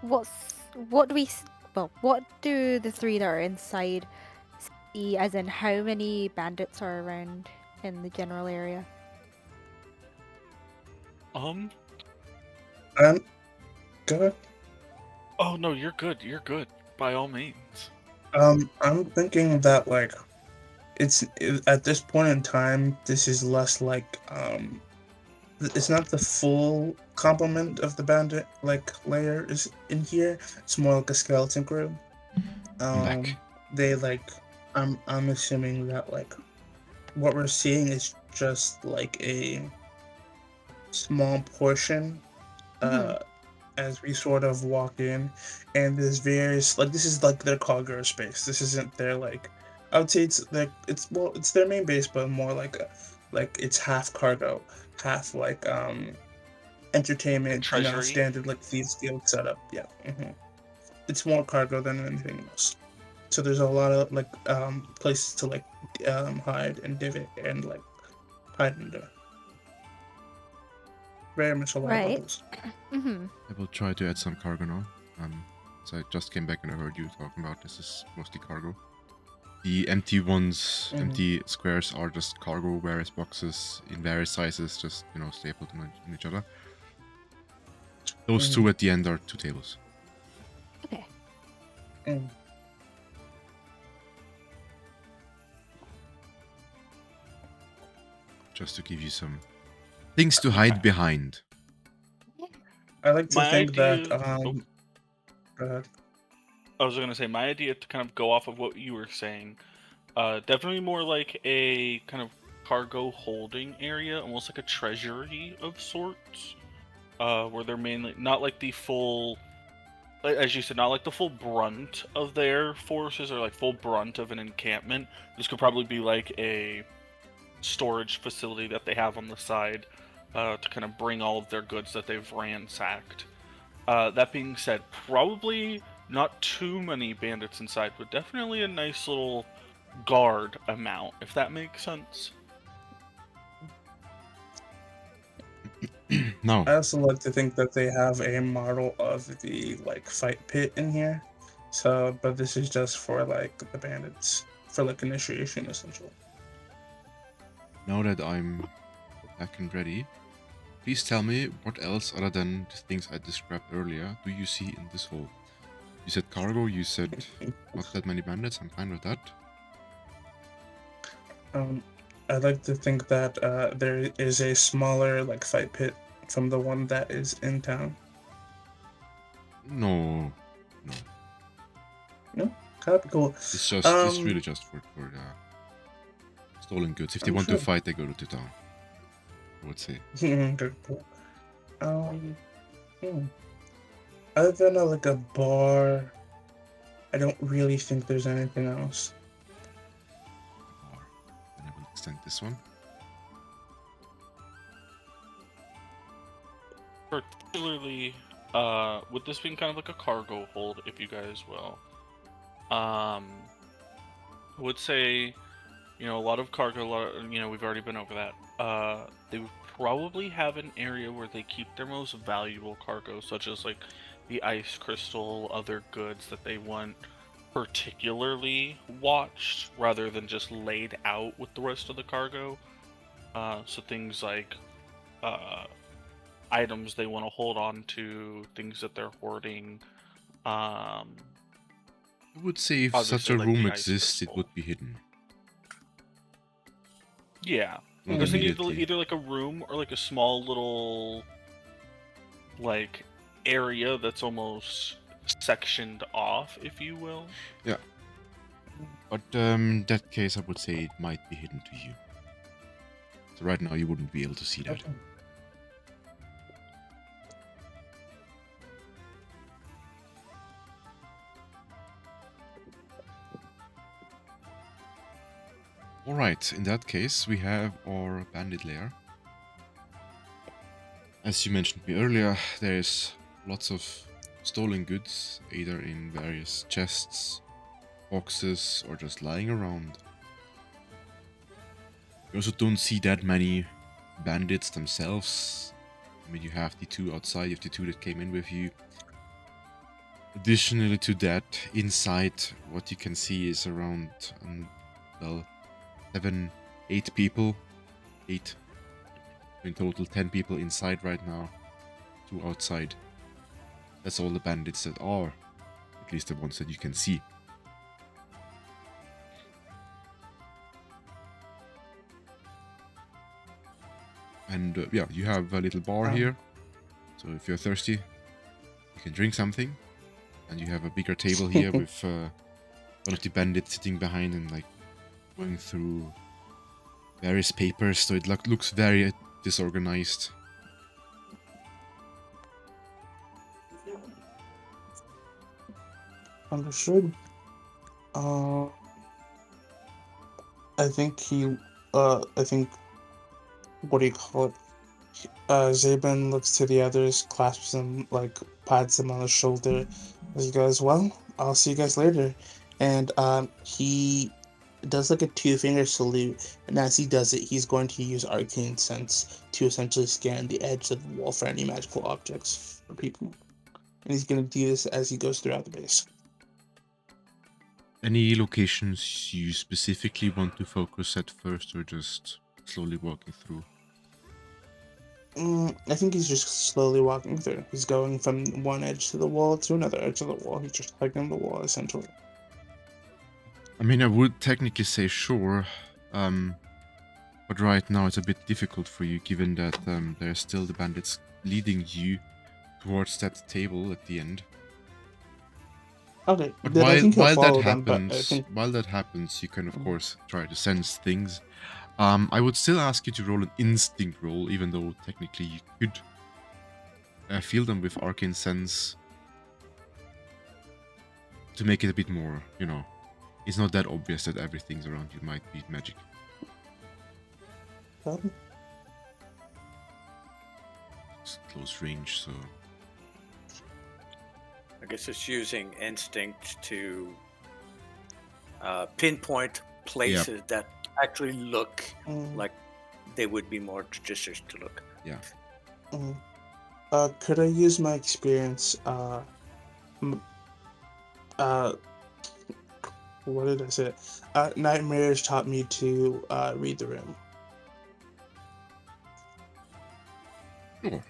What do we? Well, what do the three that are inside see? As in, how many bandits are around in the general area? Good. Oh no, you're good. You're good. By all means. I'm thinking that like at this point in time, this is less like it's not the full complement of the bandit like layer is in here. It's more like a skeleton crew. I'm back. They like I'm assuming that like what we're seeing is just like a small portion as we sort of walk in, and there's various like this is like their cargo space. This isn't their like I would say it's their main base, but more like it's half cargo, half like entertainment, Treasury. standard like Thieves Guild setup. Yeah, it's more cargo than anything else. So there's a lot of like places to like hide and divot and like hide under. Very much a lot of Right. bubbles. Mm-hmm. I will try to add some cargo now. So I just came back and I heard you talking about this is mostly cargo. The empty ones, empty squares are just cargo, various boxes in various sizes, just stapled in each other. Those two at the end are 2 tables. Okay. Just to give you some things to hide behind. I like to My think that idea- I was going to say, my idea to kind of go off of what you were saying, definitely more like a kind of cargo holding area, almost like a treasury of sorts, where they're mainly not like the full, as you said, not like the full brunt of their forces or like full brunt of an encampment. This could probably be like a storage facility that they have on the side to kind of bring all of their goods that they've ransacked. That being said, probably not too many bandits inside, but definitely a nice little guard amount, if that makes sense. No. I also like to think that they have a model of the like fight pit in here. So, but this is just for like the bandits for like initiation essentially. Now that I'm back and ready, please tell me what else other than the things I described earlier do you see in this hole? You said cargo, you said not that many bandits, I'm fine with that. I'd like to think that there is a smaller like fight pit from the one that is in town. No. That'd be cool. It's just it's really just for stolen goods. If they want to fight, they go to town, I would say. Okay, cool. Other than like a bar, I don't really think there's anything else. Then I will extend this one. Particularly, with this being kind of like a cargo hold, if you guys will, I would say, a lot of cargo, we've already been over that. They would probably have an area where they keep their most valuable cargo, such as like the ice crystal, other goods that they want particularly watched, rather than just laid out with the rest of the cargo. So things like items they want to hold on to, things that they're hoarding. I would say if such obviously, a like room the ice exists, it crystal. would be hidden. Yeah. Not There's immediately. either like a room or like a small little like area that's almost sectioned off, if you will. Yeah. But in that case, I would say it might be hidden to you. So right now, you wouldn't be able to see that. Okay. Alright, in that case, we have our bandit lair. As you mentioned me earlier, there's lots of stolen goods, either in various chests, boxes, or just lying around. You also don't see that many bandits themselves. I mean, you have the two outside, you have the two that came in with you. Additionally to that, inside, what you can see is around, well, 7, 8 people. 8. In total, 10 people inside right now. 2 outside. That's all the bandits that are. At least the ones that you can see. And yeah, you have a little bar here. So if you're thirsty, you can drink something. And you have a bigger table here with one of the bandits sitting behind and like going through various papers. So it looks very disorganized. Understood. I think what do you call it? Zabin looks to the others, clasps them, like pats them on the shoulder as he goes, well, I'll see you guys later. And he does like a 2-finger salute, and as he does it, he's going to use Arcane Sense to essentially scan the edge of the wall for any magical objects or people. And he's going to do this as he goes throughout the base. Any locations you specifically want to focus at first, or just slowly walking through? I think he's just slowly walking through. He's going from one edge to the wall to another edge of the wall. He's just hugging the wall, essentially. I mean, I would technically say sure, but right now it's a bit difficult for you, given that there are still the bandits leading you towards that table at the end. Okay, But then I think he'll while that follow them, but I happens, think you can of course try to sense things. I would still ask you to roll an instinct roll, even though technically you could feel them with arcane sense to make it a bit more, you know, it's not that obvious that everything's around you might be magic. It's close range, so I guess it's using instinct to pinpoint places that actually look like they would be more judicious to look. yeah. Could I use my experience? What did I say? Nightmares taught me to read the room. Sure.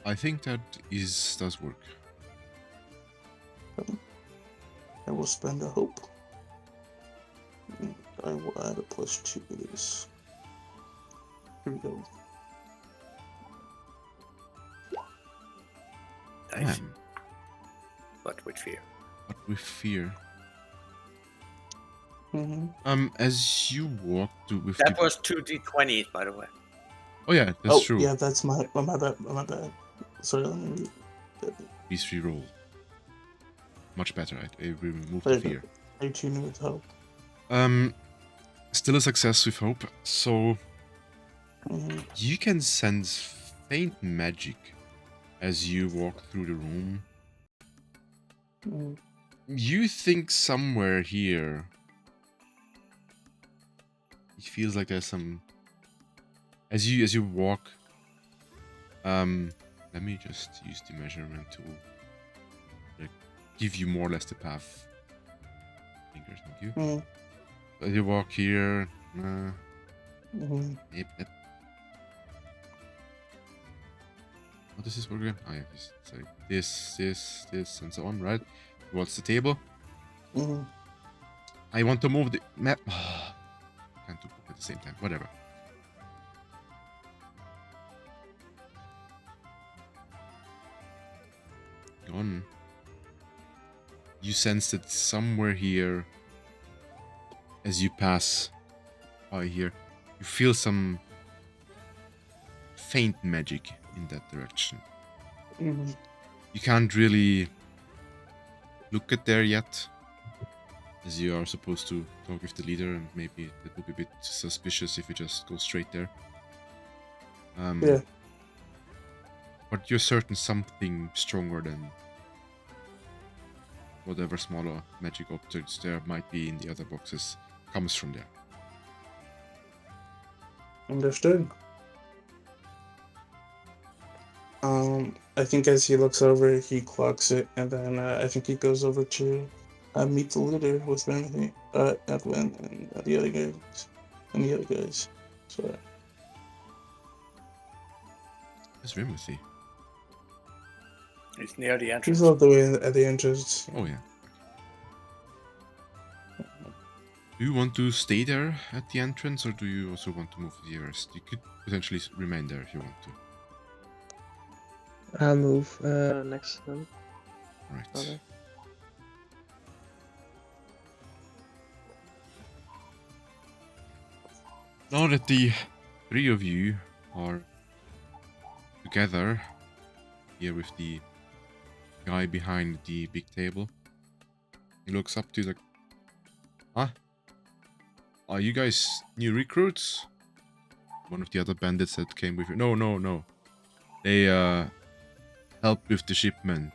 I think that does work. I will spend a hope. I will add a +2 to this. Here we go. Nice. Man, But with fear. but with fear. Mm-hmm. As you walk with That was 2d20s, by the way. Oh yeah, that's true. Yeah, that's my bad. Sorry, let me read that. Please re-roll. Much better. I remove the fear. PeriTune with hope. Still a success with hope. So Mm-hmm. you can sense faint magic as you walk through the room. Mm-hmm. You think somewhere here. It feels like there's some. As you walk. Let me just use the measurement tool. Like, give you more or less the path. Fingers, thank you. Mm-hmm. As you walk here. Mm-hmm. Yep. What does this work again? Oh yeah, it's like this, and so on, right? Towards the table. Mm-hmm. I want to move the map. Can't do both at the same time. Whatever. Gone. You sense that somewhere here, as you pass by here, you feel some faint magic in that direction. Mm-hmm. You can't really look at there yet, as you are supposed to talk with the leader, and maybe it would be a bit suspicious if you just go straight there. Yeah. But you're certain something stronger than whatever smaller magic objects there might be in the other boxes comes from there. Understood. I think as he looks over, he clocks it, and then I think he goes over to meet the leader with Remedy, Edwin, and the other guys. So Where's Rimothy? It's near the he's entrance. all the way at the entrance. Oh yeah. Do you want to stay there at the entrance, or do you also want to move to the rest? You could potentially remain there if you want to. I'll move next to them. Right. Okay. Now that the three of you are together here with the guy behind the big table, he looks up to you like, huh? Are you guys new recruits? One of the other bandits that came with you. No. They helped with the shipment.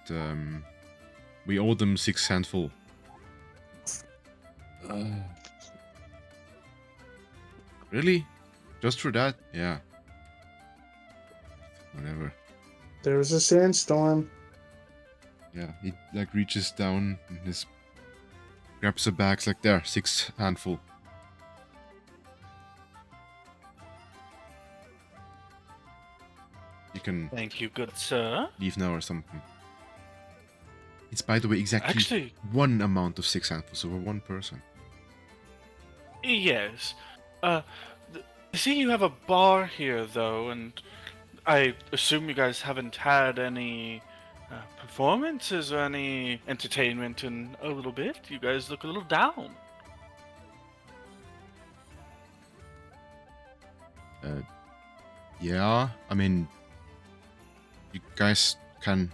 We owe them 6 handful. Really? Just for that? Yeah. Whatever. There was a sandstorm. Yeah, he like reaches down and grabs the bags like there, 6 handful. You can Thank you, good sir. leave now or something. It's, by the way, exactly Actually, one amount of 6 handfuls over one person. yes. I see you have a bar here, though, and I assume you guys haven't had any performances or any entertainment in a little bit. You guys look a little down. Yeah, I mean, you guys can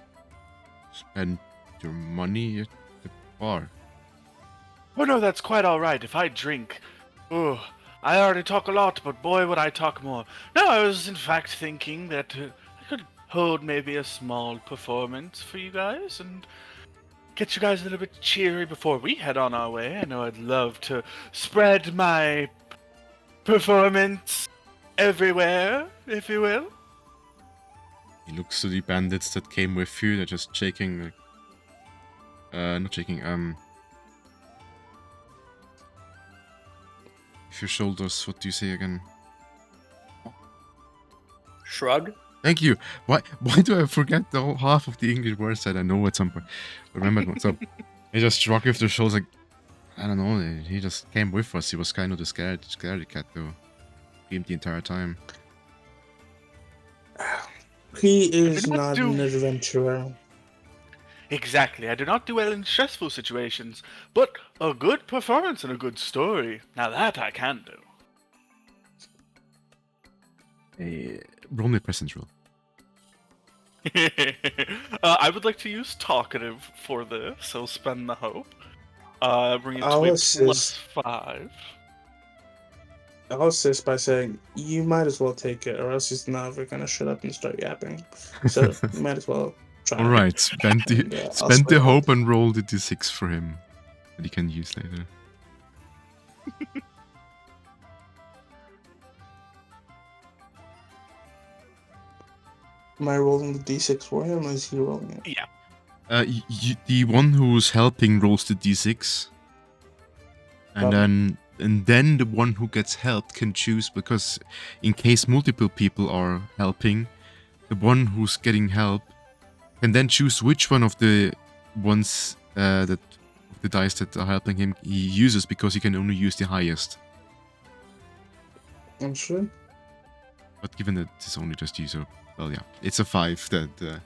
spend your money at the bar. Oh no, that's quite all right. If I drink, oh, I already talk a lot, but boy, would I talk more. No, I was in fact thinking that I could hold maybe a small performance for you guys and get you guys a little bit cheery before we head on our way. I know I'd love to spread my performance everywhere, if you will. He looks to the bandits that came with you. They're just shaking, like, not shaking. With your shoulders. What do you say again? Shrug. Thank you. Why do I forget the whole half of the English words that I know at some point? Remember what's up? He just shrugged with the shoulders like, I don't know. He just came with us. He was kind of the scaredy cat though. Screamed the entire time. He is not not do- an adventurer. Exactly. I do not do well in stressful situations, but a good performance and a good story, now that I can do. Roll me a presence roll. I would like to use talkative for this, so spend the hope. Bring it to I'll a assist. +5. I'll assist by saying, you might as well take it, or else he's never gonna shut up and start yapping. So, you might as well try. Alright, spend And, I'll the split hope it. and roll the d6 for him. That he can use later. Am I rolling the d6 for him, or is he rolling it? Yeah. The one who's helping rolls the d6. And then the one who gets helped can choose, because in case multiple people are helping, the one who's getting help can then choose which one of the ones the dice that are helping him he uses, because he can only use the highest. I'm sure. But given that it's only just you, so well, yeah, it's a 5 that.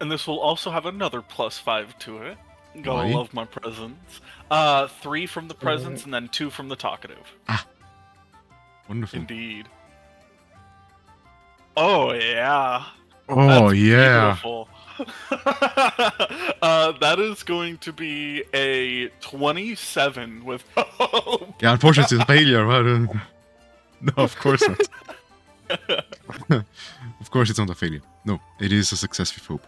And this will also have another +5 to it. Gotta Why? love my presents. 3 from the presents and then 2 from the talkative. Wonderful. Indeed. Oh yeah. Oh That's yeah. Beautiful. That is going to be a 27 with hope. Yeah, unfortunately, it's a failure. But, no, of course not. Of course, it's not a failure. No, it is a success with hope.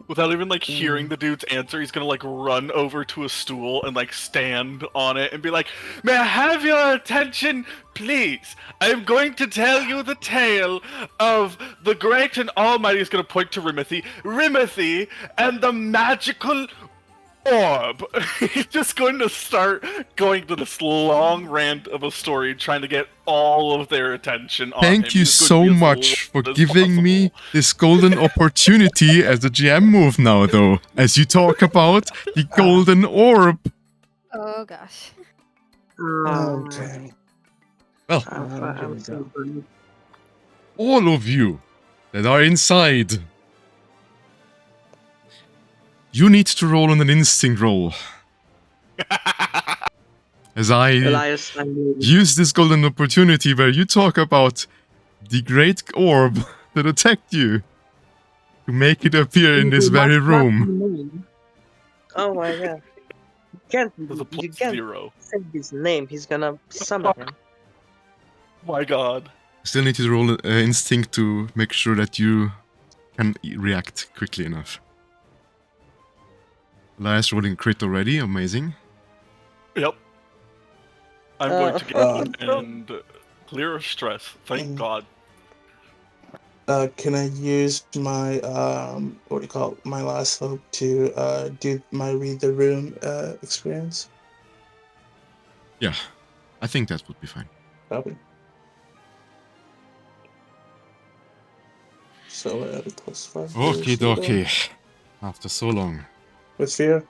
Without even like hearing the dude's answer, he's gonna like run over to a stool and like stand on it and be like, "May I have your attention, please? I'm going to tell you the tale of the great and almighty." He's gonna point to Rimothy, and the magical orb. He's just going to start going to this long rant of a story, trying to get all of their attention on him. Thank you He's going so to be as much for loud as giving me possible. this golden opportunity as a GM move now, though, as you talk about the golden orb. Oh gosh. Okay. Well, Here we go. all of you that are inside, you need to roll on an instinct roll. As I Elias, use this golden opportunity where you talk about the great orb that attacked you to make it appear in this very room. Oh my god. You With a you plus can't 0. say his name, he's gonna summon him. My god. Still need to roll an instinct to make sure that you can react quickly enough. Elias rolling crit already, amazing. Yep. I'm going to get and clear of stress. Thank God. Can I use my what do you call it? My last hope to do my read the room experience? Yeah, I think that would be fine. Probably. So +5. Okie dokie. After so long. With fear?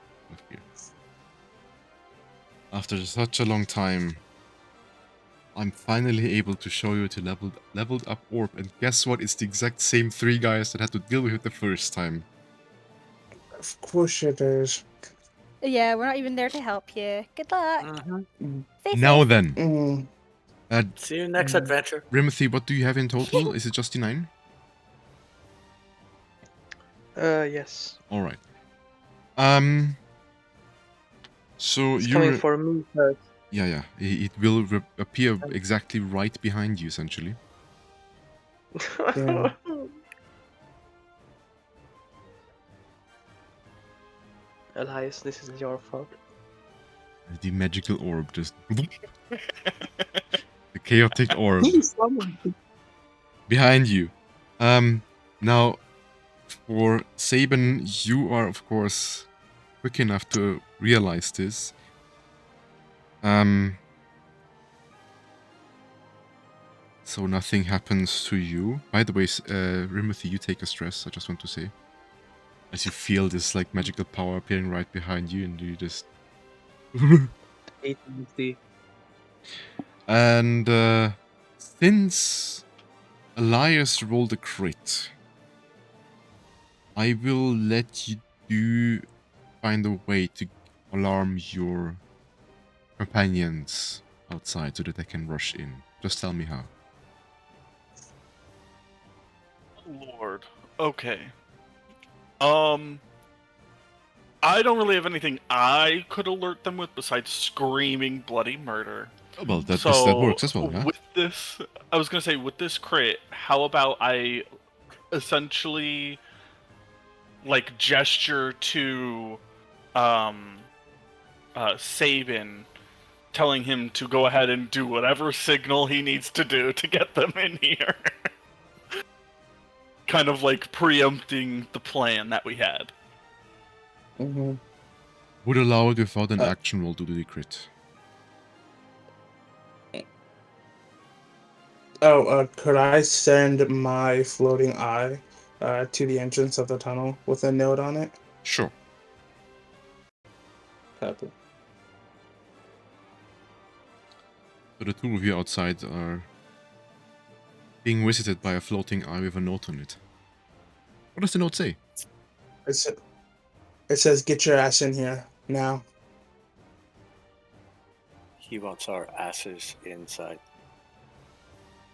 After such a long time, I'm finally able to show you the leveled up orb. And guess what? It's the exact same 3 guys that had to deal with it the first time. Of course it is. Yeah, we're not even there to help you. Good luck. Stay Now safe. then, Mm, See you next adventure. Rimothy, what do you have in total? Is it just the 9? Yes. Alright. So It's you're... coming for me first. Yeah. It will appear exactly right behind you, essentially. Yeah. Elias, this is your fault. The magical orb just... the chaotic orb behind you. Now, for Saban, you are, of course, quick enough to realize this. So nothing happens to you. By the way, Rimothy, you take a stress, I just want to say. As you feel this, like, magical power appearing right behind you, and you just... AT&T. And, since Elias rolled a crit, I will let you find a way to alarm your companions outside so that they can rush in. Just tell me how. Lord. Okay. I don't really have anything I could alert them with besides screaming bloody murder. Oh, well, that So, works as well, yeah? with this, I was gonna say, with this crit, how about I essentially, like, gesture to, Sabin, telling him to go ahead and do whatever signal he needs to do to get them in here. Kind of like preempting the plan that we had. Mm-hmm. Would allow it without an action roll to do the crit. Oh, could I send my floating eye to the entrance of the tunnel with a note on it? Sure. Copy. So the two of you outside are being visited by a floating eye with a note on it. What does the note say? It says, "Get your ass in here now." He wants our asses inside.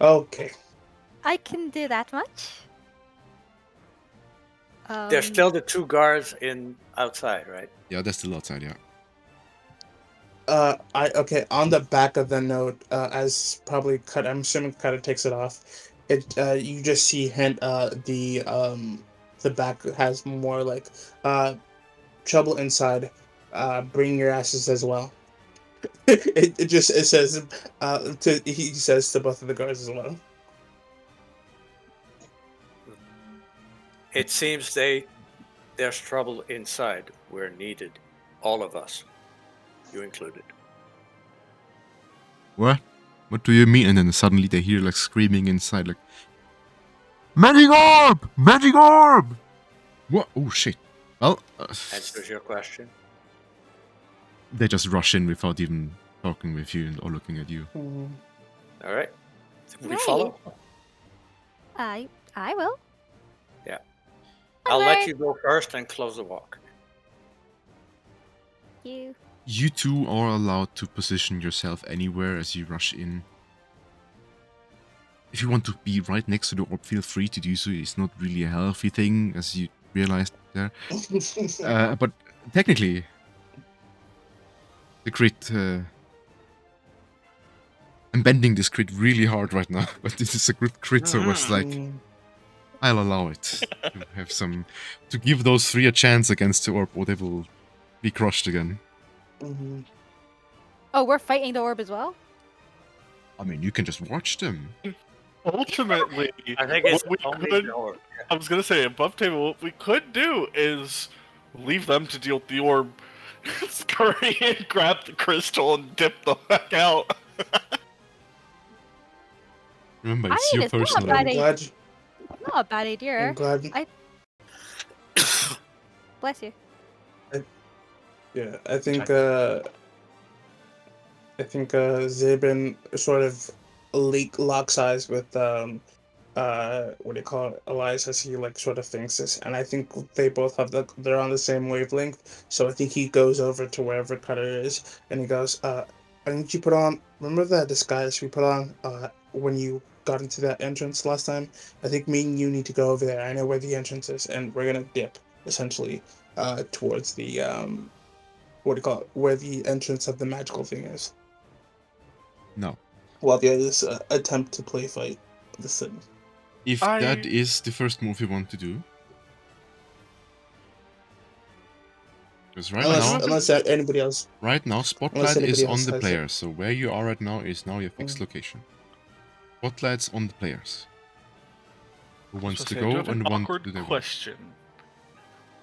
Okay. I can do that much. There's still the 2 guards in outside, right? Yeah, that's still outside, yeah. On the back of the note, as probably cut, I'm assuming Cutter takes it off. You just see the back has more like trouble inside. Bring your asses as well. It says he says to both of the guards as well. It seems there's trouble inside. We're needed, all of us, you included. What? What do you mean? And then suddenly they hear like screaming inside, like, Magic orb! Magic orb! What? Oh shit. Well, Answers your question. they just rush in without even talking with you or looking at you. All right. We Right. follow? I will. Yeah. I'll let Alright. you go first and close the walk. You. You two are allowed to position yourself anywhere as you rush in. If you want to be right next to the orb, feel free to do so. It's not really a healthy thing, as you realized there. But technically, the crit... I'm bending this crit really hard right now, but this is a good crit, so it's like... I'll allow it to have some... To give those 3 a chance against the orb, or they will be crushed again. Oh, we're fighting the orb as well? I mean, you can just watch them. Ultimately, I think it's what we only could, the orb. I was gonna say above table. What we could do is leave them to deal with the orb, scurry and grab the crystal and dip the heck out. Remember, I it's mean, your it's not a personal... bad I'm idea. glad. Not a bad idea. I'm glad. Bless you. Yeah, I think Zabin sort of locks eyes with what do you call it, Elias, as he like sort of thinks this, and I think they both have they're on the same wavelength. So I think he goes over to wherever Cutter is, and he goes, I need you put on. Remember that disguise we put on when you got into that entrance last time? I think me and you need to go over there. I know where the entrance is, and we're gonna dip essentially towards the what do you call it, where the entrance of the magical thing is. No. While the others attempt to play fight the thing. If that is the first move you want to do. Because Unless anybody else. Right now, Spotlight is on the players, so where you are right now is now your fixed location. Spotlight's on the players. Who wants to go and want to do the question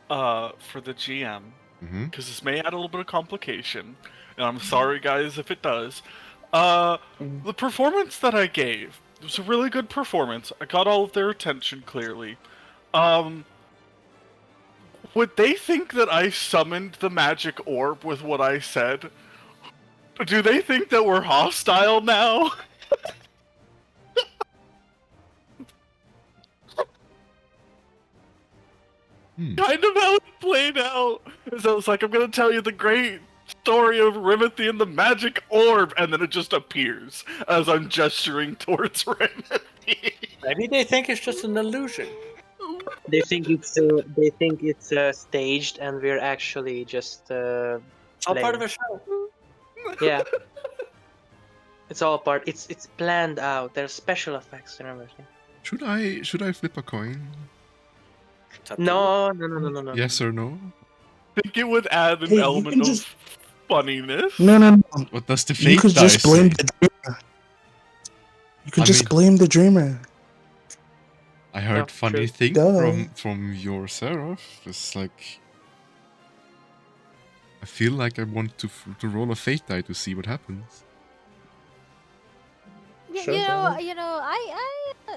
for the GM, because this may add a little bit of complication, and I'm sorry guys if it does. The performance that I gave, it was a really good performance. I got all of their attention clearly. Would they think that I summoned the magic orb with what I said? Do they think that we're hostile now? Kind of how it played out. So it's like, I'm gonna tell you the great story of Rimothy and the magic orb, and then it just appears as I'm gesturing towards Rimothy. Maybe they think it's just an illusion. They think it's staged, and we're actually just. It's all part of a show. Yeah. It's all part. It's planned out. There's special effects and everything. Should I flip a coin? No. Yes or no? I think it would add an element of funniness. No. What does the fake You could just blame say? the dreamer. You could just blame the dreamer. I heard funny thing from your Seraph. It's like I feel like I want to roll a fate die to see what happens.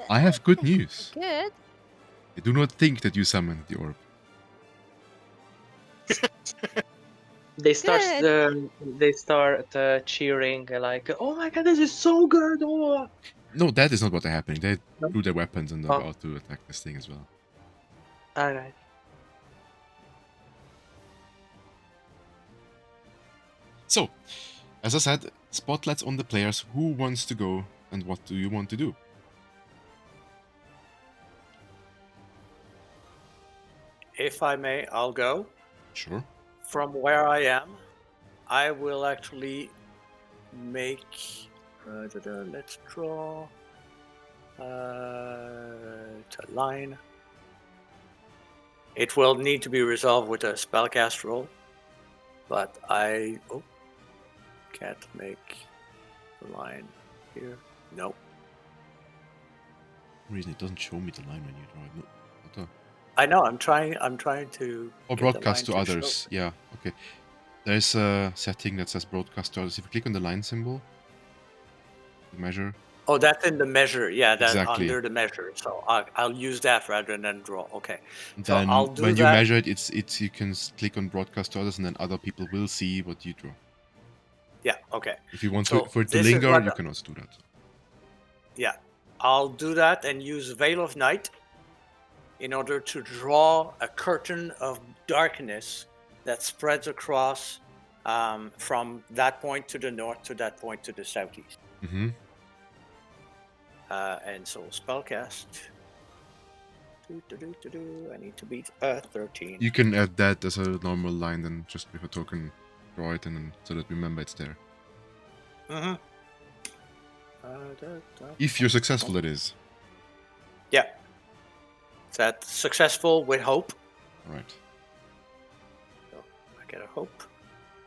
I have good news. Good. I do not think that you summoned the orb. They start cheering like, "Oh my god, this is so good!" Oh. No, that is not what happening. They drew their weapons and they're about to attack this thing as well. Alright. So, as I said, spotlights on the players. Who wants to go and what do you want to do? if I may, I'll go. Sure. From where I am, I will actually make. Let's draw a line. It will need to be resolved with a spellcast roll, but I can't make the line here. Nope. For some reason it doesn't show me the line when you draw it. No, what the- I know. I'm trying to. Or get the broadcast to line show. others. Yeah, okay. There's a setting that says broadcast to others. If you click on the line symbol, the measure. Oh, that's in the measure. Yeah, that's Exactly. under the measure. So I'll use that rather than draw. Okay. And So then I'll do when you that. measure it, it's you can click on broadcast to others, and then other people will see what you draw. Yeah. Okay. If you want So for it to this is linger, what you can also do that. Yeah, I'll do that and use Veil of Night in order to draw a curtain of darkness that spreads across from that point to the north to that point to the southeast. Mm-hmm. And so spellcast. I need to beat 13. You can add that as a normal line, then just with a token, draw it, and then so that we remember it's there. Mm-hmm. If you're successful, that is. Yeah. Is that successful with hope? All right. So I get a hope.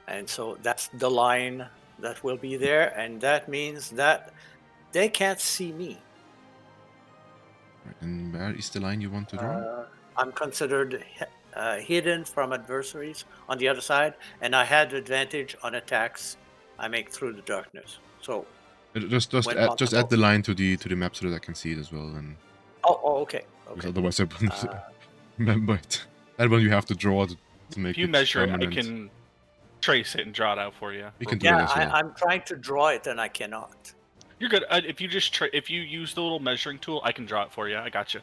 And so that's the line that will be there, and that means that they can't see me. Right. And where is the line you want to draw? I'm considered hidden from adversaries on the other side, and I had advantage on attacks I make through the darkness. So Just when add possible. the line to the map so that I can see it as well, and okay. because otherwise I wouldn't remember it. That one you have to draw to make If you it measure permanent. it, I can trace it and draw it out for you. We can do that Yeah, as well. I'm trying to draw it and I cannot. You're good. If you just if you use the little measuring tool, I can draw it for you. I got you.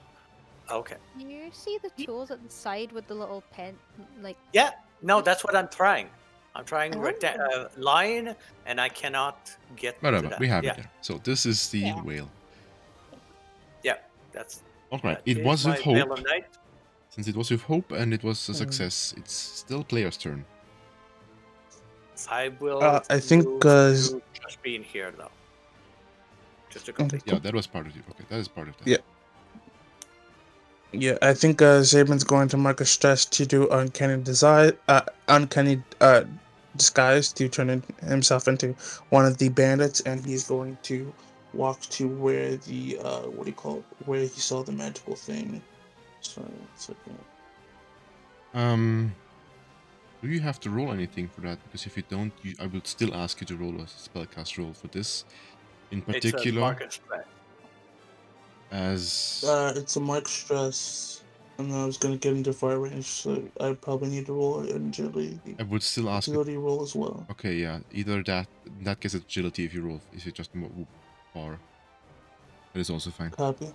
Okay. You see the tools at the side with the little pen, like Yeah. No, that's what I'm trying. I'm trying Oh. line, and I cannot get to Whatever, that. we have Yeah. it there. So this is the Yeah. whale. Yeah. That's. Alright, that it is was my with Veil hope. of Night. Since it was with hope and it was a success, it's still player's turn. I will. I think, move to just being here though. Just to complete. Yeah, that was part of it. Okay, that is part of that. Yeah. Yeah, I think Zabin's going to mark a stress to do uncanny disguise to turn himself into one of the bandits, and he's going to walk to where the where he saw the magical thing. Sorry, one second. Do you have to roll anything for that? Because if you don't, I will still ask you to roll a spellcast roll for this. In It's a particular, market spread. as It's a mark stress, and I was gonna get into fire range, so I probably need to roll an agility I would still ask you. roll as well. Okay, yeah, either that. In that case, agility if you just move far. That is also fine. Copy.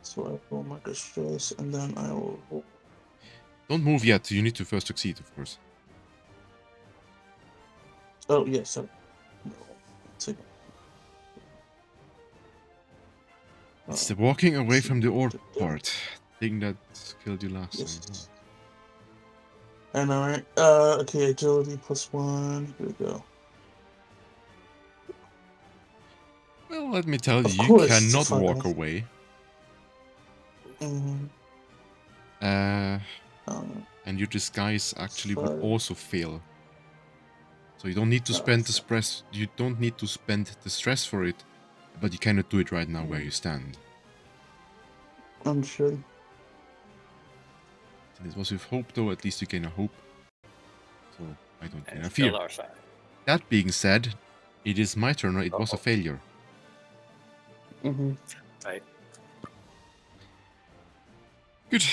So I roll marker stress, and then I will roll. Don't move yet. You need to first succeed, of course. Oh yes, sorry. No, one second. It's the walking away from the orb part. Thing that killed you last time. Yes. I know, right? Okay, agility +1. Here we go. Well, let me tell you, Of you course, cannot fuck walk off. away. Mm, And your disguise actually would Sorry. also fail. So you don't need to Oh, spend the fuck. stress. You don't need to spend the stress for it, but you cannot do it right now where you stand. I'm sure. And it was with hope, though. At least you gain a hope. So I don't gain And a fear. still our side. That being said, it is my turn. It was a Uh-oh. failure. Mm-hmm. Right. Good.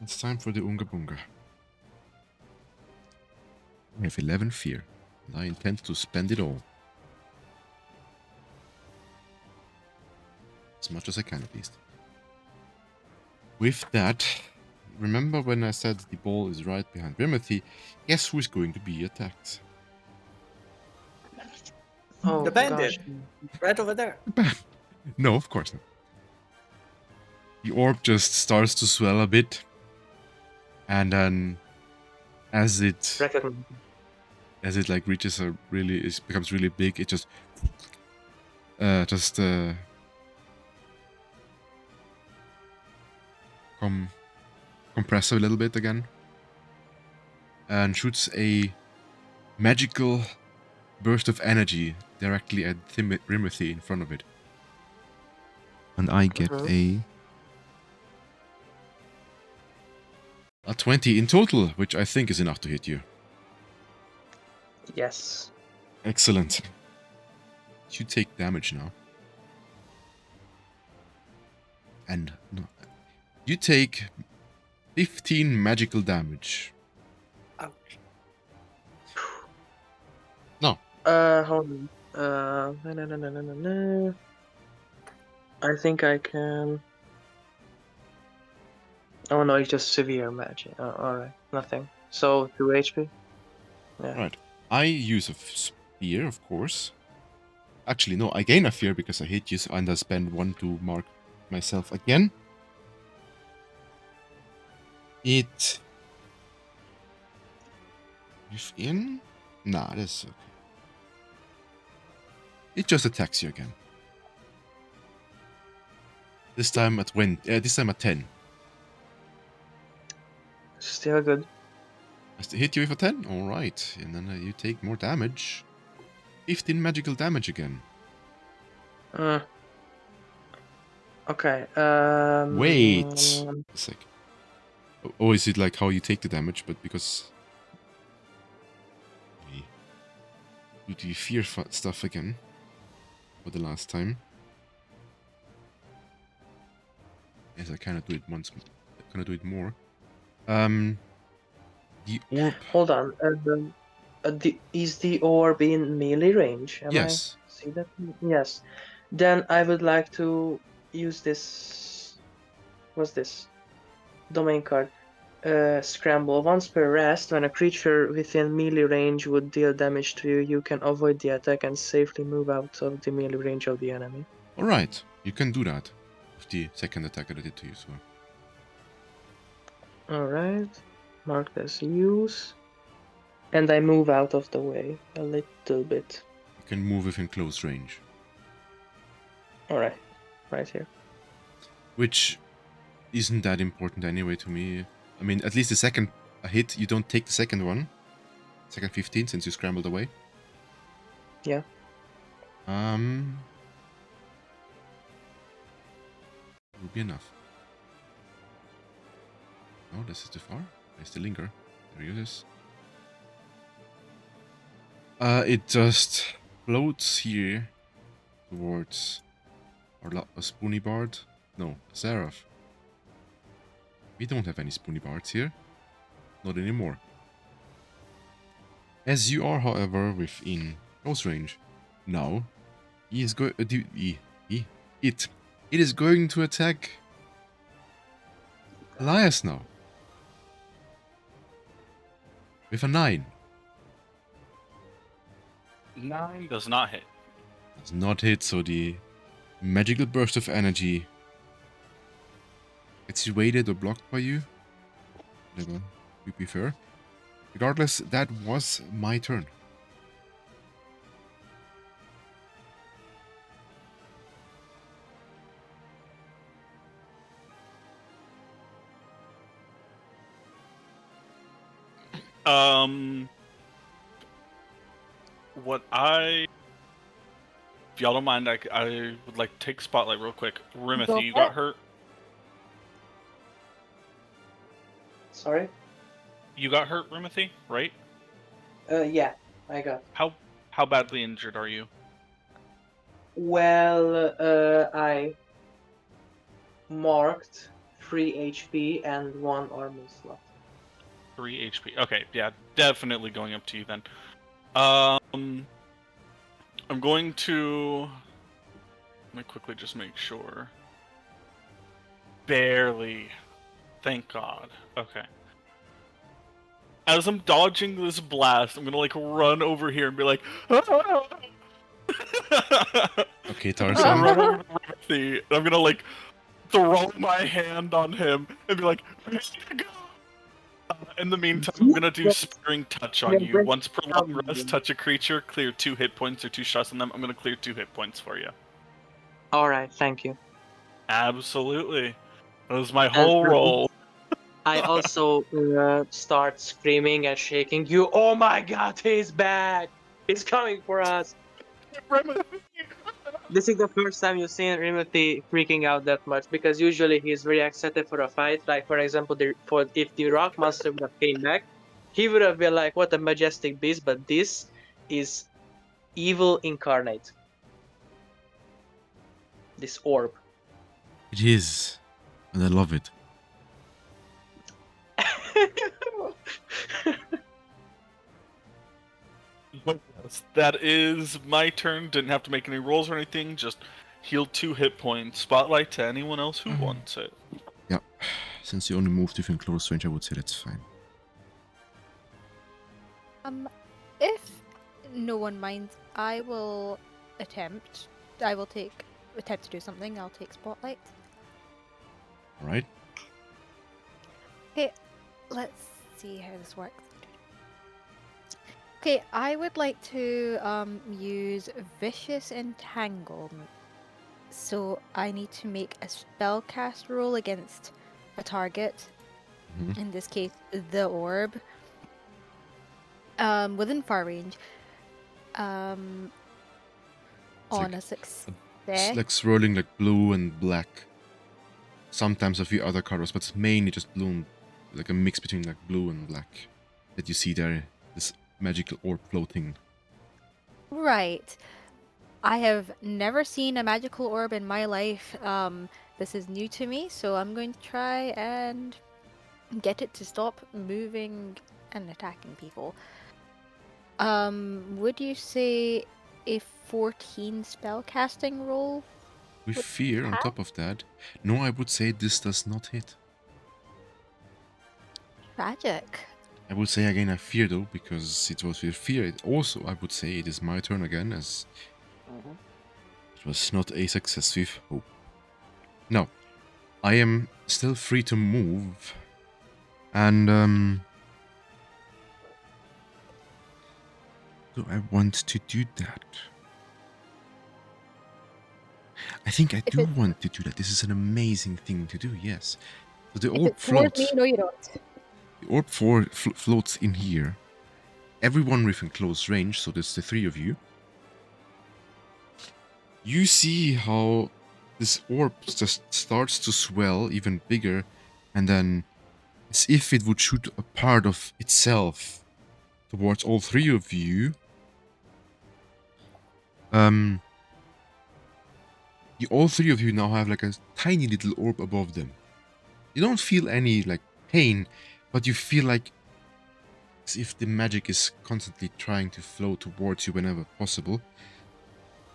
It's time for the Unga Bunga. I have 11 fear, and I intend to spend it all. As much as I can, at least. With that, remember when I said the ball is right behind Rimothy? Guess who is going to be attacked? Oh, The bandit. gosh. Right over there. No, of course not. The orb just starts to swell a bit, And then as it Recognize. like reaches a really, it becomes really big, it just compress a little bit again and shoots a magical burst of energy directly at Rimothy in front of it. And I get a 20 in total, which I think is enough to hit you. Yes. Excellent. You take damage now. And no, you take 15 magical damage. Ouch. No. Hold on. No. I think I can. Oh no, it's just severe magic. Oh, alright, nothing. So 2 HP. Yeah. Right. I use a spear, of course. Actually, no, I gain a fear because I hit you, and I spend 1 to mark myself again. It... Within? Nah, that's okay. It just attacks you again. This time at 10. Still good. I hit you with a 10? Alright. And then you take more damage. 15 magical damage again. Okay. Wait a sec. Oh, is it like how you take the damage? But because... do the fear stuff again. For the last time. Yes, I cannot do it once. I cannot do it more. The orb... Hold on. Is the orb in melee range? Am Yes. I see that? Yes. Then I would like to use this. What's this? Domain card. Scramble. Once per rest, when a creature within melee range would deal damage to you, you can avoid the attack and safely move out of the melee range of the enemy. Alright, you can do that. With the second attack that I did to you, so... Alright. Marked as use. And I move out of the way a little bit. You can move within close range. Alright. Right here. Which isn't that important anyway to me. I mean, at least the second hit, you don't take the second one. Second 15, since you scrambled away. Yeah. Will be enough. Oh, this is too far. I still linger. There it is. It just floats here towards a spoony bard. No, a seraph. We don't have any spoony bards here. Not anymore. As you are, however, within close range. Now, he is going. It is going to attack Elias now. With a 9. 9 does not hit. Does not hit, so the magical burst of energy gets evaded or blocked by you. Whatever you prefer. Regardless, that was my turn. If y'all don't mind, I would like to take Spotlight real quick. Go Rimothy, you for got it. hurt? Sorry? You got hurt, Rimothy, right? Yeah, I got. How badly injured are you? Well, I marked 3 HP and 1 armor slot. 3 HP. Okay, yeah, definitely going up to you then. I'm going to... Let me quickly just make sure. Barely. Thank God. Okay. As I'm dodging this blast, I'm gonna like run over here and be like, "Ah!" Okay, I'm Tarzan. gonna run over to Rimothy, and I'm gonna like throw my hand on him and be like, "Ready to go!" In the meantime, I'm gonna do Sparing Touch on you. Once per long Um, rest, touch a creature, clear 2 hit points or 2 shots on them. I'm gonna clear 2 hit points for you. All right, thank you. Absolutely. That was my And whole roll. I also start screaming and shaking. You! Oh my God, he's back! He's coming for us. This is the first time you've seen Rimothy freaking out that much because usually he's very excited for a fight. Like for example, if the rock monster would have came back, he would have been like, "What a majestic beast!" But this is evil incarnate. This orb. It is, and I love it. But yes, that is my turn. Didn't have to make any rolls or anything. Just healed 2 hit points. Spotlight to anyone else who wants it. Yeah, since you only moved within close range, I would say that's fine. If no one minds, I will attempt. I will attempt to do something. I'll take spotlight. All right. Okay, let's see how this works. Okay, I would like to use Vicious Entanglement. So I need to make a spellcast roll against a target. Mhm. In this case, the orb. Within far range. On like a success. It's like swirling like blue and black. Sometimes a few other colors, but it's mainly just blue and like a mix between like blue and black that you see there. This magical orb floating. Right. I have never seen a magical orb in my life. This is new to me, so I'm going to try and get it to stop moving and attacking people. Would you say a 14 spellcasting roll? With Would fear on pass? top of that, no, I would say this does not hit. Tragic. I would say again I fear though, because it was with fear. Also, I would say it is my turn again, as it was not a success with hope. Now, I am still free to move, and do I want to do that? I think I If do it's- want to do that. This is an amazing thing to do, yes. So the If orb it's towards me, floats. no, you don't. The orb floats in here. Everyone within close range, so there's the 3 of you. You see how this orb just starts to swell even bigger, and then as if it would shoot a part of itself towards all 3 of you. All 3 of you now have like a tiny little orb above them. You don't feel any like pain, but you feel like as if the magic is constantly trying to flow towards you whenever possible.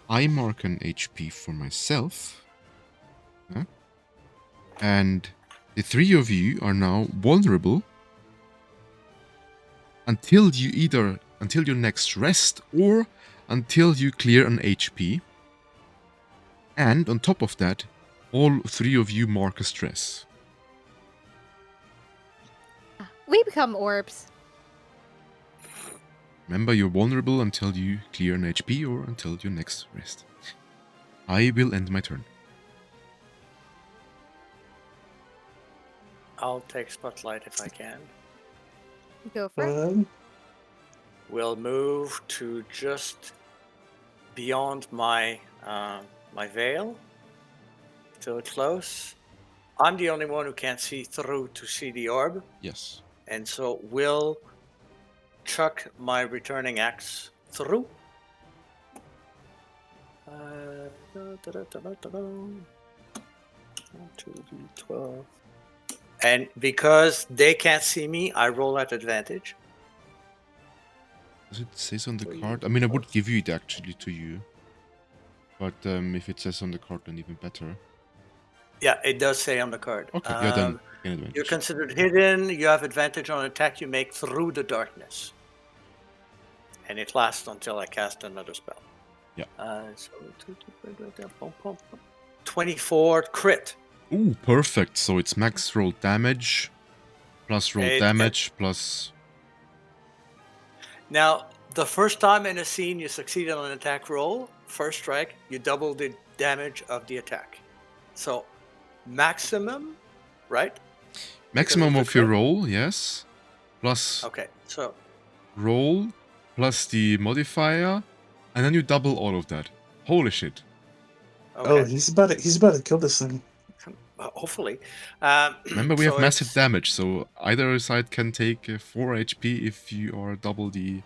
I mark an HP for myself. And the 3 of you are now vulnerable until your next rest or until you clear an HP. And on top of that, all 3 of you mark a stress. We become orbs. Remember, you're vulnerable until you clear an HP or until your next rest. I will end my turn. I'll take spotlight if I can. Go for it. We'll move to just beyond my my veil, till close. I'm the only one who can't see through to see the orb, Yes. and so we'll chuck my returning axe through. 2d12. And because they can't see me, I roll at advantage. Does it say on the card? I mean, I would give it actually to you. But if it says on the card, then even better. Yeah, it does say on the card. Okay, yeah, then you gain advantage. You're considered hidden. You have advantage on attack you make through the darkness. And it lasts until I cast another spell. Yeah. 24 crit. Ooh, perfect. So it's max roll damage. plus roll It- damage, plus... Now, the first time in a scene you succeed on an attack roll, first strike, you double the damage of the attack. So, maximum, right? Maximum the of your crit? roll, yes. Plus Okay, so roll, plus the modifier, and then you double all of that. Holy shit. okay, Oh, he's about to kill this thing. hopefully. Remember, we so have massive it's- damage, so either side can take 4 HP if you are double the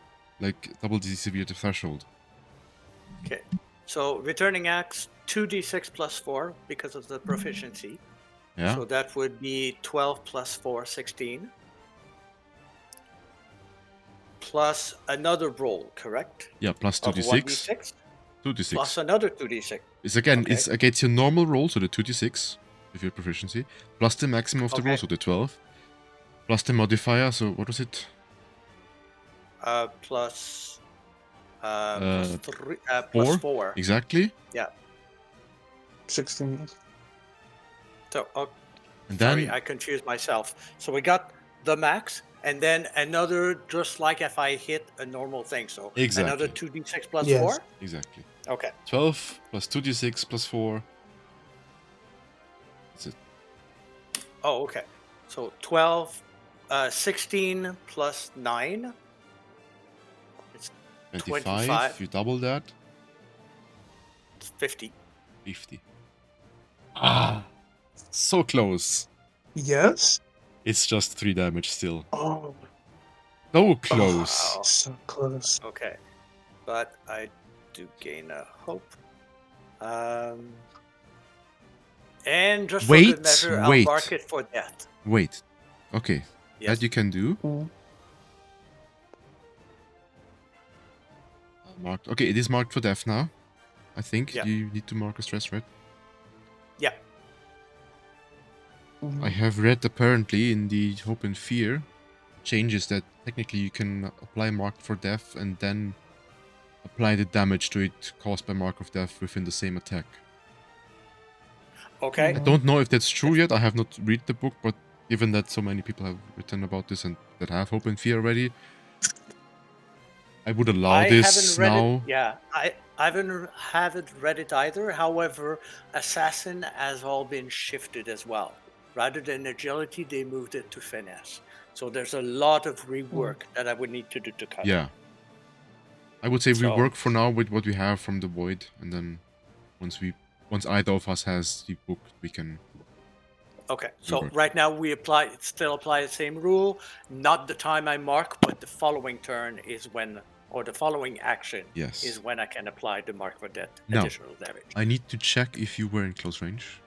severe threshold. Okay, so returning axe 2d6 plus 4 because of the proficiency. Yeah? So that would be 12 plus 4, 16. Plus another roll, correct? Yeah, plus Of 2d6. 1d6 2d6. plus another 2d6. It's again, Okay. it's against your normal roll, so the 2d6 with your proficiency, plus the maximum of the roll, Okay. so the 12, plus the modifier, so what was it? Plus Uh, three, 4? plus 4. Exactly. 16. So, And sorry, then, I confused myself. So we got the max, and then another, just like if I hit a normal thing. So another Exactly. 2d6 plus Yes. 4. exactly. Okay. 12 plus 2d6 plus 4. That's it. Oh, okay. So 12, 16 plus 9. It's 25. 25. You double that. It's 50. 50. Ah! So close. Yes. It's It's just 3 damage still. Oh, So close. Wow. so close. Okay. But I do gain a hope. And just for Wait, good measure, I'll wait. mark it for death. Wait. Okay. Yes. That you can do. Mm. Marked. Okay, it is marked for death now. I think Yeah. you need to mark a stress, right? Yeah. Mhm. I have read apparently in the Hope and Fear changes that technically you can apply mark for death and then apply the damage to it caused by mark of death within the same attack. Okay. I don't know if that's true yet. I have not read the book, but given that so many people have written about this and that have Hope and Fear already, I would allow I this haven't read now. it. Yeah, I haven't read it either. However, assassin has all been shifted as well. Rather than agility, they moved it to finesse. So there's a lot of rework that I would need to do to cut it. Yeah. I would say we So- work for now with what we have from the Void, and then once either of us has the book, we can... Okay, so Rework. right now we still apply the same rule. Not the time I mark, but the following turn is when, or the following action Yes. is when I can apply the mark for that Now, additional damage. I need to check if you were in close range.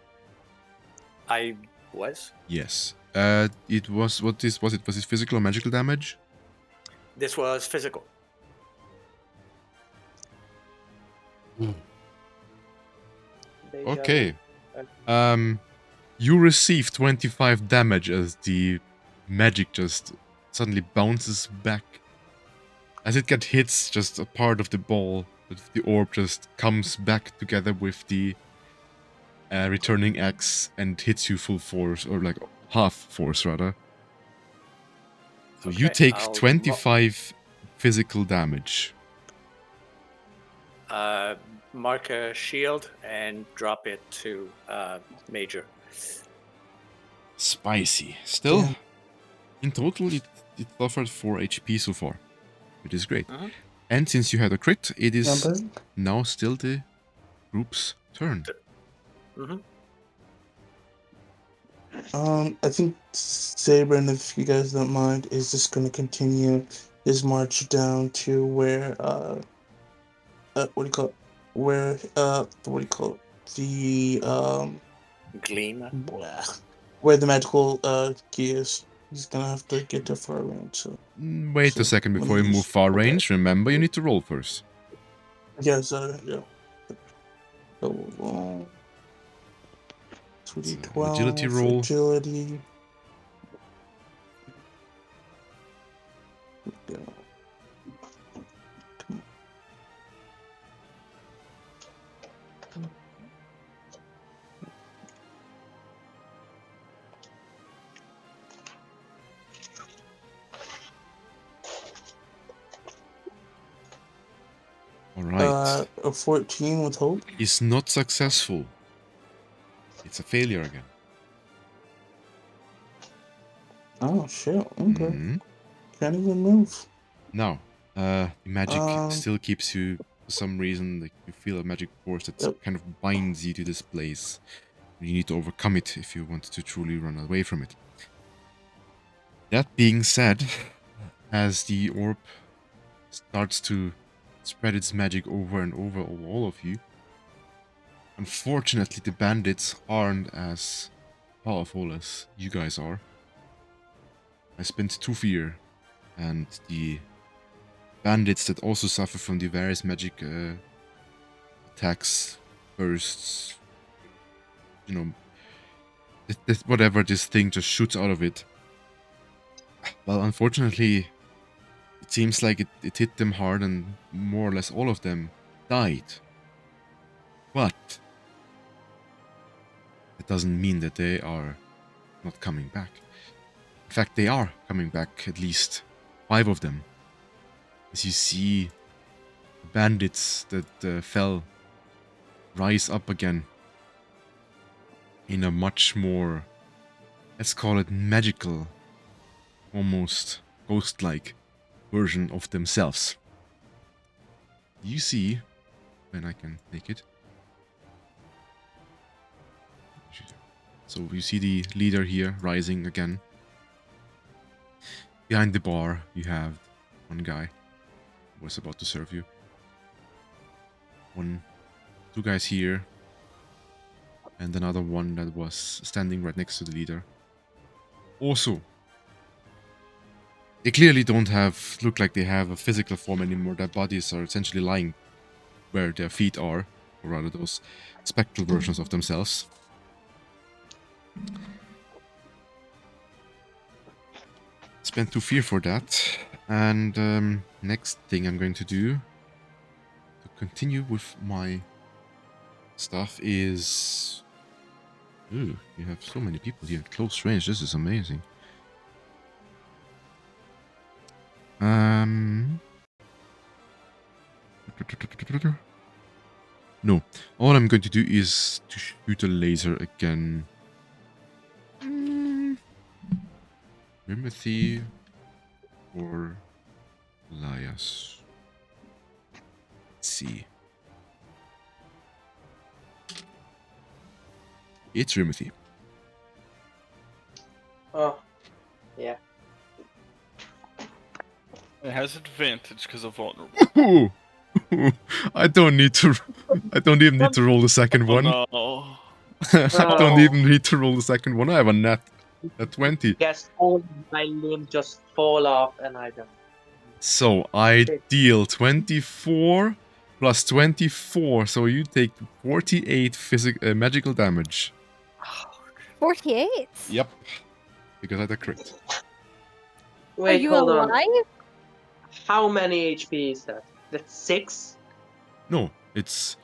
I was. Yes. It was... What is... Was it physical or magical damage? This was physical. Okay. You receive 25 damage as the magic just suddenly bounces back. As it gets hits, just a part of the ball, the orb just comes back together with the returning axe and hits you full force, or like half force rather. So you Okay, take I'll 25 physical damage. Mark a shield and drop it to major. Spicy. Still, Yeah. in total, it suffered 4 HP so far, which is great. Mhm. And since you had a crit, it is Remember? now still the group's turn. Mm-hmm. I think Sabrin, if you guys don't mind, is just going to continue his march down to where, what do you call it? Where, what do you call it? The, Gleam. blah, where the magical, key is. He's gonna have to get there far range, so. Wait a So, second let before me you move just- far okay. range. Remember, you need to roll first. Yes, yeah. So, 2d12, agility roll. Agility. Yeah. Alright. A 14 with hope. Is not successful. It's a failure again. Oh shit. Okay. Mhm. Can't even move. Now, the magic Um, still keeps you, for some reason, like you feel a magic force that Yep. kind of binds you to this place. You need to overcome it if you want to truly run away from it. That being said, as the orb starts to spread its magic over and over all of you, unfortunately the bandits aren't as powerful as you guys are. I spent 2 fear, and the bandits that also suffer from the various magic attacks, bursts, you know, whatever this thing just shoots out of it. Well, unfortunately, it seems like it hit them hard and more or less all of them died. But it doesn't mean that they are not coming back. In fact, they are coming back, at least 5 of them. As you see the bandits that fell rise up again in a much more, let's call it magical, almost ghost-like version of themselves. You see, when I can make it. So you see the leader here rising again. Behind the bar, you have one guy who was about to serve you. Two guys here, and another one that was standing right next to the leader. Also, they clearly don't look like they have a physical form anymore. Their bodies are essentially lying where their feet are, or rather those spectral versions of themselves. Spent 2 fear for that. And next thing I'm going to do to continue with my stuff is... Ooh, you have so many people here at close range. This is amazing. No, all I'm going to do is to shoot a laser again. Timothy or Elias. Let's see. It's Timothy. Oh, yeah. It has advantage because of vulnerable. Oh, I don't need to. I don't even need to roll the second one. Oh, I don't even need to roll the second one. I have a nat 20. Guess all my limb just fall off and I don't. So I deal 24 plus 24. So you take 48 magical damage. 48? Yep. Because I had a crit. Wait, Are you hold alive? on. How many HP is that? That's 6? No, it's...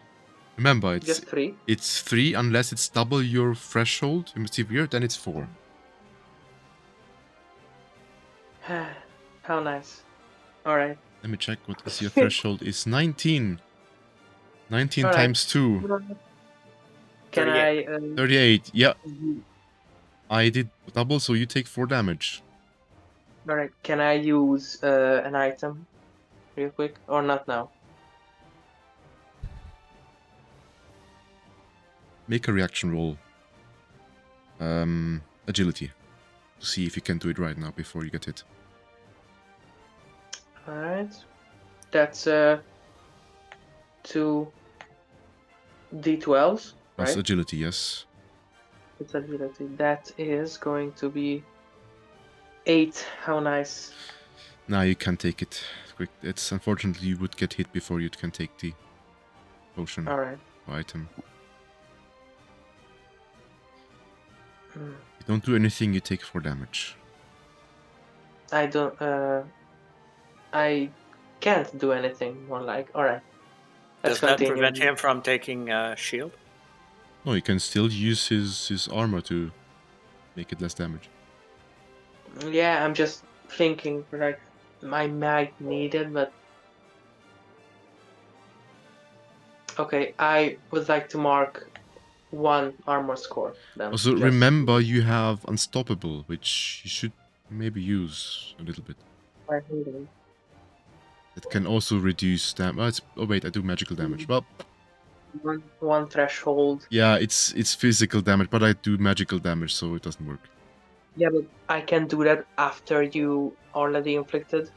Remember, it's Just 3? It's 3 unless it's double your threshold. If it's severe, then it's 4. How nice. Alright. Let me check what is your threshold. Is 19. 19 All right. times 2. Can 38. I... 38. Yeah, I did double, so you take 4 damage. Alright, can I use an item real quick? Or not now? Make a reaction roll. Agility. To see if you can do it right now before you get hit. Alright. That's 2 D12s, Plus right? agility, yes. It's agility. That is going to be 8. How nice. Now you can take it. Quick. It's unfortunately you would get hit before you can take the potion Alright. or item. Hmm. You don't do anything, you take 4 damage. I don't... I can't do anything more like... Alright. Does that prevent him from taking shield? No, you can still use his armor to make it less damage. Yeah, I'm just thinking, like, I might need it, but... Okay, I would like to mark 1 armor score. Then Also, just- remember you have Unstoppable, which you should maybe use a little bit. It can also reduce damage. Oh wait, I do magical damage. Well, one threshold. yeah, it's physical damage, but I do magical damage, so it doesn't work. Yeah, but I can do that after you already inflicted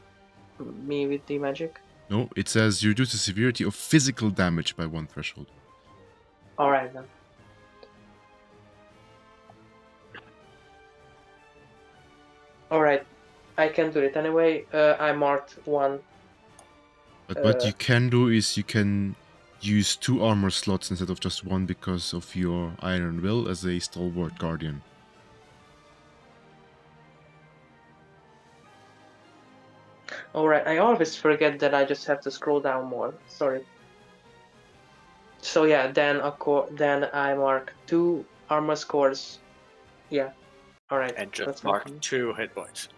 me with the magic. No, it says you reduce the severity of physical damage by 1 threshold. Alright then. Alright, I can do it anyway. I marked 1. But what you can do is you can use 2 armor slots instead of just 1 because of your Iron Will as a Stalwart Guardian. Alright, I always forget that I just have to scroll down more. Sorry. So yeah, then I mark 2 armor scores. Yeah. Alright. And just that's mark fine. 2 hit points.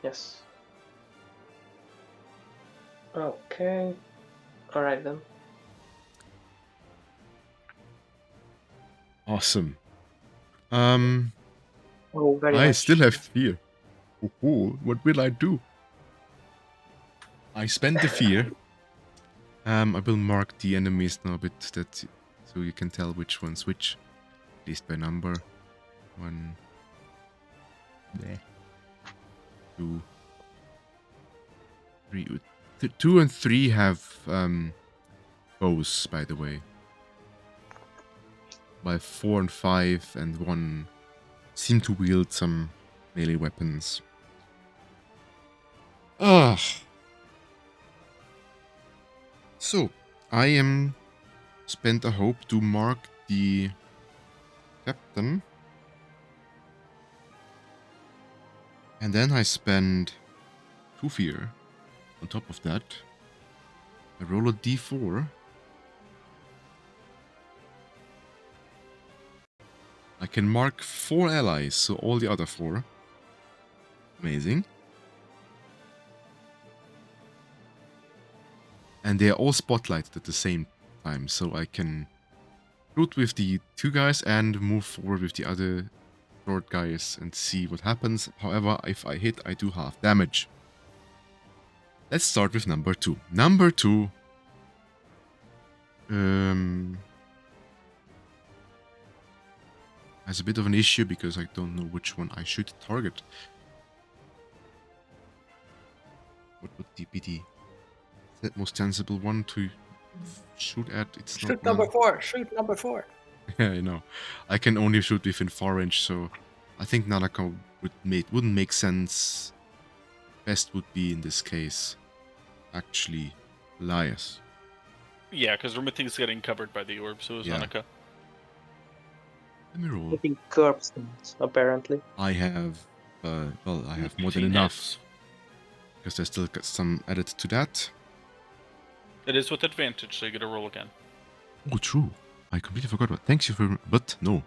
Yes. Okay. Alright then. Awesome. Oh, very I much. still have fear. Oh, what will I do? I spend the fear. I will mark the enemies now a bit that so you can tell which one's which. At least by number. 1. Bleh. 2. 3. 2 and 3 have bows, by the way. While 4 and 5 and 1 seem to wield some melee weapons. Ah. So, I am spent a hope to mark the captain. And then I spend 2 fear. On top of that, I roll a d4. I can mark 4 allies, so all the other 4. Amazing. And they are all spotlighted at the same time, so I can shoot with the 2 guys and move forward with the other short guys and see what happens. However, if I hit, I do half damage. Let's start with number 2. Number 2 has a bit of an issue because I don't know which one I should target. What would be the most sensible one to shoot at? It's Shoot not number now. 4! Shoot number 4! Yeah, I know. I can only shoot within 4 range, so I think Nanako wouldn't make sense. Best would be in this case actually Elias. Yeah, because Remitting's getting covered by the orb, so is Yeah. Annika. Let me roll. Hitting curbs, apparently. I have I have more than 15 enough hits. because I still got some added to that. It is with advantage, so you get a roll again. Oh, true. I completely forgot about. Thanks you for. But no,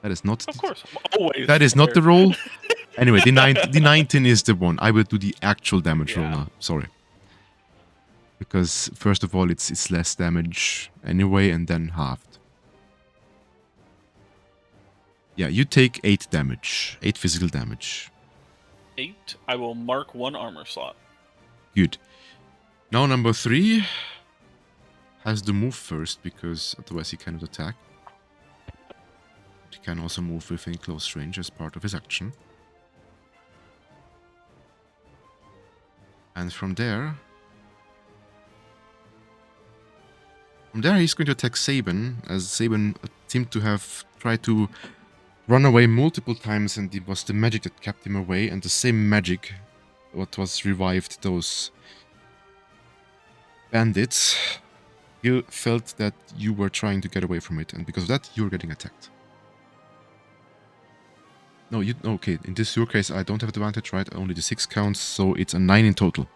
that is not. Of course, always. That is not the prepared. roll. Anyway, the 19 is the one. I will do the actual damage roll Yeah. now. Sorry. Because first of all, it's less damage anyway, and then halved. Yeah, you take 8 damage. 8 physical damage. 8. I will mark 1 armor slot. Good. Now number 3 has to move first because otherwise he cannot attack. He can also move within close range as part of his action. And from there he's going to attack Sabin, as Sabin seemed to have tried to run away multiple times, and it was the magic that kept him away, and the same magic what was revived those bandits. You felt that you were trying to get away from it, and because of that, you're getting attacked. No, okay, in your case, I don't have advantage, right? Only the 6 counts, so it's a 9 in total.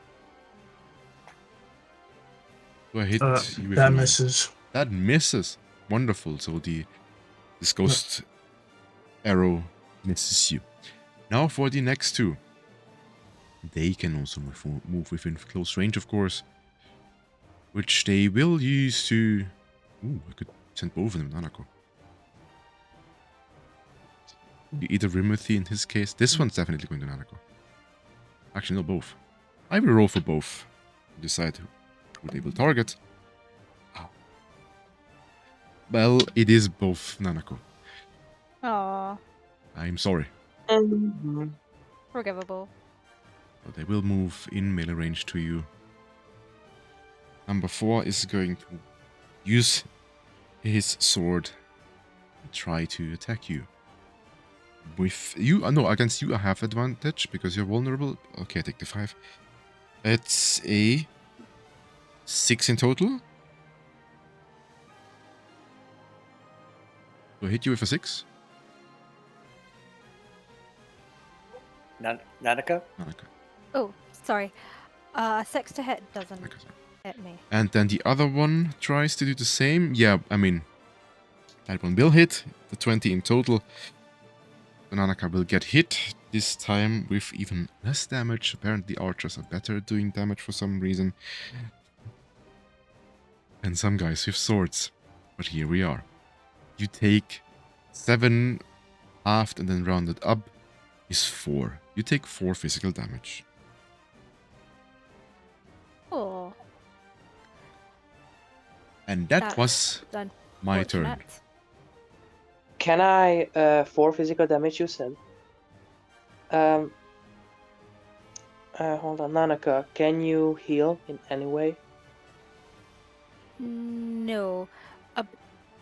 Do I hit you with a That 9? misses. That misses. Wonderful. So this ghost arrow misses you. Now for the next 2. They can also move within close range, of course. which they will use to... Ooh, I could send both of them, Nanako. Either Rimothy in his case. This one's definitely going to Nanako. Actually, no, both. I will roll for both. Decide who they will target. Ah. Well, it is both Nanako. Aw, I'm sorry. Mhm. forgivable. But they will move in melee range to you. Number 4 is going to use his sword and try to attack you. With you, no, against you I have advantage because you're vulnerable. Okay, I take the 5. It's a 6 in total. Do I hit you with a 6? Nanika? Nanaka. Oh, sorry. 6 to hit doesn't Okay, sorry. hit me. And then the other one tries to do the same. Yeah, I mean, that one will hit. The 20 in total. Nanaka will get hit, this time with even less damage. Apparently archers are better at doing damage for some reason. And some guys with swords. But here we are. You take 7 halved and then rounded up is 4. You take 4 physical damage. Oh, And that That's was my turn. unfortunate. Can I 4 physical damage? You said. Hold on, Nanaka. Can you heal in any way? No.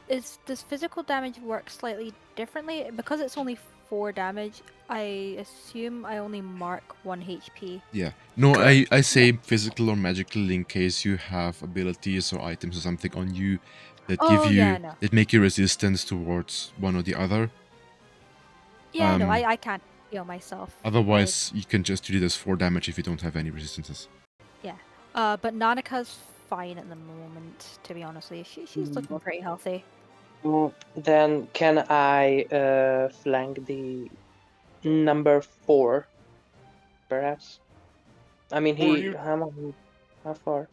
Does physical damage work slightly differently? Because it's only 4 damage, I assume I only mark 1 HP. Yeah. No, I say physical or magical in case you have abilities or items or something on you that give Oh, you yeah, no. that make you resistance towards one or the other. Yeah, no, Um, I can't heal myself. Otherwise, you can just do it as 4 damage if you don't have any resistances. But Nanika's fine at the moment, to be honest with you. She's looking pretty healthy. Then can I flank the number 4, perhaps? I mean, Or you- how far?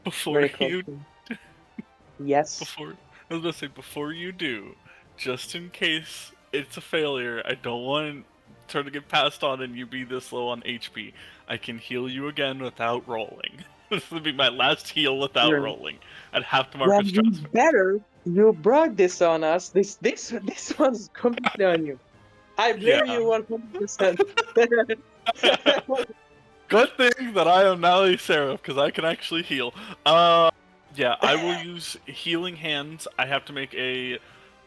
Before Very close. you, Yes. I was gonna say before you do, just in case it's a failure, I don't want turn to get passed on and you be this low on HP. I can heal you again without rolling. This would be my last heal without Sure. rolling. I'd have to mark Well, a you stress. better. You brought this on us. This one's completely on you. I blame Yeah. you 100%. Good thing that I am now a seraph because I can actually heal. Yeah, I will use healing hands. I have to make a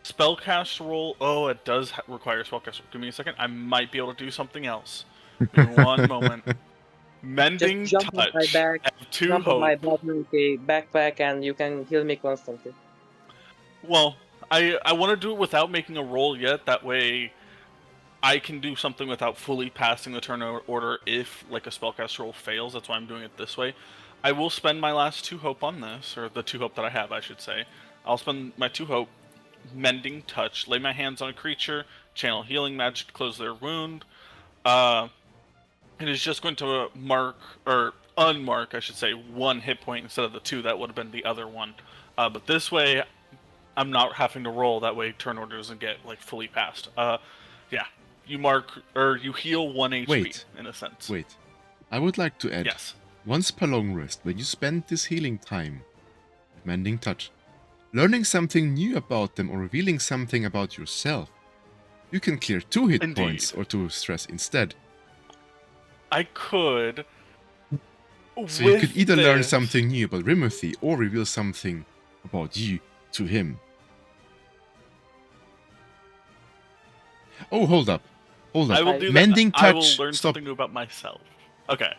spellcast roll. Oh, it does require spellcast. Give me a second. I might be able to do something else. Give me one moment. Mending Just jump on my touch. back. I have 2 Jump on my hope. back with a backpack, and you can heal me constantly. Well, I want to do it without making a roll yet. That way, I can do something without fully passing the turn order if like a spellcast roll fails. That's why I'm doing it this way. I will spend my last 2 hope on this, or the 2 hope that I have, I should say. I'll spend my 2 hope, mending touch, lay my hands on a creature, channel healing magic to close their wound. It is just going to mark, or unmark, I should say, 1 hit point instead of the 2 that would have been the other one. But this way, I'm not having to roll. That way, turn order doesn't get like fully passed. Yeah, you mark or you heal 1 HP Wait. in a sense. Wait. I would like to add, Yes. once per long rest, when you spend this healing time, mending touch, learning something new about them or revealing something about yourself, you can clear 2 hit Indeed. points or 2 stress instead. I could. So you could either learn this- something new about Rimothy or reveal something about you to him. Oh, hold up. Hold up. I will do Mending that. I will touch. learn Stop. something new about myself. Okay.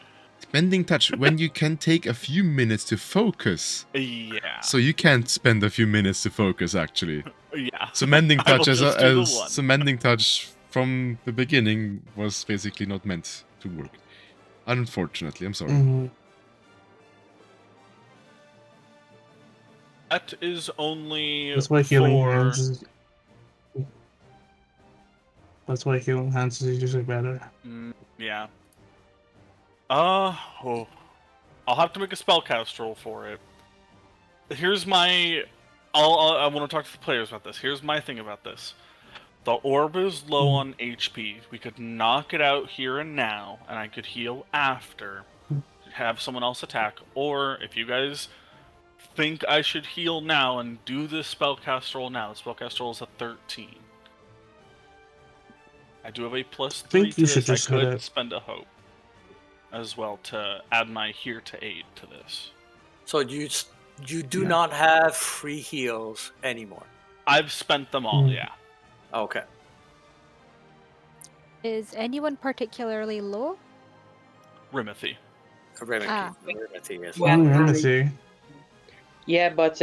Mending touch when you can take a few minutes to focus. Yeah. So you can't spend a few minutes to focus actually. Yeah. So mending I will touch just do the one. so mending touch from the beginning was basically not meant to work. Unfortunately, I'm sorry. Mhm. That is only That's why healing for... hands is. That's why healing hands is usually better. Yeah. Oh. I'll have to make a spellcast roll for it. Here's my... I want to talk to the players about this. Here's my thing about this. The orb is low on HP. We could knock it out here and now, and I could heal after. Have someone else attack. Or, if you guys think I should heal now and do this spellcast roll now, the spellcast roll is a 13. I do have a plus 3 think to you should this. I just hit could it. spend a hope as well to add my here to aid to this. So you do Yeah. not have free heals anymore. I've spent them all, Mm. yeah. Okay. Is anyone particularly low? Rimothy. Remedy. Ah. Remedy is Yeah. Let me see. Yeah, but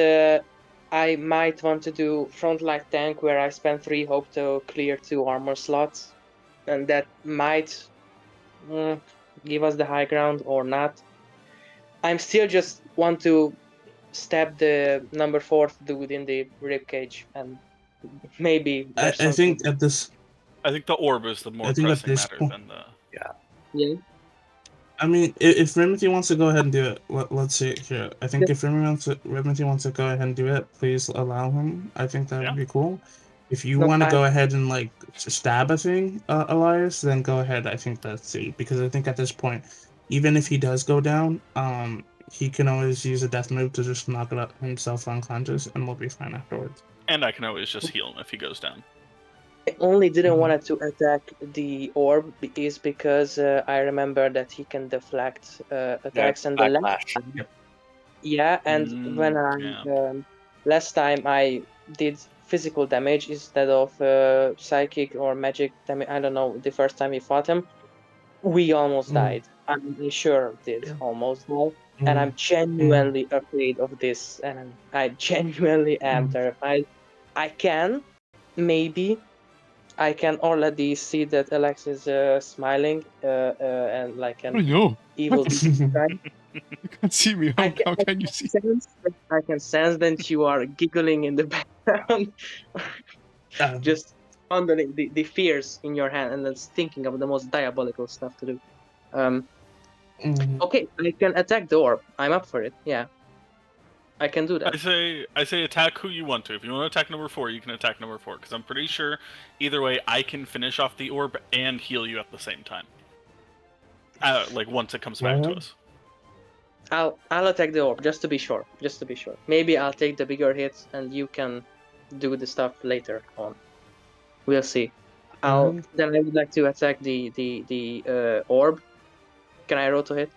I might want to do frontline tank where I spend 3 hope to clear 2 armor slots, and that might give us the high ground or not. I'm still just want to stab the number 4 dude in the ribcage, and maybe I there's something. think at this. I think the orb is the more I think at pressing this matter point- than the... Yeah. I mean, if Remedy wants to go ahead and do it, let's see it here. I think Yeah. if Remedy wants to go ahead and do it, please allow him. I think that Yeah. would be cool. If you No, want to go I- ahead and like stab a thing, Elias, then go ahead. I think that's it, because I think at this point, even if he does go down, he can always use a death move to just knock it up himself unconscious, and we'll be fine afterwards. And I can always just heal him if he goes down. I only didn't Mhm. want to attack the orb is because I remember that he can deflect attacks and the last backlash. time. Yeah, and when I yeah. last time I did physical damage instead of psychic or magic damage. I don't know. The first time we fought him, we almost Mm. died. I'm sure did Yeah. almost die. And I'm genuinely afraid of this, and I genuinely am terrified. I can, maybe, I can already see that Alex is smiling and like Oh an no, evil. Right? you can't see me. How can you see? I can sense that you are giggling in the background, just pondering the fears in your hand and then thinking of the most diabolical stuff to do. Okay, I can attack the orb. I'm up for it. Yeah, I can do that. I say attack who you want to. If you want to attack number 4, you can attack number 4, because I'm pretty sure either way I can finish off the orb and heal you at the same time. Like once it comes back to us. I'll attack the orb just to be sure. Just to be sure. Maybe I'll take the bigger hits and you can do the stuff later on. We'll see. Then I would like to attack the orb. Can I roll to hit?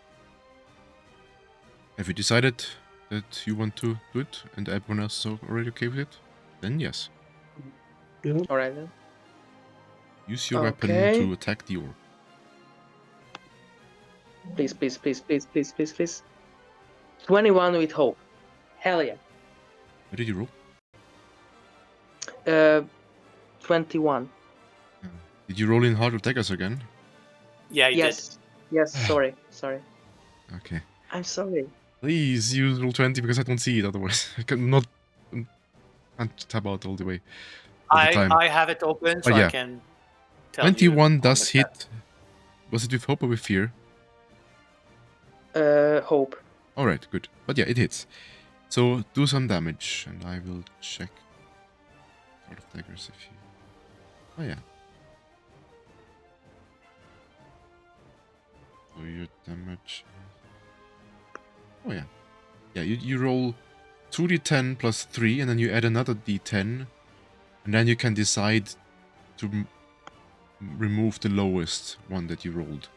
Have you decided that you want to do it and everyone else is already okay with it? Then yes. All right then. Use your weapon Okay. to attack the orb. Please, please, please, please, please, please, please. 21 with hope. Hell yeah. What did you roll? 21. Did you roll in Heart of Daggers again? Yeah, you Yes. Yes, sorry. Okay. I'm sorry. Please use roll 20 because I don't see it otherwise. I can't tab out all the way. All the did. time. I have it open so yeah. I can tell you. 21 on does the chat. hit. Was it with hope or with fear? Hope. Alright, good. But yeah, it hits. So do some damage and I will check Heart of Daggers if you... Oh yeah. So your damage... Oh yeah. Yeah, you roll 2d10 plus 3 and then you add another d10 and then you can decide to remove the lowest one that you rolled.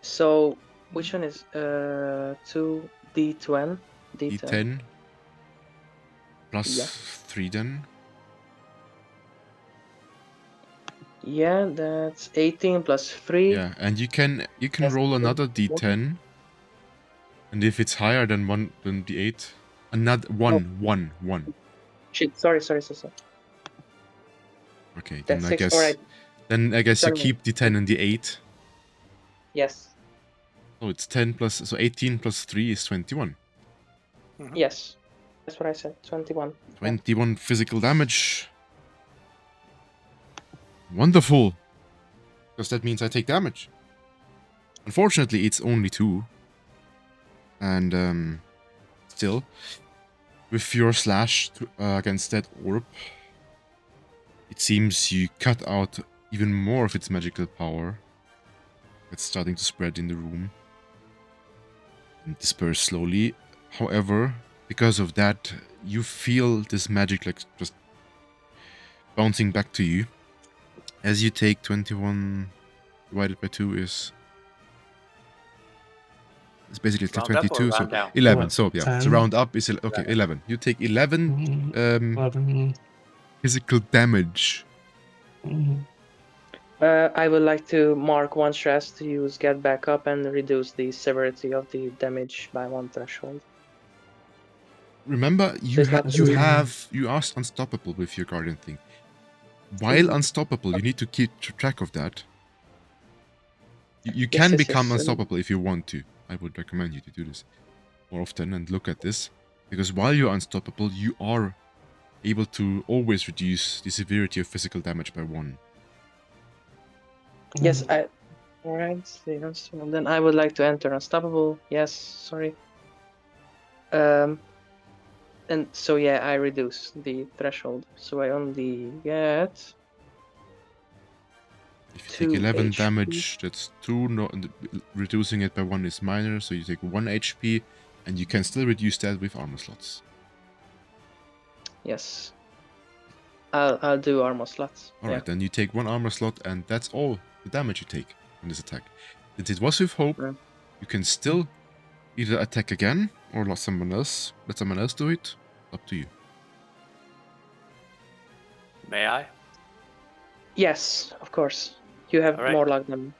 So, which one is 2d10? D10 plus Yeah. 3 then. Yeah, that's 18 plus 3. Yeah, and you can That's roll good. another d10, and if it's higher than the 8, another one. Shit, sorry. Okay, That's then 6. Alright, I guess you Sorry. keep the 10 and the 8. yes. So it's 10 plus, so 18 plus 3 is 21. Yes. That's what I said. 21. 21 physical damage. Wonderful. Because that means I take damage. Unfortunately, it's only 2. And still, with your slash against that orb, it seems you cut out even more of its magical power. It's starting to spread in the room and disperse slowly. However, because of that, you feel this magic like just bouncing back to you. As you take 21 divided by 2 is... It's basically Round up or 22, so round down? 11. So yeah, 10. so round up is... Okay, 11. 11. You take 11 Mhm. 11. physical damage. Mhm. I would like to mark one stress to use get back up and reduce the severity of the damage by 1 threshold. Remember, So it's not you are unstoppable with your guardian thing. While Mhm. unstoppable, you need to keep track of that. You Yes, can yes, become yes. unstoppable if you want to. I would recommend you to do this more often and look at this. Because while you're unstoppable, you are able to always reduce the severity of physical damage by 1. Yes, Alright, yes. Well, then I would like to enter unstoppable. Yes, sorry. And so yeah, I reduce the threshold. So I only get If you 2 take 11 HP. damage, that's 2. No, reducing it by 1 is minor, so you take 1 HP, and you can still reduce that with armor slots. Yes. I'll do armor slots. Alright, then you take 1 armor slot, and that's all the damage you take from this attack. Since it was with hope, Mm. you can still either attack again, or let someone else do it. Up to you. May I? Yes, of course. You have All right. more luck than me.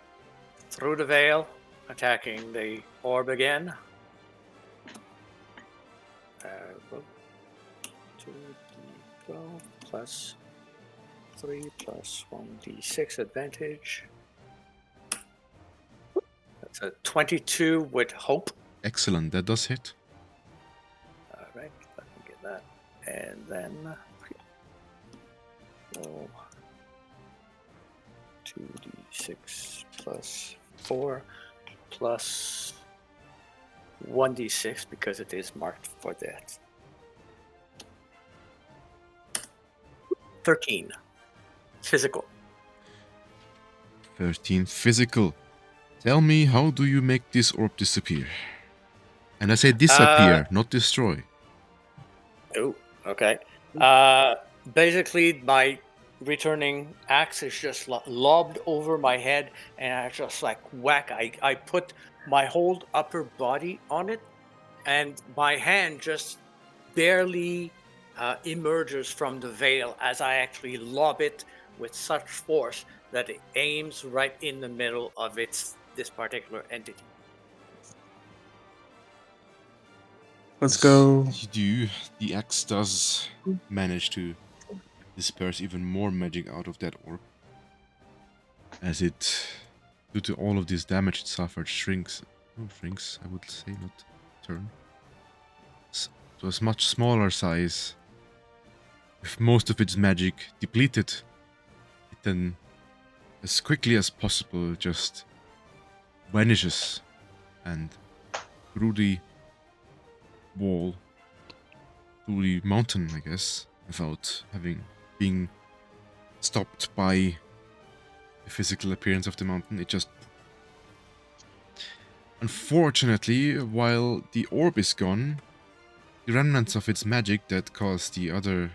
Through the veil, attacking the orb again. 2d12 plus 3 plus 1d6 advantage. That's a 22 with hope. Excellent, that does hit. All right, let me get that. And then roll 2d6 plus 4 plus 1d6 because it is marked for that. 13. Physical. 13 physical. Tell me, how do you make this orb disappear? And I say disappear, not destroy. Oh, okay. Basically, my returning axe is just lobbed over my head, and I just like whack. I put my whole upper body on it, and my hand just barely emerges from the veil as I actually lob it with such force that it aims right in the middle of this particular entity. Let's As go. you do, the axe does manage to disperse even more magic out of that orb. As it, due to all of this damage it suffered, shrinks. Oh, shrinks, I would say, not turn. To a much smaller size. With most of its magic depleted, it then, as quickly as possible, just vanishes. And through the wall, through the mountain, I guess, without being stopped by the physical appearance of the mountain, it just... Unfortunately, while the orb is gone, the remnants of its magic that caused the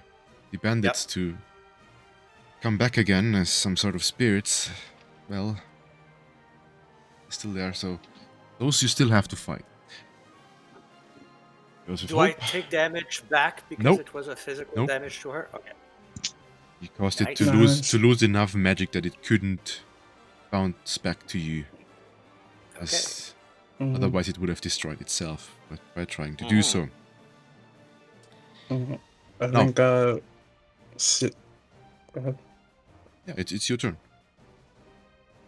bandits to come back again as some sort of spirits, well, still there, so those you still have to fight. Goes with Do I hope. take damage back because Nope. it was a physical Nope. damage to her? Okay. You caused it to Nice. lose enough magic that it couldn't bounce back to you. As otherwise it would have destroyed itself by trying to do so. I Now- think, go ahead. Yeah, it's your turn.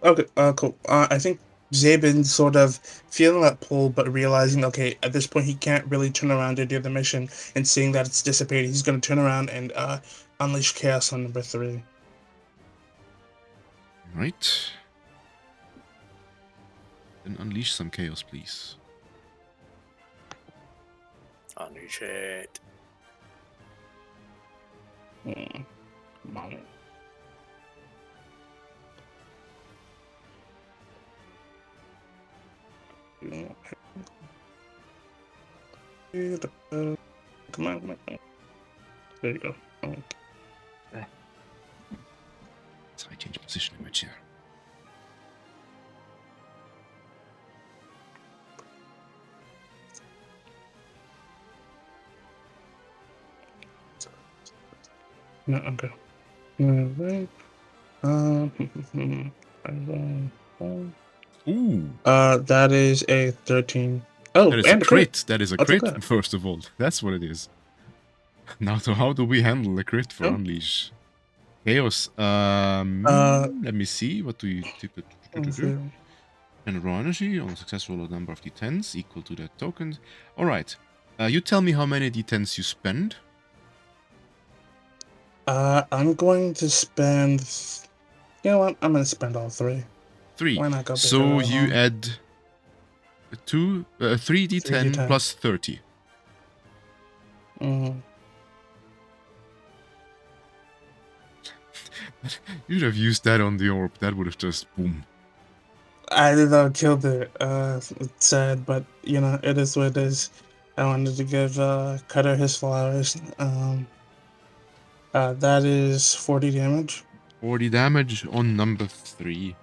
Okay, cool. I think Zabin's sort of feeling that pull, but realizing, okay, at this point he can't really turn around to do the mission, and seeing that it's dissipated, he's going to turn around and unleash chaos on number 3. Right. Then unleash some chaos, please. Unleash it. Come on. Come on. There you go. So I change position in my chair. No, okay. Alright. Ooh, That is a 13. Oh, that is a and a crit. That is a I'll take crit, that. first of all. That's what it is. Now, so how do we handle a crit for Oh. Unleash? Chaos. Let me see. What do you do? Okay. General energy on a successful number of d10s equal to that token. Alright. You tell me how many d10s you spend. I'm going to spend. You know what? I'm going to spend all 3. 3. Why not go big or So go you home? add 3d10 3d10. plus 30. Mm. You'd have used that on the orb. That would have just boom. I did not killed it. It's sad, but you know, it is what it is. I wanted to give Cutter his flowers. That is 40 damage. 40 damage on number 3.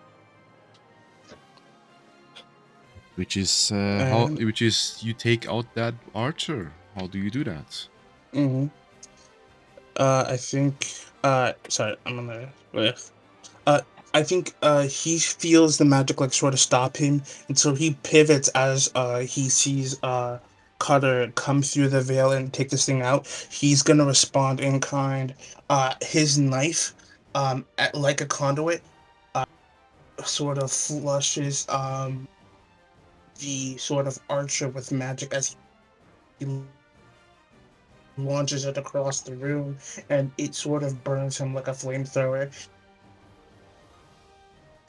Which is And which is you take out that archer. How do you do that? mhm. I think sorry, I'm gonna I think he feels the magic like sort of stop him, and so he pivots as he sees Cutter come through the veil and take this thing out. He's gonna respond in kind. His knife, like a conduit, sort of flushes the sort of archer with magic as he launches it across the room, and it sort of burns him like a flamethrower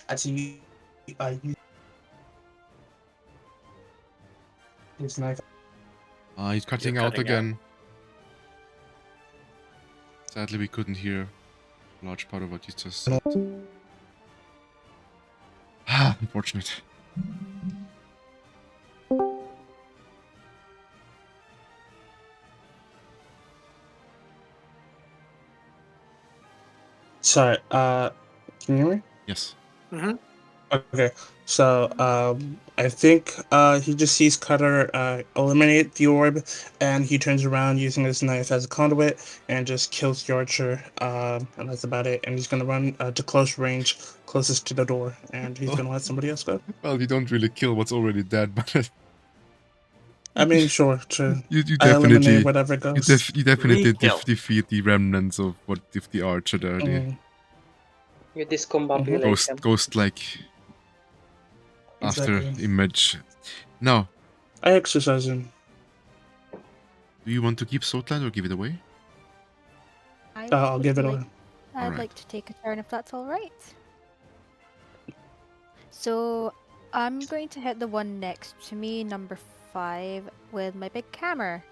as he uses his knife. He's cutting You're out cutting out. again. Sadly, we couldn't hear a large part of what you just said. Ah, unfortunate. Sorry, can you hear me? Yes. Mm-hmm. Okay, so I think he just sees Cutter eliminate the orb, and he turns around using his knife as a conduit and just kills the archer. And that's about it. And he's gonna run to close range, closest to the door, and he's gonna let somebody else go. Well, we don't really kill what's already dead, but I mean, sure, true. you I eliminate definitely whatever goes. you definitely Re-kill. defeat the remnants of what if the archer there, the Mm, You discombobulate him. ghost like after exactly. image. Now, I exercise him. do you want to keep Sotland or give it away? I'll give it like, away. I'd Alright. like to take a turn if that's all right. So I'm going to hit the one next to me, number 5, with my big hammer.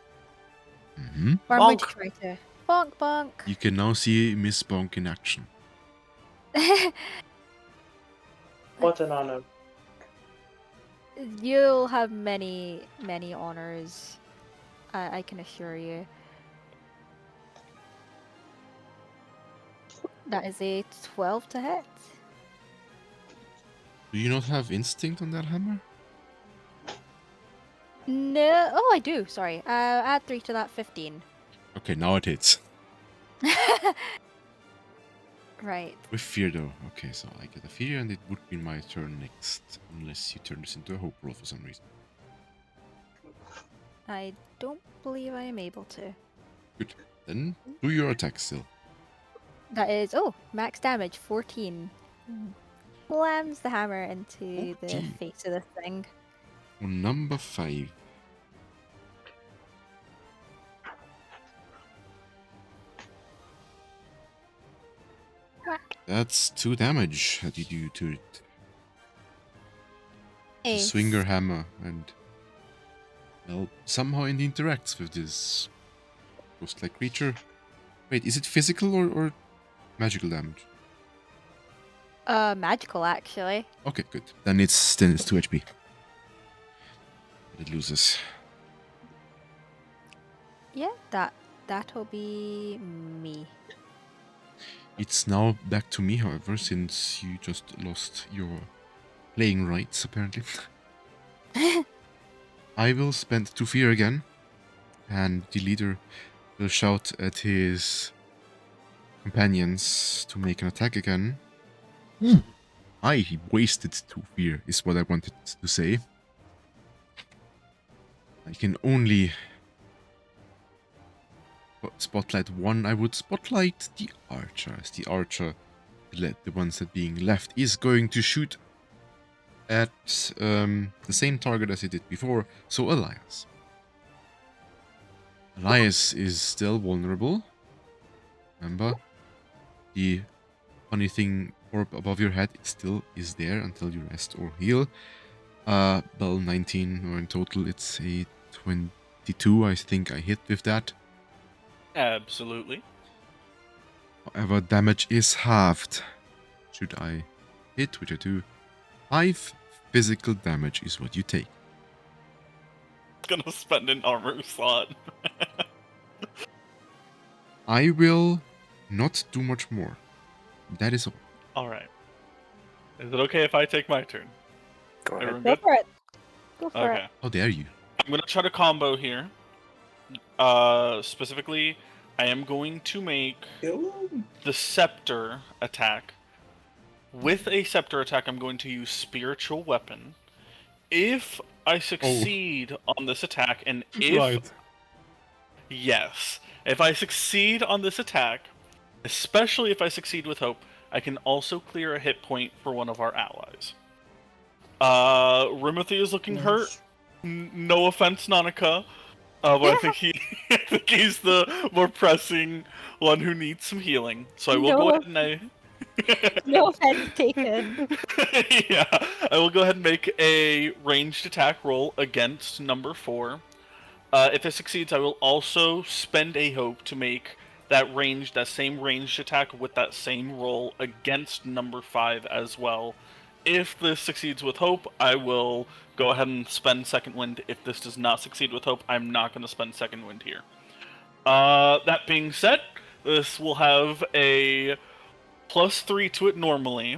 Mm-hmm. Or I'm going to Bonk. try to bonk bonk. You can now see Miss Bonk in action. What an honor. You'll have many, many honors. I can assure you. That is a 12 to hit. Do you not have instinct on that hammer? No. Oh, I do. Sorry. Add 3 to that, 15. Okay, now it hits. Right. With fear though. Okay, so I get a fear and it would be my turn next. Unless you turn this into a hope roll for some reason. I don't believe I am able to. Good. Then do your attack still. That is, max damage, 14. Slams the hammer into the 14. face of this thing. On number 5. Whack. That's 2 damage that you do to it. A Swing your hammer and well, somehow it interacts with this ghost-like creature. Wait, is it physical or magical damage? Magical actually. Okay, good. Then it's 2 HP. It loses. Yeah, that'll be me. It's now back to me, however, since you just lost your playing rights, apparently. I will spend 2 fear again, and the leader will shout at his companions to make an attack again. I wasted 2 fear, is what I wanted to say. I can only spotlight one. I would spotlight the archer, as the archer, the ones that being left, is going to shoot at the same target as he did before, so Elias. Elias is still vulnerable. Remember, the funny thing orb above your head still is there until you rest or heal. Well, 19, or in total it's a 22, I think I hit with that. Absolutely. However, damage is halved. Should I hit, which I do, 5 physical damage is what you take. Gonna spend an armor slot. I will not do much more. That is all. Alright. Is it okay if I take my turn? Go ahead. Everyone Go good? for it. Go for Okay. it. How dare you? I'm gonna try to combo here. Specifically, I am going to make the scepter attack. With a scepter attack, I'm going to use spiritual weapon. If I succeed on this attack, and if yes, if I succeed on this attack, especially if I succeed with hope, I can also clear a hit point for one of our allies. Rimothy is looking hurt. No offense, Nanika. But I think I think he's the more pressing one who needs some healing. So I will go ahead and No offense taken. yeah, I will go ahead and make a ranged attack roll against number 4. If it succeeds, I will also spend a hope to make that same ranged attack with that same roll against number 5 as well. If this succeeds with hope, I will go ahead and spend second wind. If this does not succeed with hope, I'm not going to spend second wind here. That being said, this will have a +3 to it normally.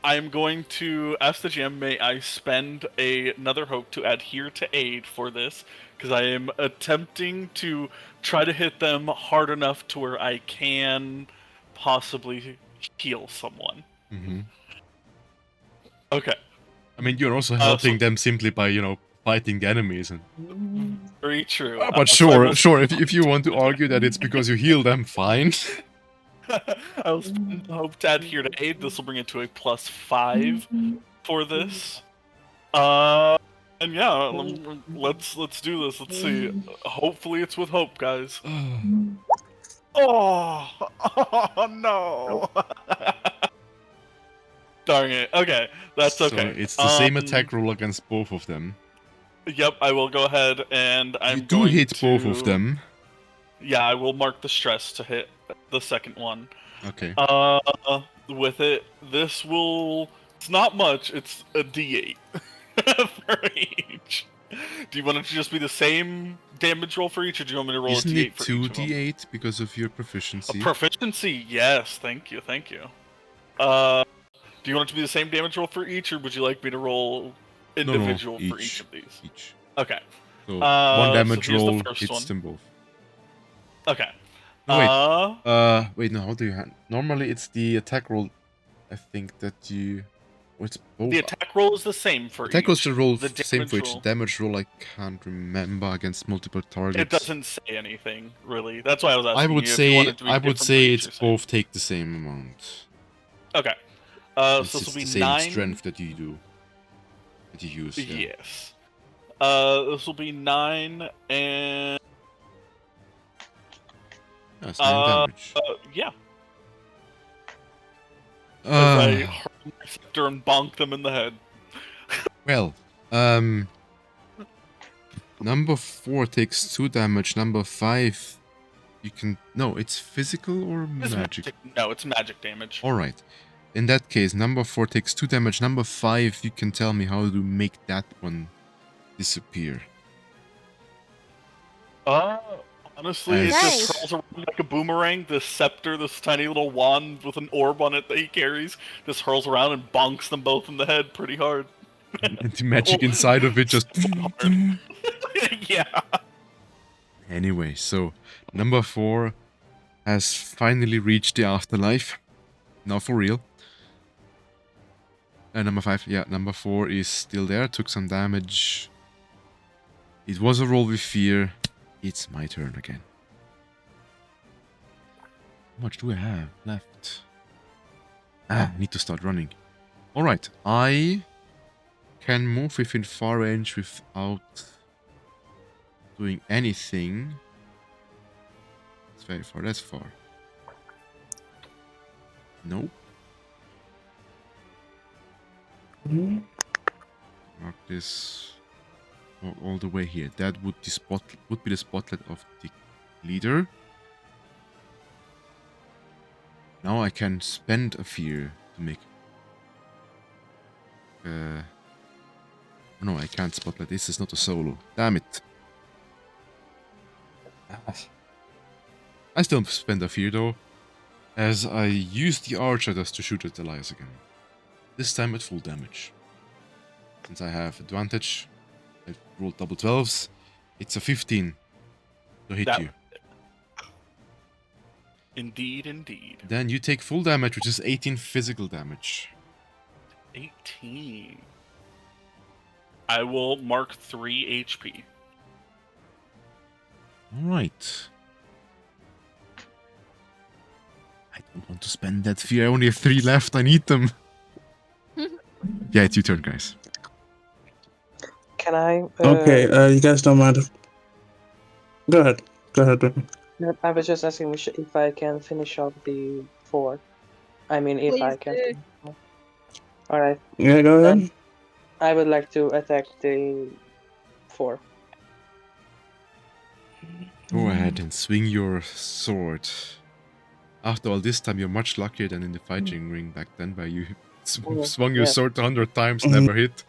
I'm going to ask the GM, may I spend another hope to add here to aid for this, because I am attempting to try to hit them hard enough to where I can possibly heal someone. Mm-hmm. Okay. I mean, you're also helping them simply by, fighting the enemies. And... Very true. But sure, if you want to argue that it's because you heal them, fine. I will spend hope to add here to aid. This will bring it to a +5 for this. And yeah, let's do this. Let's see. Hopefully it's with hope, guys. Oh no! Darn it. Okay, that's okay. So it's the same attack roll against both of them. Yep, I will go ahead and You do hit both of them. Yeah, I will mark the stress to hit the second one. Okay. With it, this will... It's not much, it's a D8 for each. Do you want it to just be the same damage roll for each, or do you want me to roll Isn't a D8 it for 2 each of them? D8 because of your proficiency? Proficiency, yes, thank you. Do you want it to be the same damage roll for each, or would you like me to roll individual for each of these? Each. Okay. So one damage here's the roll first hits one. them both. Okay. No, wait, no, how do you... Normally it's the attack roll, I think, that you... What's both? The attack roll is the same for attack each. rolls the roll The same for damage each. roll. Damage roll I can't remember against multiple targets. It doesn't say anything, really. That's why I was asking I would you if you wanted say it to be different for it's each or same. both take the same amount. Okay. So It's this will be the same 9. strength that you do. That you use. Yeah. Yes. This will be 9 and... That's 9 damage. Yeah. As I Uh, hurl my scepter and bonk them in the head. well, Number 4 takes 2 damage. Number 5, you can... No, it's physical or It's magic? No, it's magic damage. Alright. In that case, number 4 takes 2 damage. Number 5, you can tell me how to make that one disappear. Honestly, it As- just curls around like a boomerang. This scepter, this tiny little wand with an orb on it that he carries, just hurls around and bonks them both in the head pretty hard. And the magic inside of it just... Yeah. Anyway, so number 4 has finally reached the afterlife. Now for real. Number 5, yeah, number 4 is still there, took some damage. It was a roll with fear. It's my turn again. How much do I have left? I need to start running. Alright, I can move within far range without doing anything. It's very far, that's far. Nope. Mark this all the way here. That would be the spotlight of the leader. Now I can spend a fear to make. No, I can't spotlight. This is not a solo. Damn it. I still spend a fear though, as I use the archer just to shoot at Elias again. This time at full damage. Since I have advantage, I rolled double 12s. It's a 15 to hit you. Indeed, indeed. Then you take full damage, which is 18 physical damage. 18. I will mark 3 HP. Alright. I don't want to spend that fear. I only have 3 left. I need them. Yeah, it's your turn, guys. Can I? Okay, you guys don't mind. Go ahead. Go ahead. Ruben. I was just asking if I can finish off the 4. I mean, if I can. All right. Yeah, go ahead. I would like to attack the 4. Go ahead and swing your sword. After all, this time you're much luckier than in the fighting ring back then, where you swung your sword 100 times, never hit.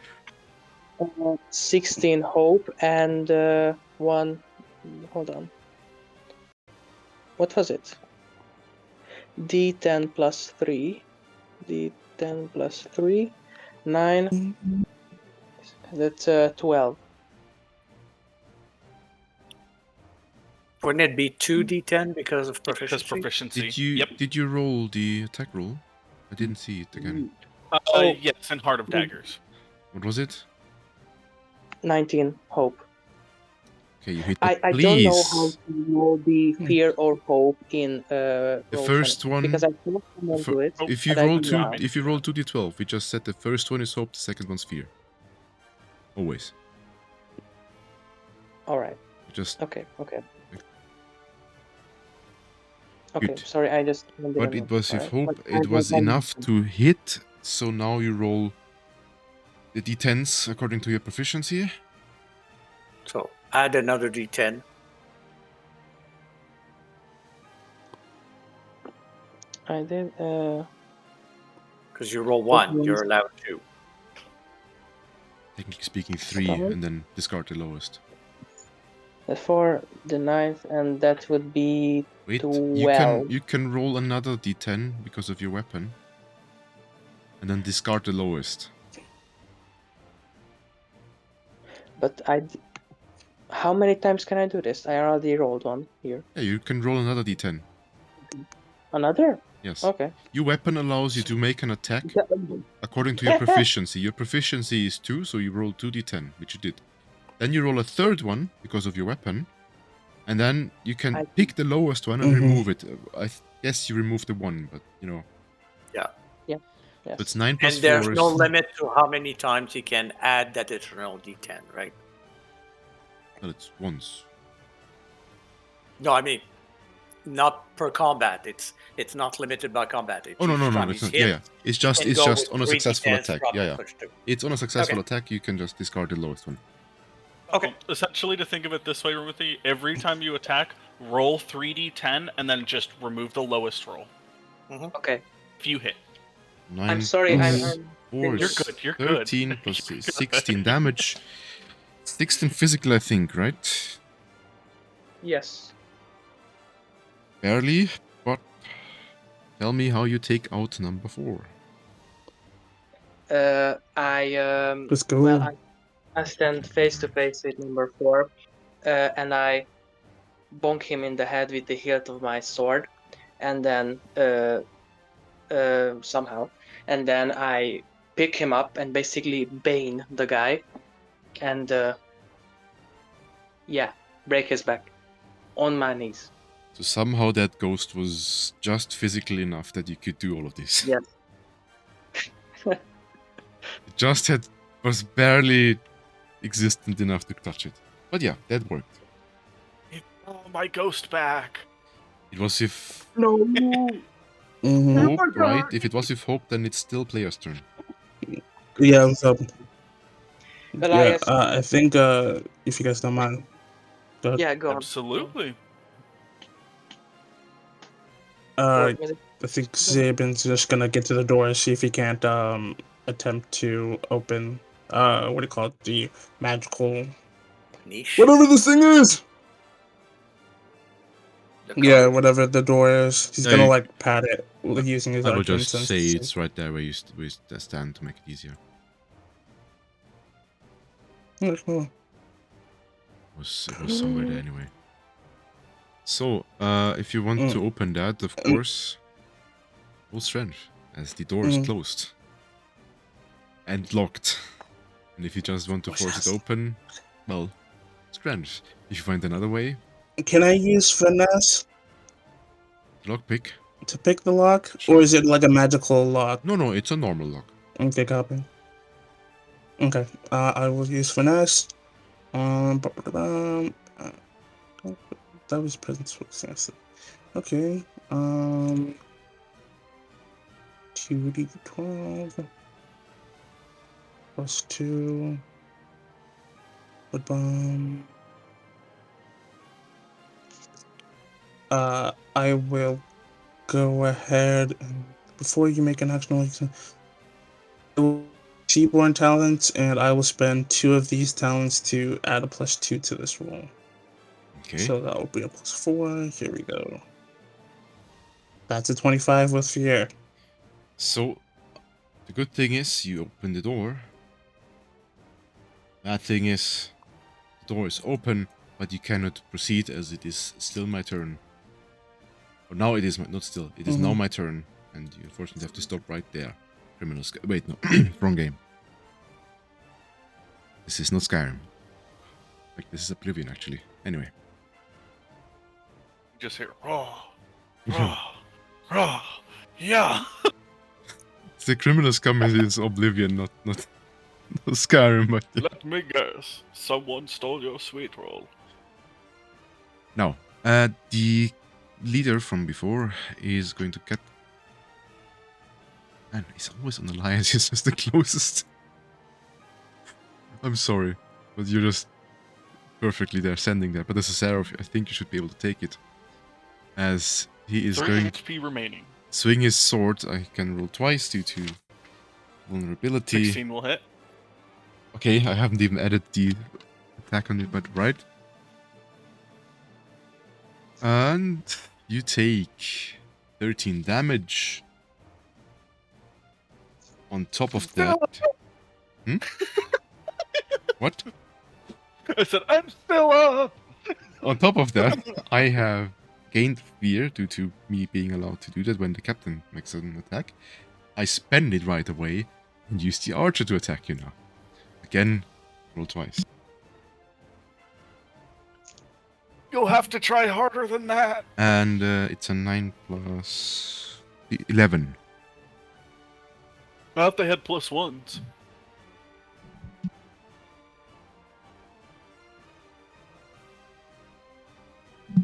16 hope and 1. Hold on. What was it? D10 plus 3. D10 plus 3. 9. That's 12. Wouldn't it be 2d10 because of Because proficiency? proficiency. Did you roll the attack roll? I didn't see it again. Yes, and Heart of Daggers. What was it? 19 hope. Okay, you hit I don't know how to roll the fear or hope in The roll first 20, one. because I saw someone do it. If you but I roll didn't know. if you roll 2d12, we just said the first one is hope, the second one's fear. Always. All right. Just. Okay. Okay. Good. Sorry, I just. But it was with hope. But I It was don't- enough to hit. So now you roll the d10s according to your proficiency. So add another d10. I did. Because you roll 1, you're allowed 2. Technically speaking, 3, and then discard the lowest. For the 9th, and that would be Wait, 12. you can roll another d10 because of your weapon, and then discard the lowest. But how many times can I do this? I already rolled one here. Yeah, you can roll another d10. Another? Yes. Okay. Your weapon allows you to make an attack according to your proficiency. Your proficiency is 2, so you roll 2d10, which you did. Then you roll a third one because of your weapon, and then you can pick the lowest one and remove it. I guess you remove the 1, but you know. Yeah. Yeah. So it's 9 plus And there's 4 no is... limit to how many times you can add that additional d10, right? Well, it's once. No, I mean, not per combat. It's not limited by combat. Oh no, each time it's he's not. hit, Yeah. It's just can go with on a 3 successful D10s attack. rather Yeah, than yeah. push 2. It's on a successful Okay. attack. You can just discard the lowest one. Okay. Essentially, to think of it this way, Rumothy, every time you attack, roll 3d10 and then just remove the lowest roll. Okay. If you hit. 9 I'm sorry. plus I'm 4 You're is good, you're good. 13 plus You're 16 good. damage. 16 physical, I think, right? yes. Barely, but tell me how you take out number 4. Let's go. Well, I stand face to face with number 4, and I bonk him in the head with the hilt of my sword, and then somehow, and then I pick him up and basically bane the guy, and yeah, break his back on my knees. So somehow that ghost was just physical enough that you could do all of this. Yes. It just was barely existent enough to touch it. But yeah, that worked. Oh, my ghost back. It was if No. Mhm. hope, right? If it was with hope, then it's still player's turn. Yeah, so Elias. I think if you guys don't mind. Go ahead. Yeah, go on. Absolutely. Or is it- I think Zabin's just gonna get to the door and see if he can't attempt to open what do you call it? The magical Niche. whatever this thing is. The Yeah, cupboard? whatever the door is. He's Yeah, gonna you- like pat it using his I would arcane just sense. say it's right there where you stand to make it easier. Yeah, cool. It was somewhere there anyway. So, if you want to open that, of course, full strength, as the door is closed and locked. And if you just want to force it open, well, strength. If you find another way, Can I use finesse lockpick. to pick the lock, Sure. or is it like a magical lock? No, it's a normal lock. Okay, copy. Okay, I will use finesse. That was presence success. Okay. 2d12 plus 2. Wood bomb. I will go ahead and before you make an action, I will Seaborn talents, and I will spend 2 of these talents to add a +2 to this roll. Okay. So that will be a +4. Here we go. That's a 25 with fear. So, the good thing is you open the door. Bad thing is the door is open, but you cannot proceed as it is still my turn. Or now it is not still. It is now my turn, and you unfortunately have to stop right there. Criminals. Wait, no, wrong game. This is not Skyrim. Like this is Oblivion, actually. Anyway. You just hear raw, raw, raw. Yeah. The criminals coming is Oblivion, not Skyrim, but Let me guess. Someone stole your sweet roll. now, the leader from before is going to cut. Man, he's always on Alliance. He's just the closest. I'm sorry, but you're just perfectly there, standing there. But as a Seraph, I think you should be able to take it, as he is 3 going HP remaining. swing his sword. I can roll twice due to vulnerability. 16 will hit. Okay, I haven't even added the attack on it, but right. And you take 13 damage. On top of that... What? I said, I'm still up! On top of that, I have gained fear due to me being allowed to do that when the captain makes an attack. I spend it right away and use the archer to attack you now. Again, roll twice. You'll have to try harder than that. And it's a 9 plus 11. Not if they had +1s.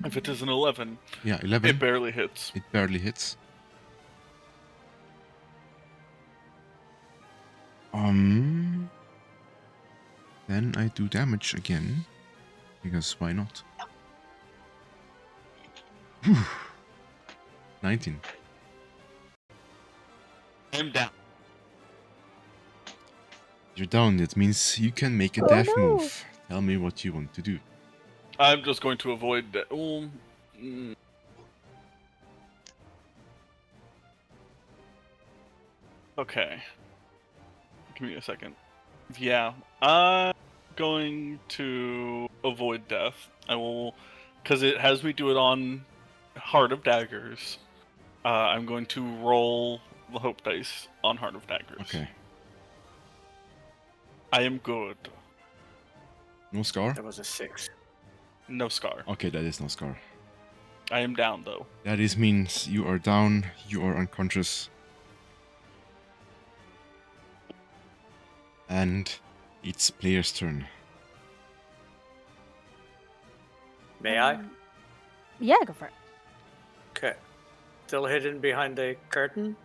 If it is an 11, Yeah, 11. it barely hits. It barely hits. Then I do damage again. Because why not? Whew. 19. I'm down. You're down. That means you can make a Oh, death no. move. Tell me what you want to do. I'm just going to avoid that. Okay. Give me a second. Yeah, I'm going to avoid death. I will, because it has me do it on Heart of Daggers. I'm going to roll the Hope Dice on Heart of Daggers. Okay. I am good. No scar? That was a 6. No scar. Okay, that is no scar. I am down, though. That is means you are down, you are unconscious. And it's player's turn. May I? Yeah, go for it. Okay. Still hidden behind the curtain.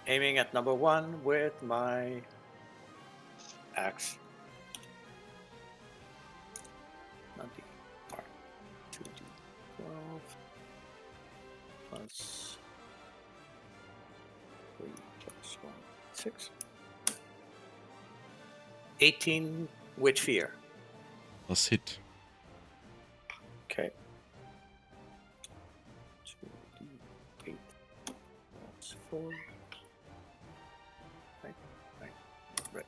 Aiming at number 1 with my axe. Not the part. 2d12 plus 3 plus 1, 6. 18 with fear. Plus hit. Okay. 2d8 plus 4. Right.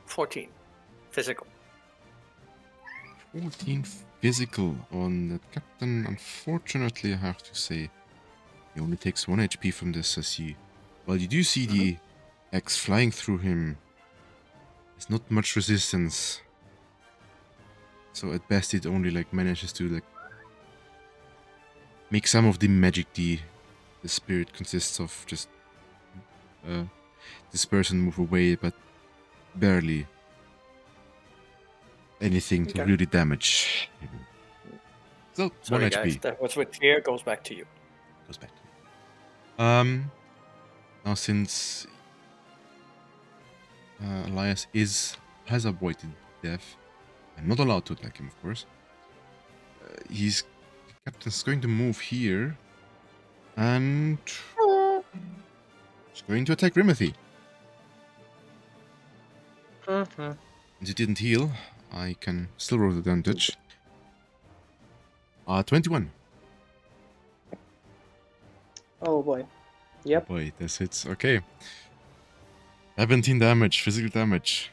14. Physical. 14 physical on the captain. Unfortunately, I have to say, he only takes 1 HP from this as he... Well, you do see the axe flying through him. There's not much resistance. So at best it only like manages to like make some of the magic the spirit consists of just disperse and move away, but barely anything to Okay. really damage him. So Sorry 1 guys, HP that was with fear, goes back to you. goes back to me. Now since Elias has avoided death, I'm not allowed to attack him, of course. The captain's going to move here and he's going to attack Rimothy. Mm-hmm. Since he didn't heal, I can still roll the advantage. 21. Oh boy. Yep. Oh boy, this hits. Okay. 17 damage, physical damage.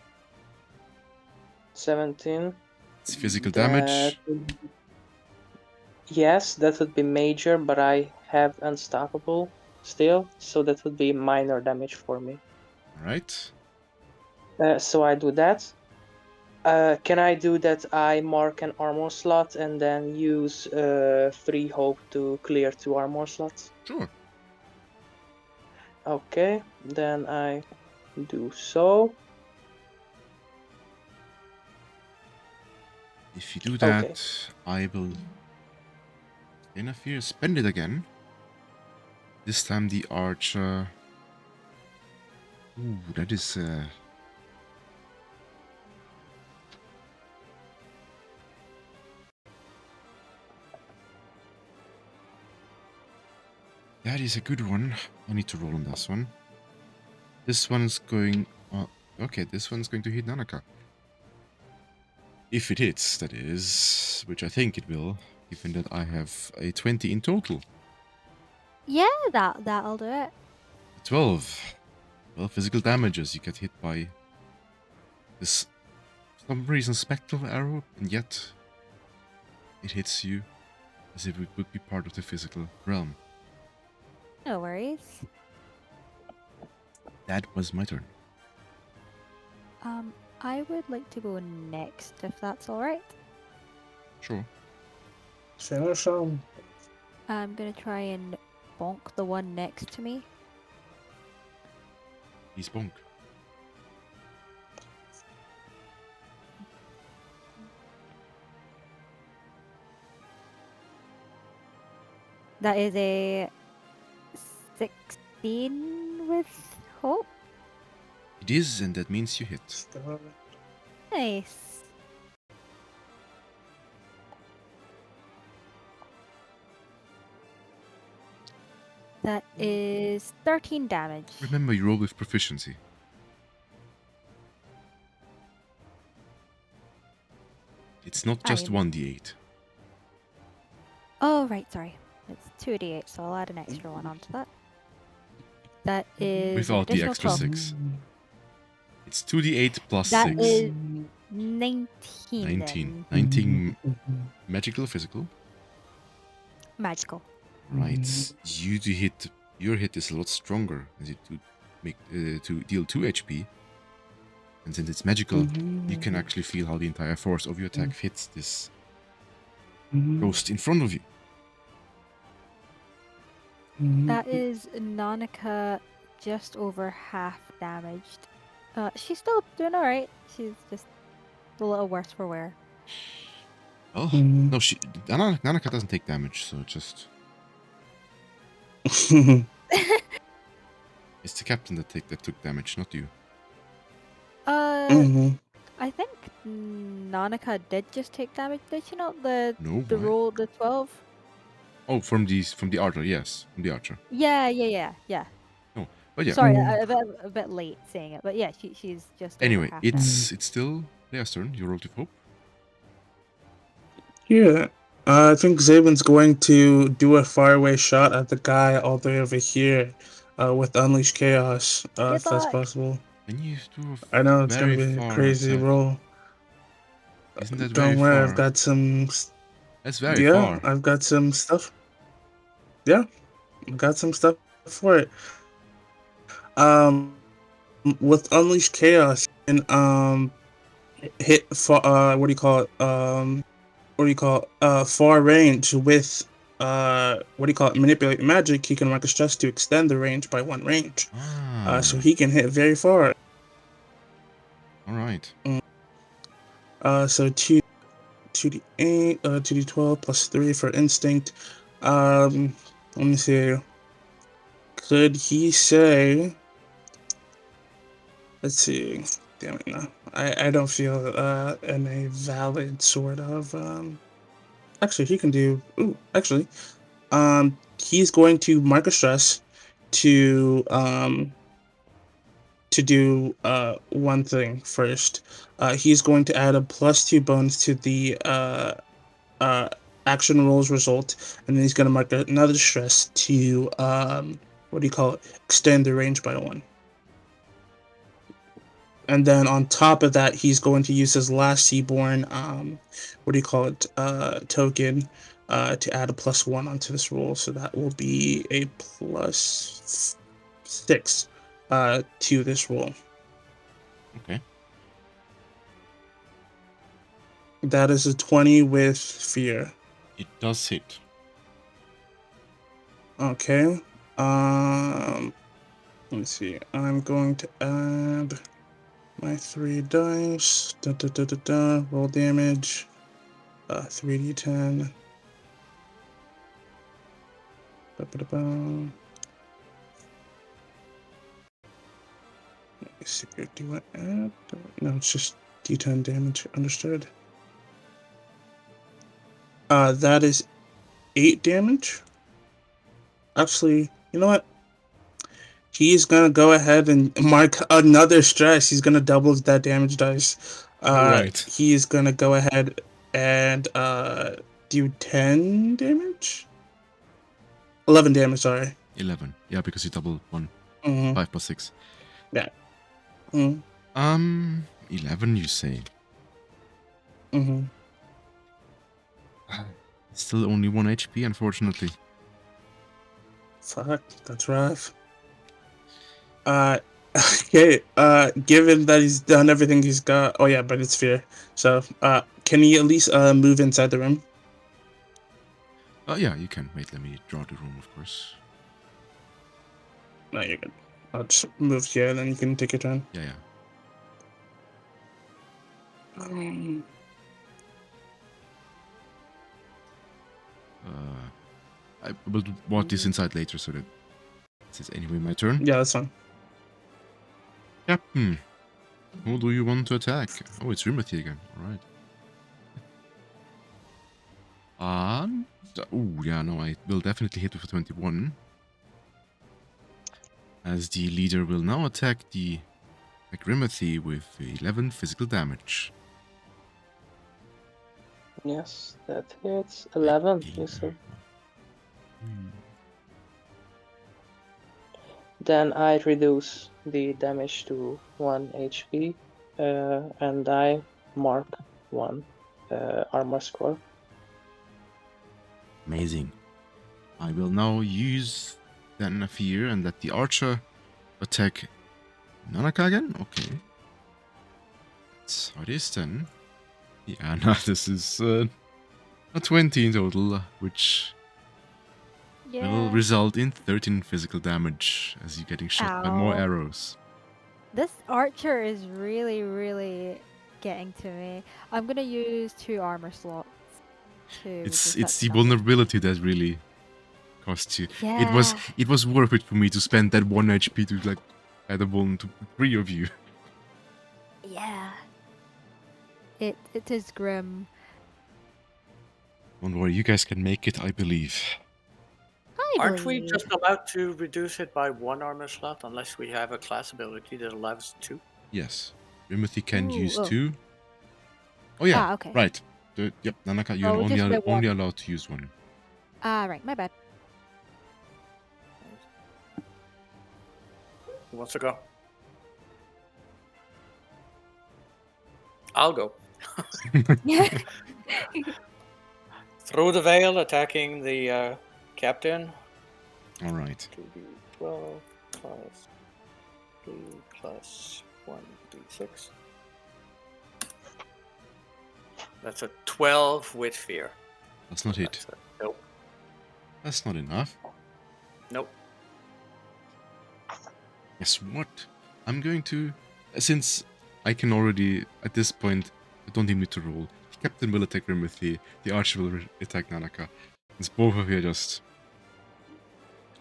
17. It's physical That damage. would- Yes, that would be major, but I have unstoppable still, so that would be minor damage for me. Alright. So I do that. Can I do that? I mark an armor slot and then use 3 hope to clear 2 armor slots. Sure. Okay, then I do so. If you do that, Okay. I will interfere, spend it again. This time the archer. Ooh, that is that is a good one. I need to roll on this one. This one's going... okay, this one's going to hit Nanaka. If it hits, that is. Which I think it will, given that I have a 20 in total. Yeah, that'll do it. 12. Well, physical damages. You get hit by this, for some reason, spectral arrow, and yet it hits you as if it would be part of the physical realm. No worries. That was my turn. I would like to go next, if that's alright. Sure. Finish him. I'm gonna try and bonk the one next to me. He's bonk. That is a 16 with hope. It is, and that means you hit. Nice. That is 13 damage. Remember, you roll with proficiency. It's not just I'm- 1d8. Oh, right, sorry. It's 2d8, so I'll add an extra one onto that. That is an Without the additional extra 12. 6. It's 2d8 plus That 6. is 19 19. then. 19 magical, physical? Magical. Right. Your hit is a lot stronger as you to deal 2 HP. And since it's magical, you can actually feel how the entire force of your attack hits this ghost in front of you. That is Nanika just over half damaged. She's still doing alright. She's just a little worse for wear. Oh, no, Nanaka doesn't take damage, so just... It's the captain that took damage, not you. I think Nanika did just take damage. Did she not? The No, the why? roll, the 12. Oh, from the archer, yes, from the archer. Yeah. No, but yeah. Sorry, a bit late saying it, but yeah, she's just Anyway, over half damage. it's still Leah's turn. You rolled with hope. Yeah. I think Zabin's going to do a faraway shot at the guy all the way over here with Unleash Chaos, Good if that's luck. possible. And you do I know it's very going to be a far crazy attack. roll. Isn't that Don't very worry, far? I've got some... That's very Yeah, far. I've got some stuff. Yeah, I've got some stuff for it. With Unleash Chaos and hit for what do you call it? Far range with manipulate magic. He can mark a stress to extend the range by 1 range. So he can hit very far. All right. So 2d8, 2d12 plus 3 for instinct. Let me see. Could he say? Let's see. Damn it, no. I don't feel in a valid sort of actually he can do he's going to mark a stress to do one thing first. He's going to add a +2 bonus to the action rolls result, and then he's going to mark another stress to extend the range by 1. And then on top of that, he's going to use his last Seaborn, token, to add a +1 onto this roll. So that will be a +6 to this roll. Okay. That is a 20 with fear. It does hit. Okay. Let me see. I'm going to add my 3 dice. Roll damage. 3d10. Let me see. Do I add? No, it's just d10 damage. Understood. That is 8 damage. Actually, you know what? He's gonna go ahead and mark another stress. He's gonna double that damage dice. Right. He's gonna go ahead and do 10 damage? 11 damage, sorry. 11. Yeah, because you double 1. Mm-hmm. 5 plus 6. Yeah. Mm-hmm. 11, you say? Mm-hmm. Still only 1 HP, unfortunately. Fuck, that's rough. Okay, given that he's done everything he's got... Oh yeah, but it's fear. So, can he at least move inside the room? Yeah, you can. Wait, let me draw the room, of course. No, you're good. I'll just move here, and then you can take your turn. Yeah. I will want this inside later, so that this is anyway my turn. Yeah, that's fine. Captain, Who do you want to attack? Oh, it's Rimothy again. Alright. Oh, yeah, no, I will definitely hit with a 21. As the leader will now attack the Rimothy with 11 physical damage. Yes, that hits. 11, you said. Then I reduce the damage to 1 HP, and I mark 1 armor score. Amazing. I will now use then a fear and let the archer attack Nanaka again? Okay. That's how it is then. Yeah, no, this is a 20 in total, which will Yeah. result in 13 physical damage as you're getting shot by more Ow. arrows. This archer is really getting to me. I'm gonna use 2 armor slots to reduce It's that the damage. vulnerability that really costs you. Yeah. It was worth it for me to spend that 1 HP to like add a vuln to 3 of you. Yeah. It is grim. Don't worry, you guys can make it, I believe. I Aren't we believe. just allowed to reduce it by 1 armor slot unless we have a class ability that allows 2? Yes. Rimothy can Ooh, use oh. 2. Oh yeah, Ah, okay. right. Yep, Nanaka, you're Oh, just by only 1. allowed to use 1. Ah, right, my bad. Who wants to go? I'll go. Through the veil, attacking the captain. Alright. 2d12 plus 3 plus 1d6. That's a 12 with fear. That's not it. Nope. That's not enough. Nope. Guess what? I'm going to... Since I can already, at this point, I don't even need to roll. The captain will attack Rimothy, the archer will attack Nanaka. It's both of you just...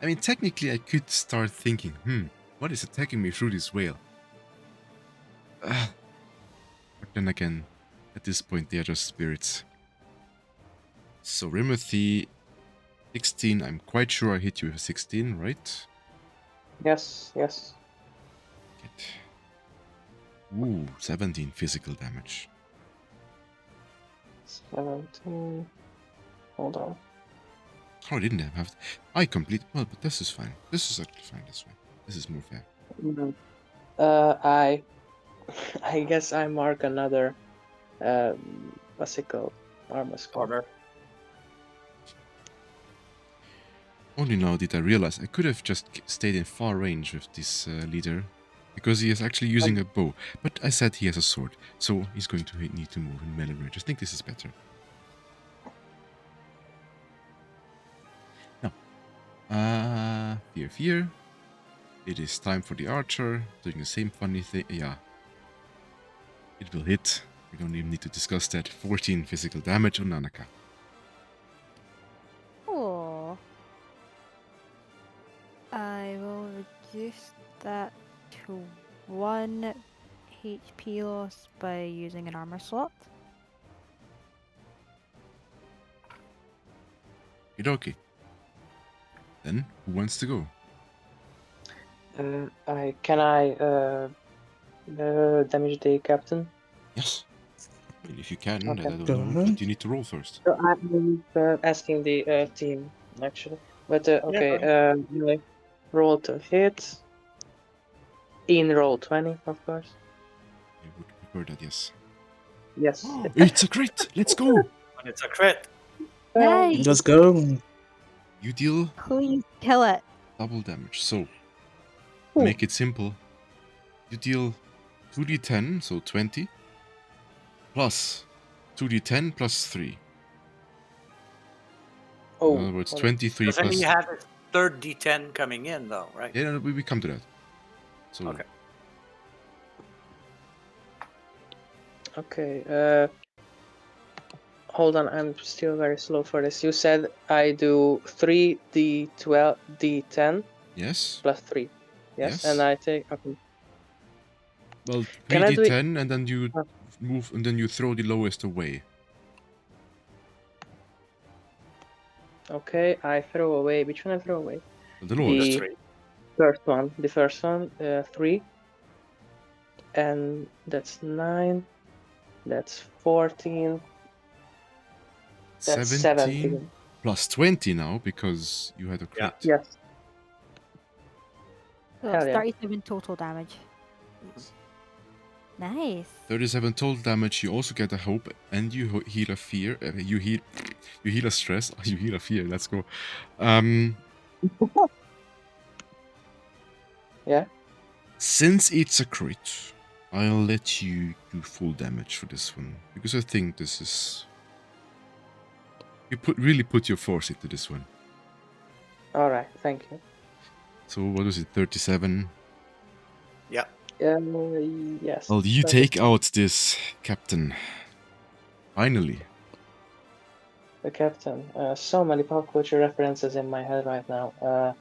I mean, technically I could start thinking, what is attacking me through this whale? But then again, at this point they are just spirits. So Rimothy, 16, I'm quite sure I hit you with a 16, right? Yes. Ooh, 17 physical damage. 17. Hold on. Oh, I didn't have... I complete... Well, but this is fine. This is actually fine this way. This is more fair. I guess I mark another what's it called? Armor score. Armor. Only now did I realize I could have just stayed in far range with this leader, because he is actually using a bow. But I said he has a sword, so he's going to need to move in melee range. I think this is better. Now, fear. It is time for the archer, doing the same funny thing. Yeah. It will hit. We don't even need to discuss that. 14 physical damage on Nanaka. Oh. I will reduce that to 1 HP loss by using an armor slot. Okay. Then, who wants to go? Can I damage the captain? Yes. I mean, if you can, Okay. I don't know, but you need to roll first. So I'm asking the team actually, but okay. I roll to hit. In roll 20, of course. I would prefer that, yes. Yes. It's a crit! Let's go! And it's a crit. Nice! Let's go. You deal Please kill it. double damage. So, Ooh. make it simple. You deal 2d10, so 20, plus 2d10 plus 3. Oh. In other words, hold on. 23 Doesn't plus... he have his third d10 coming in, though, right? Yeah, no, we come to that. So, Okay. Okay. Hold on, I'm still very slow for this. You said I do 3d12 d10 yes. plus 3. Yes, Yes. and I take. Okay. Well, Can I do it? 3d10 and then you Uh. move and then you throw the lowest away. Okay, I throw away. Which one I throw away? The The lowest. The 3. first one. The first one, 3. And that's 9. That's 14. That's 17. Plus 20 now because you had a Yeah. crit. Yes. So Hell that's yeah. 37 total damage. Nice. 37 total damage. You also get a hope, and you heal a fear. You heal a stress. You heal a fear. Let's go. Yeah. Since it's a crit, I'll let you do full damage for this one because I think this is you really put your force into this one. All right. Thank you. So what was it? 37. Yeah. Yes. Well, you 37. take out this captain. Finally. The captain. So many pop culture references in my head right now. How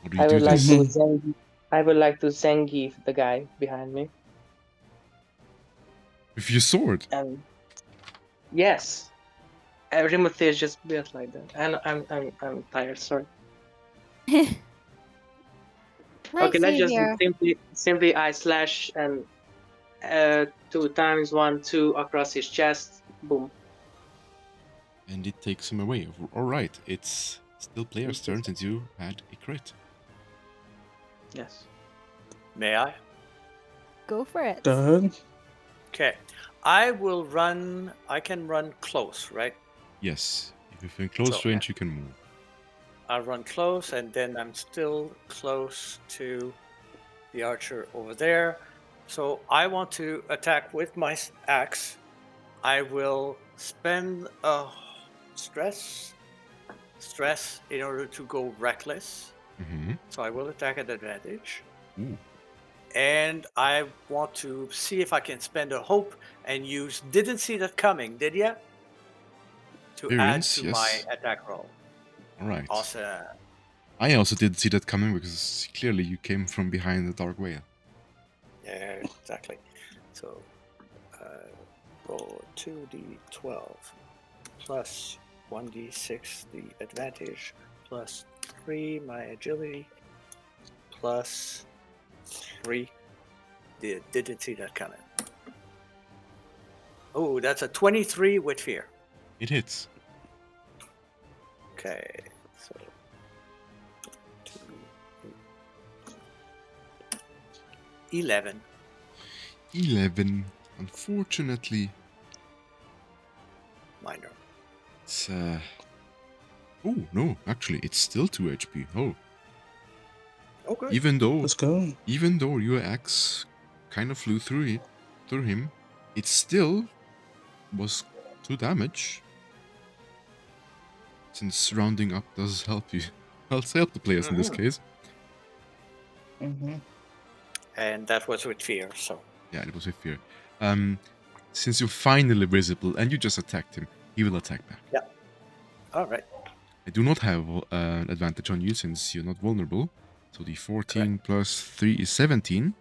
do you I do would like this? to Zangief. I would like to Zangief the guy behind me. With your sword. And yes, Rimothy is just built like that. And I'm tired. Sorry. Okay, Let's let's see just here. simply I slash and 2 times 1, 2 across his chest. Boom. And it takes him away. Alright, it's still player's turn since you had a crit. Yes. May I? Go for it. Done. Okay. I will run. I can run close, right? Yes, if you're in close So, range, you can move. I'll run close, and then I'm still close to the archer over there. So I want to attack with my axe. I will spend a stress in order to go reckless. Mm-hmm. So I will attack at advantage. Ooh. And I want to see if I can spend a hope and use didn't see that coming, did ya? To add Experience, to yes. my attack roll. Alright. Awesome. I also didn't see that coming because clearly you came from behind the dark whale. Yeah, exactly. So roll 2d12 plus 1d6 the advantage plus 3 my agility plus 3 didn't see that coming. Oh, that's a 23 with fear. It hits. Okay, so 11. 11. Unfortunately, Minor. it's oh no, actually it's still 2 HP. Oh. Okay. Even Let's go. though your axe kind of flew through him, it still was 2 damage. Since rounding up does help you. Help the players in this case. Mm-hmm. And that was with fear, so. Yeah, it was with fear. Since you're finally visible and you just attacked him, he will attack back. Yeah. Alright. I do not have an advantage on you since you're not vulnerable. So the 14 plus 3 is 17.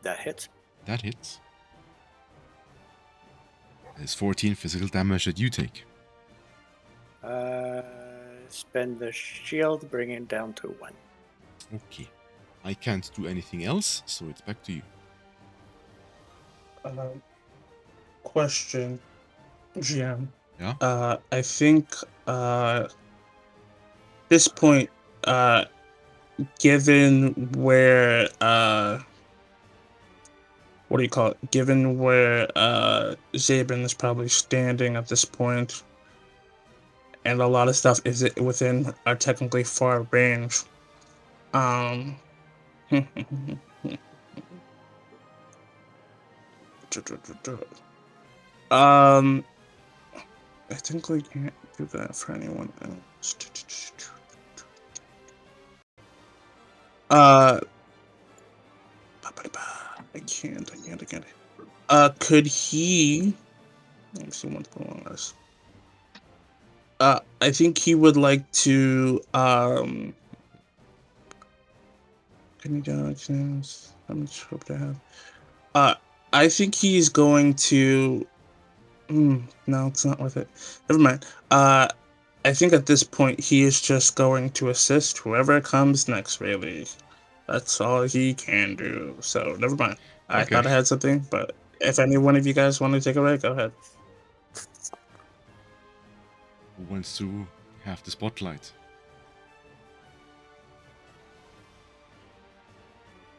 That hits. That hits. There's 14 physical damage that you take. Spend the shield, bring it down to 1. Okay. I can't do anything else, so it's back to you. Question, GM. Yeah? I think this point, given where what do you call it? Given where Zabin is probably standing at this point, and a lot of stuff is within our technically far range. I think we can't do that for anyone else. I can't. Could he? Let me see what's going on this. I think he would like to. Can you do actions? How much hope do I have? I think he's going to. No, it's not worth it. Never mind. I think at this point he is just going to assist whoever comes next. Really, that's all he can do. So never mind. I Okay. thought I had something, but if any one of you guys want to take a break, go ahead. Who wants to have the spotlight?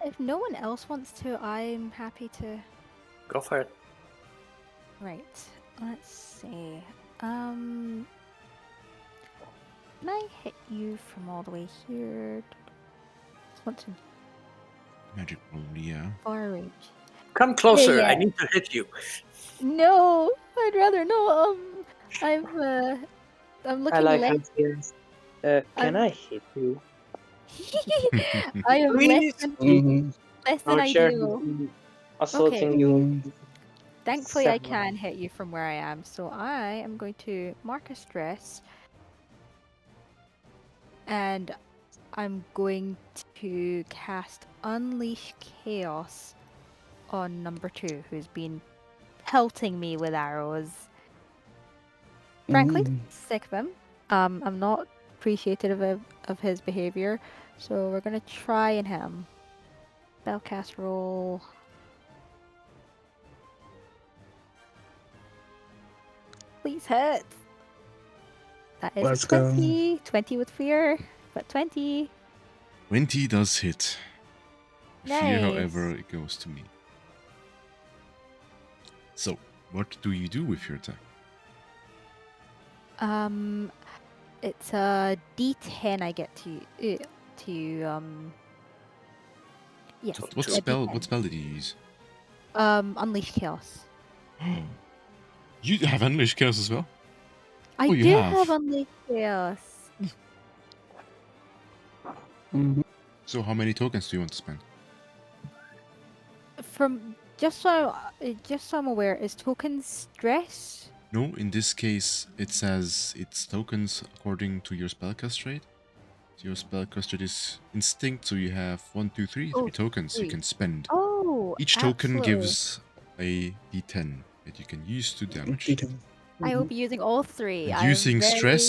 If no one else wants to, I'm happy to. Go for it. Right. Let's see. Can I hit you from all the way here? Just want to Magic roll, yeah. far range. Come closer. I yeah. need to hit you. No, I'd rather no. I'm looking I like less. how serious. Can I hit you? I am Please. less than Archer, ideal. assaulting Okay. you. Thankfully, I 7. can hit you from where I am, so I am going to mark a stress, and I'm going to cast Unleash Chaos on number 2, who's been pelting me with arrows. Frankly, sick of him. I'm not appreciative of his behavior, so we're gonna try and hit him. Spellcast roll. Please hit. That is Let's a go. 20. 20 with fear, but 20. 20 does hit. Fear, Nice. however, it goes to me. So, what do you do with your attack? It's a D10 I get to yes. What a spell? D10. What spell did you use? Unleash Chaos. You have Unleash Chaos as well? I Oh, you do have. have Unleash Chaos. So, how many tokens do you want to spend? From just so I'm aware, is token stress? No, in this case, it says it's tokens according to your spellcast rate. So your spellcast rate is instinct, so you have 1, 2, 3, Oh, 3 tokens you 3. can spend. Oh, Each token absolutely. gives a d10 that you can use to damage. D10. I will be using all 3. And I am using very...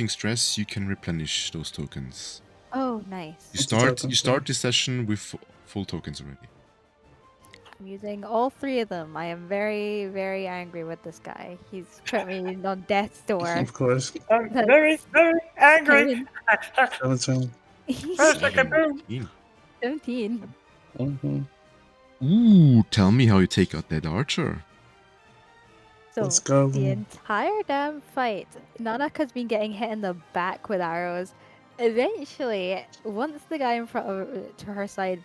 stress, you can replenish those tokens. Oh, nice. You It's a start token, this session with full tokens already. I'm using all 3 of them. I am very, very angry with this guy. He's put me on death's door. Of course. I'm That's very, very angry. 17. 17. 17. Ooh, tell me how you take out that archer. So Let's go. the entire damn fight, Nanaka's been getting hit in the back with arrows. Eventually, once the guy in front of to her side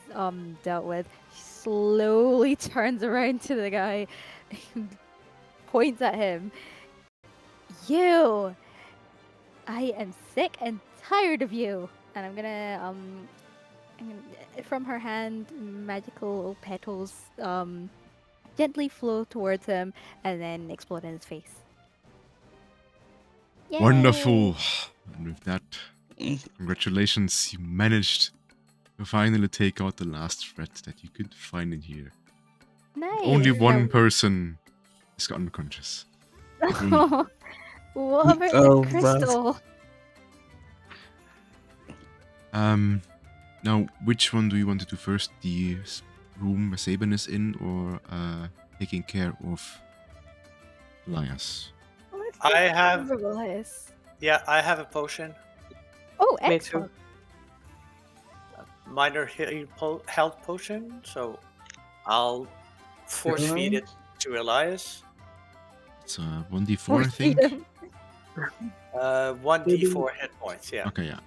dealt with, she slowly turns around to the guy, points at him. You, I am sick and tired of you, and I'm gonna from her hand, magical petals gently flow towards him and then explode in his face. Yay! Wonderful. And with that, congratulations, you managed to finally take out the last threat that you could find in here. Nice. Only one person is unconscious. What about Oh, the crystal? Now, which one do you want to do first? The room where Saban is in, or taking care of Elias? I have. Elias. Yeah, I have a potion. Oh, Me excellent. Minor health potion. So I'll force feed it to Elias. It's 1d4, I Force think. feed him. 1d4 hit points. Yeah. Okay, yeah.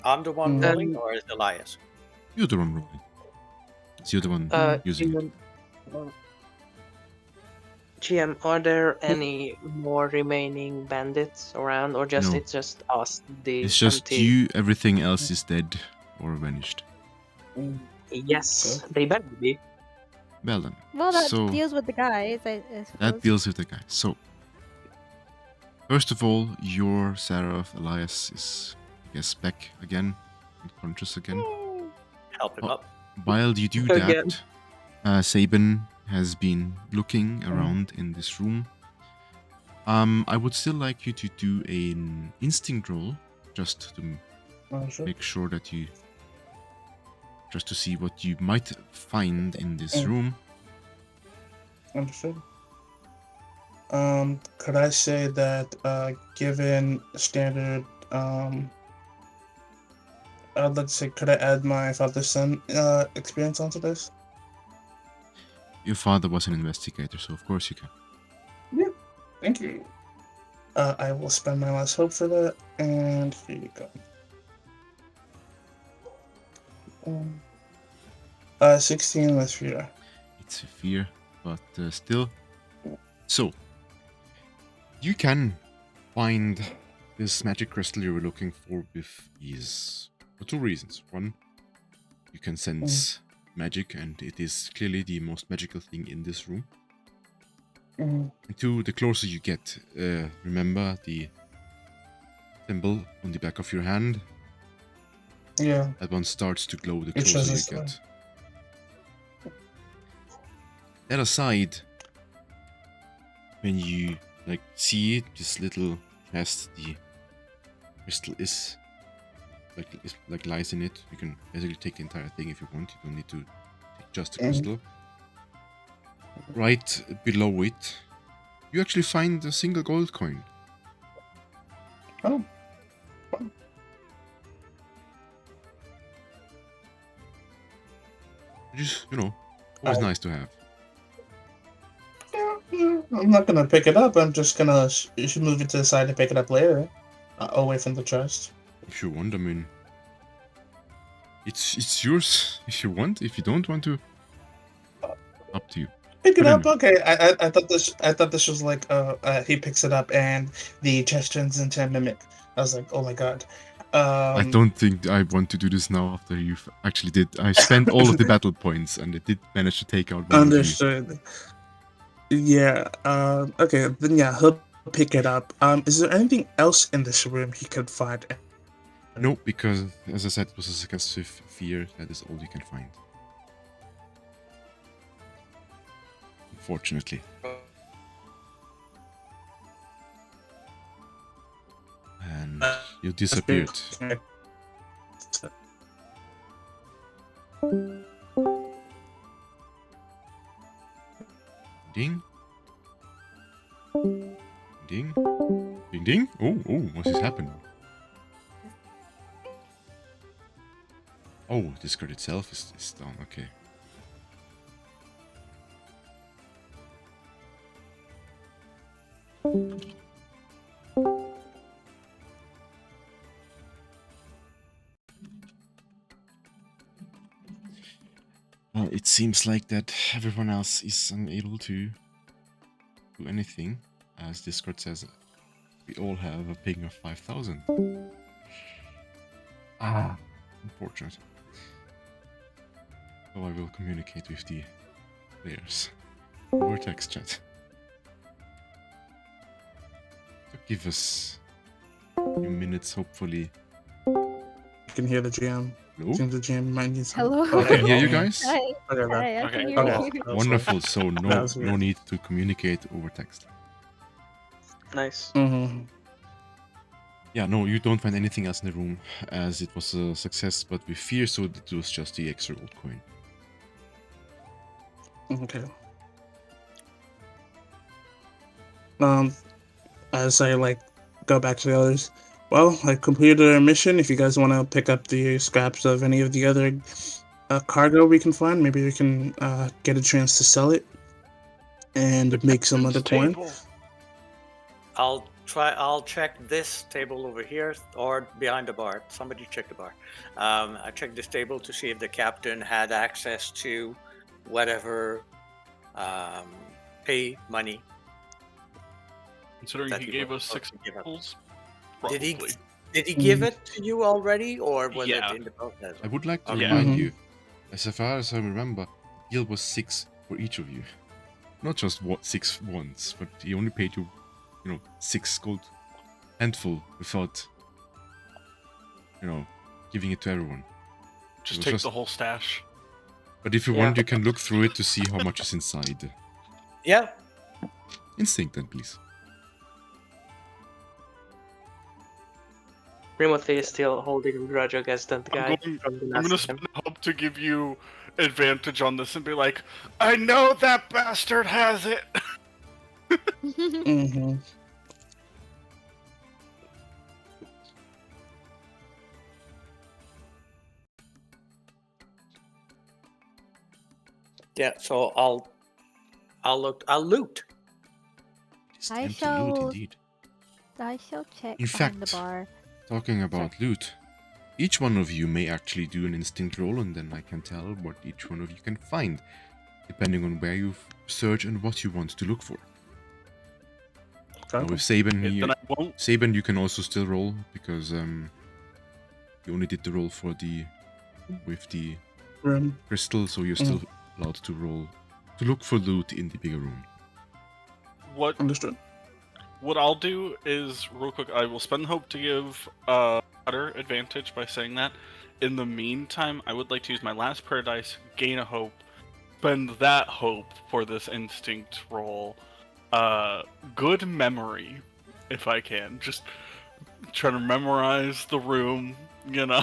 I'm the one rolling, or is Elias? You're the one rolling. It's you're the one using it. GM, are there any more remaining bandits around, or just No. it's just us? It's just empty- you, everything else is dead or vanished. Yes, they better be. Well then. Well, that So- deals with the guys, I That suppose. deals with the guy. So, first of all, your Sarah Elias is, I guess, back again, unconscious again. Help him Oh. up. while you do Again. that, Sabin has been looking around in this room. I would still like you to do an instinct roll, just to Sure. make sure that you, just to see what you might find in this room. Understood. Could I say that, given standard, let's say, could I add my father-son experience onto this? Your father was an investigator, so of course you can. Thank you. I will spend my last hope for that, and here you go. 16 less fear. It's a fear, but still. So, you can find this magic crystal you were looking for with ease. For two reasons. One, you can sense magic, and it is clearly the most magical thing in this room. And two, the closer you get, remember the symbol on the back of your hand? Yeah. That one starts to glow the It shows closer you us get. That aside, when you see this little chest, the crystal is lies in it. You can basically take the entire thing if you want. You don't need to take just the crystal. Right below it, you actually find a single gold coin. Oh. Just, always nice to have. I'm not gonna pick it up. I'm just gonna you should move it to the side to pick it up later, away from the chest. If you want, I mean, it's yours if you want. If you don't want to, up to you. Pick it But up. anyway. Okay. I thought this was like he picks it up and the chest turns into a mimic. I was like, oh my god. I don't think I want to do this now after you've actually did. I spent all of the battle points and I did manage to take out one Understood. Yeah. Okay. Then yeah, he'll pick it up. Is there anything else in this room he could find? No, because as I said, it was a successive fear. That is all you can find. Unfortunately. And you disappeared. Ding. Ding. Ding ding. Oh, what is happening? Oh, this card itself is down. Okay. Well, it seems like that everyone else is unable to do anything, as Discord says we all have a ping of 5,000. Unfortunate. So I will communicate with the players over text chat. So give us a few minutes, hopefully. You can hear the GM. Hello? Seems the GM might need some. Hello. I can hear you guys. Hi. Okay, Hi, I Okay, can hear okay. you. Wonderful. So That no was weird. need to communicate over text. Nice. Mm-hmm. Yeah, no, you don't find anything else in the room, as it was a success, but with fear, so it was just the extra gold coin. Okay. As I go back to the others, well, I completed our mission. If you guys want to pick up the scraps of any of the other cargo we can find, maybe we can get a chance to sell it and make some other coin. I'll check this table over here or behind the bar. Somebody check the bar. I checked this table to see if the captain had access to whatever pay money. Considering that he he gave was us supposed 6 to give us. apples, Did probably. he give it to you already, or was Yeah. it in the process? I would like to Okay. remind Mhm. you, as far as I remember, the deal was 6 for each of you. Not just 6 once, but he only paid you, 6 gold handful without, giving it to everyone. Just was take just- the whole stash. But if you Yeah. want, you can look through it to see how much is inside. Yeah. Instinct then, please. Timothy is still holding a grudge against that guy from the I'm last gonna time. spend hope to give you advantage on this and be like, I know that bastard has it. Mm-hmm. Yeah. So I'll loot. It's I time to loot, shall- indeed. I shall check In behind the fact- bar. Talking about loot, each one of you may actually do an instinct roll, and then I can tell what each one of you can find, depending on where you search and what you want to look for. Now with Saban here, Then I won't. Saban, you can also still roll because you only did the roll for the with the Room. crystal, so you're still allowed to roll to look for loot in the bigger room. What Understood. What I'll do is, real quick, I will spend hope to give Cutter advantage by saying that. In the meantime, I would like to use my last prayer dice, gain a hope, spend that hope for this instinct roll. Good memory, if I can. Just trying to memorize the room, you know,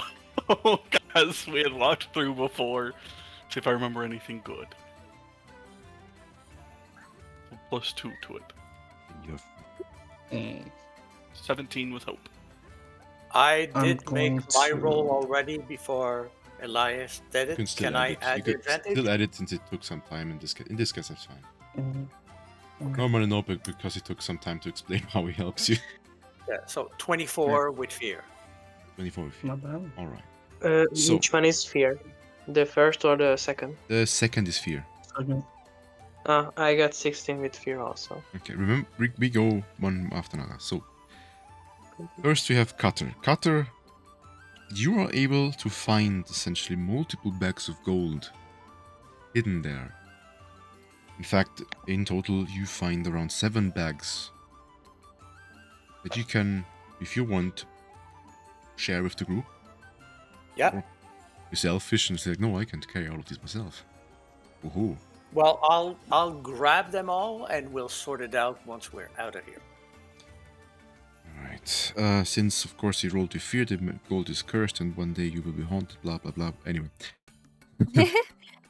as we had walked through before. See if I remember anything good. +2 to it. And you have 17 with hope. I I'm did make going my to- roll already before Elias did you it. can still Can add I it. add You the can advantage? still add it since it took some time. In this case, that's fine. Mhm. Normally no, but because it took some time to explain how he helps you. Yeah. So 24 with fear. 24 with you. Not bad. All right. So- Which one is fear? The first or the second? The second is fear. Okay. I got 16 with fear also. Okay, remember we go one after another. So first we have Cutter. Cutter, you are able to find essentially multiple bags of gold hidden there. In fact, in total you find around 7 bags that you can, if you want, share with the group. Yeah. Or you're selfish and say, no, I can't carry all of this myself. Woohoo. Well, I'll grab them all and we'll sort it out once we're out of here. Alright. Since, of course, you rolled with fear, the gold is cursed, and one day you will be haunted, blah, blah, blah. Anyway.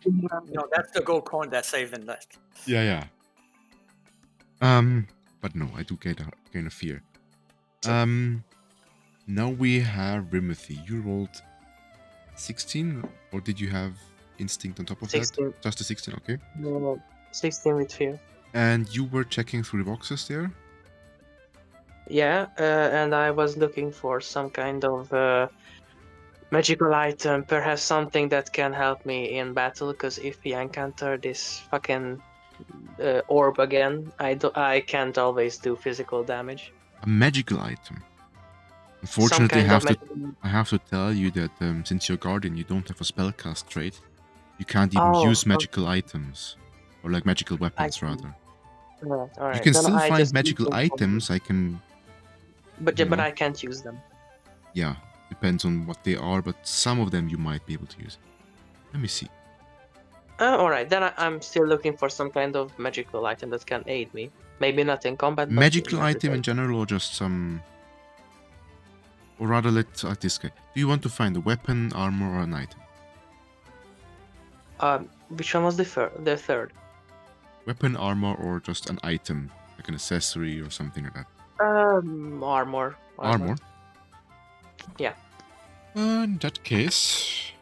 No, that's the gold coin that saved and left. Yeah. But no, I do gain a fear. Now we have Rimothy. You rolled 16, or did you have instinct on top of 16. that? Just a 16, okay. No, 16 with fear. And you were checking through the boxes there? Yeah, and I was looking for some kind of magical item, perhaps something that can help me in battle. Because if we encounter this fucking orb again, I can't always do physical damage. A magical item. Some Unfortunately, kind of magical... I have to tell you that since you're guardian, you don't have a spellcast trait. You can't even Oh, use magical items. Or like magical weapons, see. rather. Alright, alright. You can Then still I find just magical use them. items. I can... But you but know. I can't use them. Yeah, depends on what they are, but some of them you might be able to use. Let me see. Alright, then I'm still looking for some kind of magical item that can aid me. Maybe not in combat, but Magical in item in everything. general, or just some... Or rather, let's ask this guy. Do you want to find a weapon, armor, or an item? Which one was the third? Weapon, armor, or just an item, like an accessory or something like that. Armor. Armor? Yeah. In that case,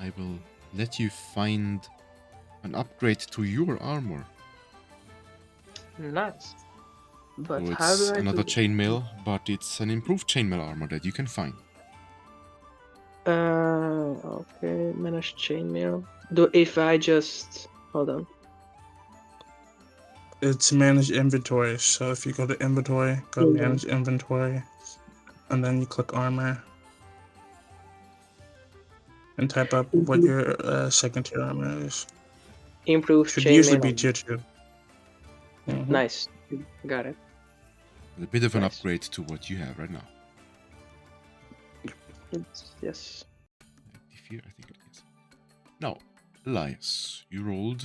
I will let you find an upgrade to your armor. Nice. But So how it's do I another do chainmail, but it's an improved chainmail armor that you can find. Okay, manage chainmail. If I just hold on. It's manage inventory. So if you go to inventory, go to Mhm. manage inventory, and then you click armor, and type up what your second tier armor is. Improve Should usually chainmail. be tier 2. Mhm. Nice. Got it. A bit of an Nice. upgrade to what you have right now. Yes. here? I think it is. Now, Elias, you rolled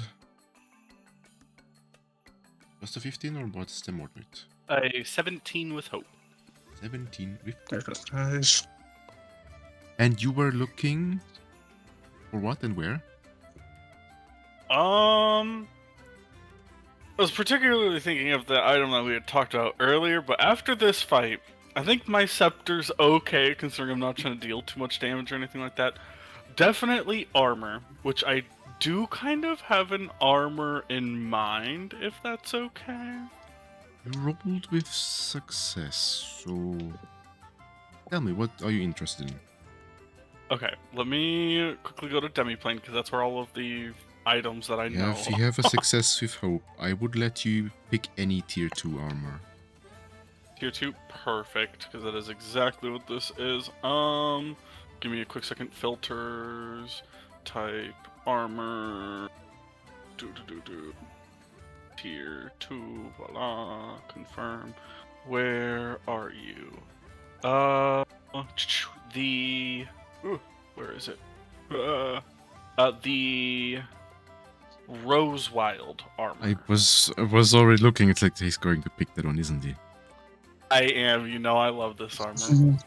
just a 15 or what's the moderate? A 17 with hope. 17 with There goes guys. And you were looking for what and where? I was particularly thinking of the item that we had talked about earlier, but after this fight, I think my scepter's okay, considering I'm not trying to deal too much damage or anything like that. Definitely armor, which I do kind of have an armor in mind, if that's okay. You rolled with success, so tell me, what are you interested in? Okay, let me quickly go to Demiplane, because that's where all of the items that I Yeah, know if you have a success with hope, I would let you pick any tier 2 armor. Tier 2, perfect, because that is exactly what this is. Give me a quick second. Filters, type, armor, tier 2, voila, confirm. Where are you? Where is it? The Rosewild armor. I was already looking, it's like he's going to pick that one, isn't he? I am, you know I love this armor.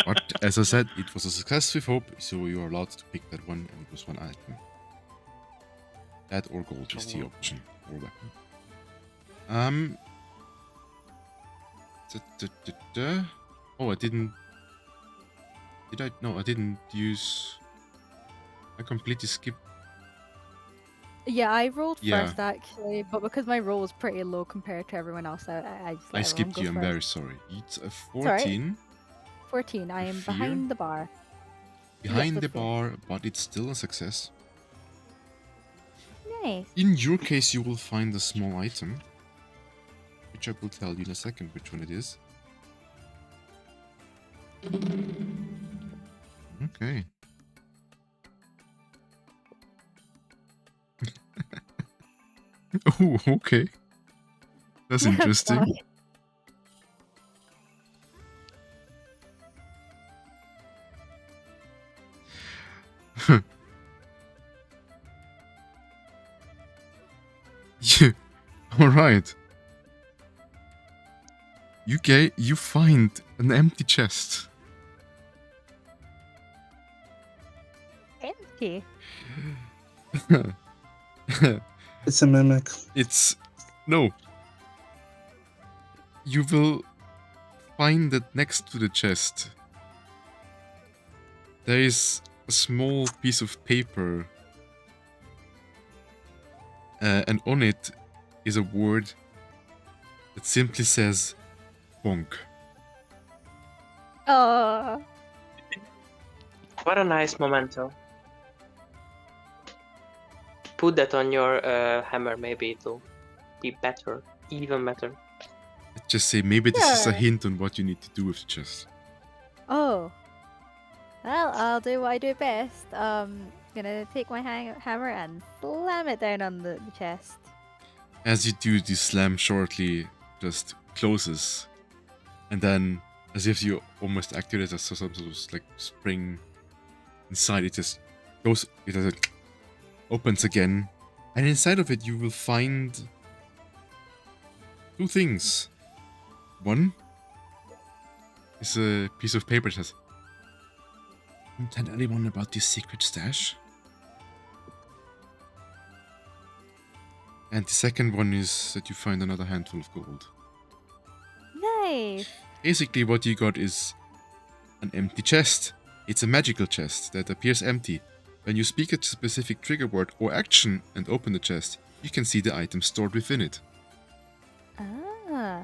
But as I said, it was a success with hope, so you are allowed to pick that one, and it was one item. That or gold is the option, or weapon. Oh, I didn't... Did I? No, I didn't use... I completely skipped... Yeah, I rolled Yeah. first actually, but because my roll was pretty low compared to everyone else, I just let I everyone skipped go you, I'm first. very sorry. It's a alright. 14 14. I am Fear? behind the bar. behind with the fear. bar, but it's still a success. Nice. In your case, you will find a small item, which I will tell you in a second which one it is. Okay. Oh, okay. That's interesting. Yeah. All right. You find an empty chest. Empty. It's a mimic. It's... No. You will find that next to the chest there is a small piece of paper, and on it is a word that simply says bonk. What a nice memento. Put that on your hammer, maybe it'll be better. Even better. Let's just say maybe this is a Sure. hint on what you need to do with the chest. Oh. Well, I'll do what I do best. Gonna take my hammer and slam it down on the chest. As you do, the slam shortly just closes, and then, as if you almost activated some sort of like spring inside, it just goes, it just opens again, and inside of it you will find two things. One is a piece of paper that says, "Don't tell anyone about this secret stash." And the second one is that you find another handful of gold. Nice. Basically what you got is an empty chest. It's a magical chest that appears empty. When you speak a specific trigger word or action and open the chest, you can see the item stored within it. Ah.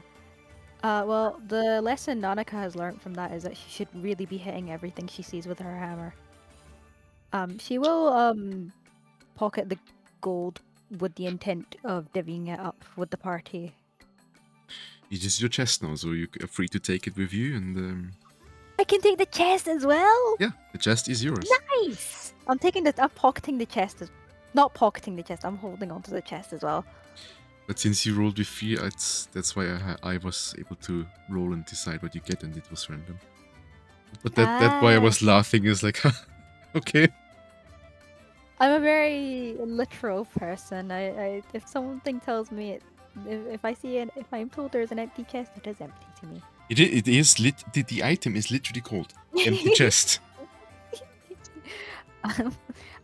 Well, the lesson Nanika has learned from that is that she should really be hitting everything she sees with her hammer. She will pocket the gold with the intent of divvying it up with the party. It is your chest now, so you're free to take it with you, and I can take the chest as well. yeah, the chest is yours. Nice. I'm pocketing the chest. Not pocketing the chest. I'm holding onto the chest as well. But since you rolled with fear, that's why I was able to roll and decide what you get, and it was random. But that's why I was laughing. Is like, okay. I'm a very literal person. I if something tells me it, if I see it, if I'm told there's an empty chest, it is empty to me. It is lit. The item is literally called empty chest.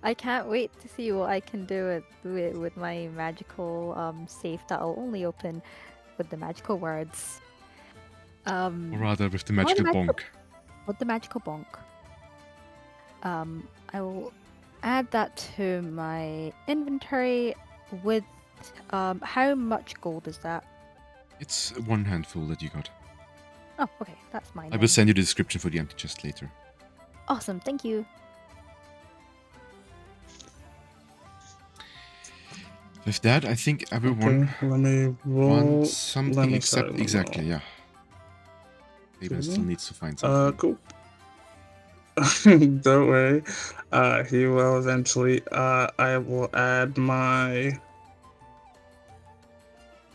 I can't wait to see what I can do with my magical safe that'll only open with the magical words. Or rather, with the Or magical magical- bonk. With the magical bonk. I will add that to my inventory with how much gold is that? It's one handful that you got. Oh, okay, that's mine. I will then. send you the description for the empty chest later. Awesome, thank you. With that, I think everyone Okay, let me roll. wants something except exactly, yeah. Raven still needs to find something. Cool. Don't worry. He will eventually. I will add my.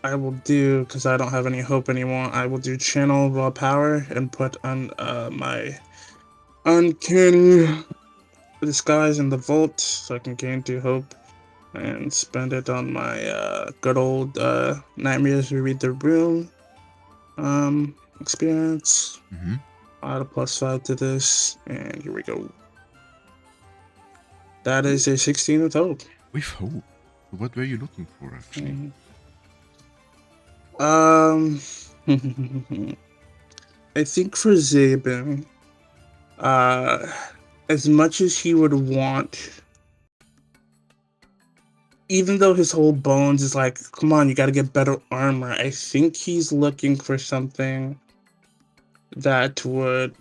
I will do, because I don't have any hope anymore. I will do channel raw power and put on my uncanny disguise in the vault so I can gain 2 hope and spend it on my good old nightmares we read the room experience. Mm-hmm. Add a +5 to this, and here we go. That is a 16 with hope. With hope. What were you looking for, actually? I think for Zabin, as much as he would want, even though his whole bones is like, come on, you gotta get better armor, I think he's looking for something that would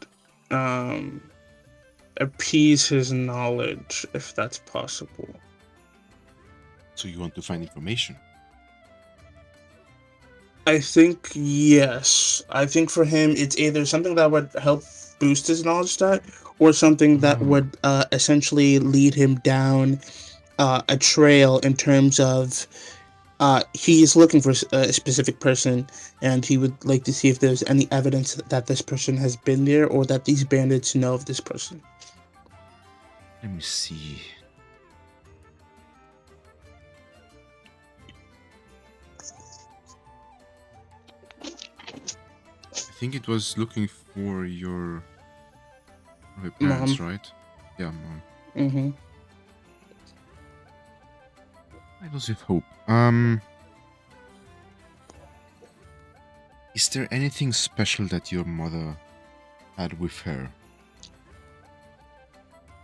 appease his knowledge, if that's possible. So you want to find information? I think yes. I think for him, it's either something that would help boost his knowledge stat, or something that would essentially lead him down a trail in terms of he's looking for a specific person, and he would like to see if there's any evidence that this person has been there, or that these bandits know of this person. Let me see. I think it was looking for your parents, Mom. right? Yeah, mom. Mm-hmm. I was with hope. Is there anything special that your mother had with her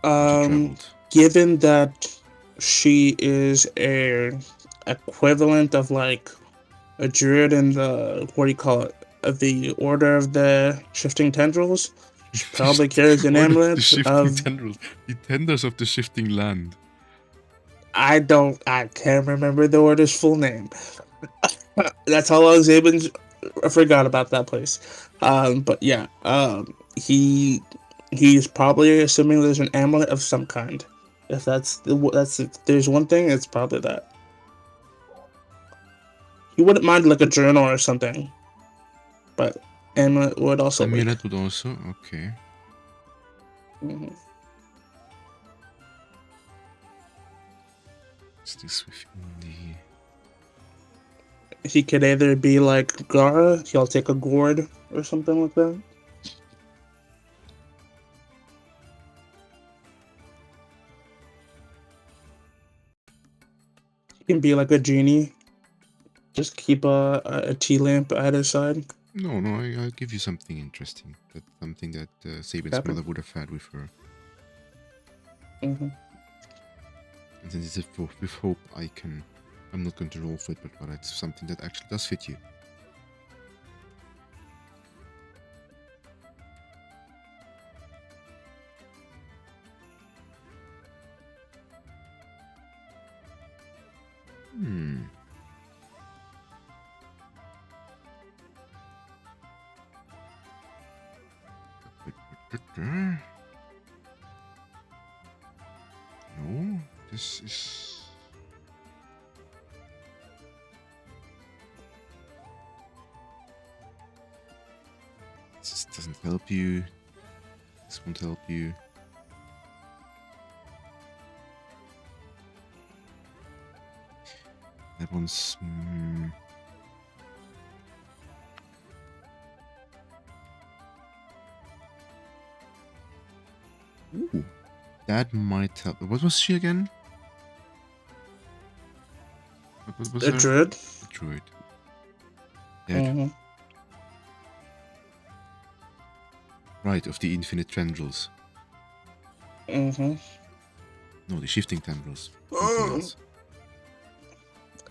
when she traveled? Given that she is a equivalent of like a druid in the, what do you call it, the Order of the Shifting Tendrils, she probably carries an amulet the shifting of tendrils, the tenders of the shifting land. I can't remember the order's full name. That's how long Zabin's. I forgot about that place. But yeah, he's probably assuming there's an amulet of some kind. If if there's one thing, it's probably that. He wouldn't mind like a journal or something, but amulet would also. Amulet would also, okay. Mm-hmm. Is this within the? He could either be like Gara, he'll take a gourd or something like that. He can be like a genie. Just keep a tea lamp at his side. No, I'll give you something interesting. That's something that Sabin's mother would have had with her. Mm-hmm. And since it's with hope, I'm not going to roll for it, but it's something that actually does fit you. No, this is... This doesn't help you. This won't help you. That one's... Ooh, that might help. What was she again? What was A her? druid. A druid. Dead. Mhm. Right, of the infinite tendrils. Mhm. No, the shifting tendrils. Something else.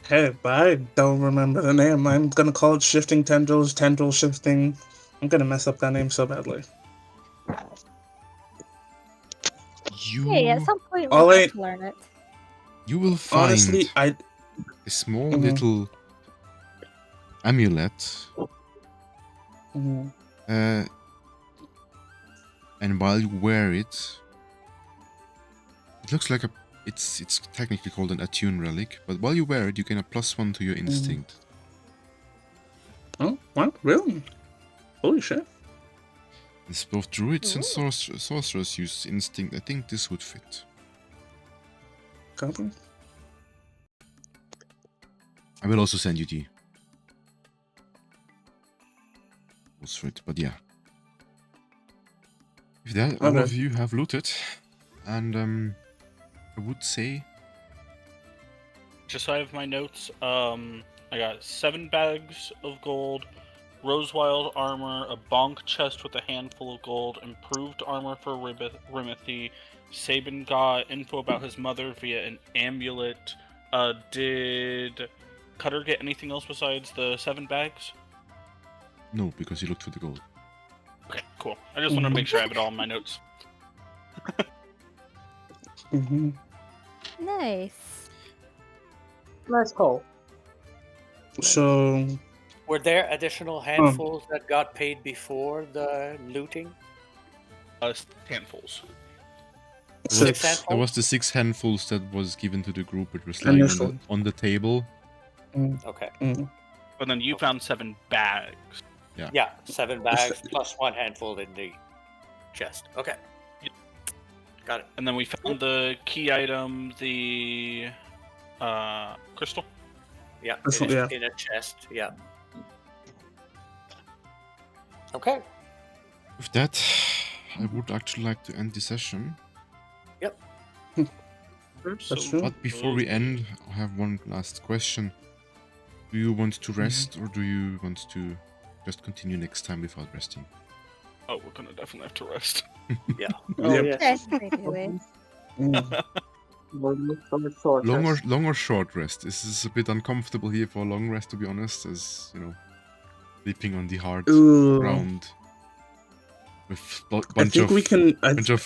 Hey, but I don't remember the name. I'm gonna call it shifting tendrils, tendril shifting. I'm gonna mess up that name so badly. Hey, at You some point All we'll I- get to learn it. you will find Honestly, I a small Mhm. little amulet. Mhm. And while you wear it, it looks like it's technically called an attune relic, but while you wear it, you gain a +1 to your instinct. Oh, what? Really? Holy shit. As both druids and Ooh. sorcerers use instinct, I think this would fit. Copy. I will also send you the rules for it, but yeah. If that, all Okay. of you have looted, and I would say Just so I have my notes, I got 7 bags of gold, Rosewild armor, a bonk chest with a handful of gold, improved armor for Rimothy. Sabin got info about his mother via an amulet. Did Cutter get anything else besides the 7 bags? no, because you looked for the gold. Okay, cool. I just want to make sure I have it all in my notes. Mhm. Nice. Nice call. So, Were there additional handfuls that got paid before the looting? Handfuls. There was, 6 handfuls? there was the 6 handfuls that was given to the group, which was lying Initial. on the table. Okay. Mhm. And then you found 7 bags. Yeah, 7 bags plus 1 handful in the chest. Okay. Got it. And then we found the key item, the crystal. Yeah, This in, one, yeah. in a chest. Yeah. Okay. With that, I would actually like to end the session. That's true. But before we end, I have one last question. Do you want to rest, or do you want to just continue next time without resting? Oh, we're gonna definitely have to rest. Yeah. Yep. Yes, anyway. Mhm. Long or short rest? This is a bit uncomfortable here for a long rest, to be honest, as, you know, sleeping on the hard Ooh. ground with I bunch think we can. bunch of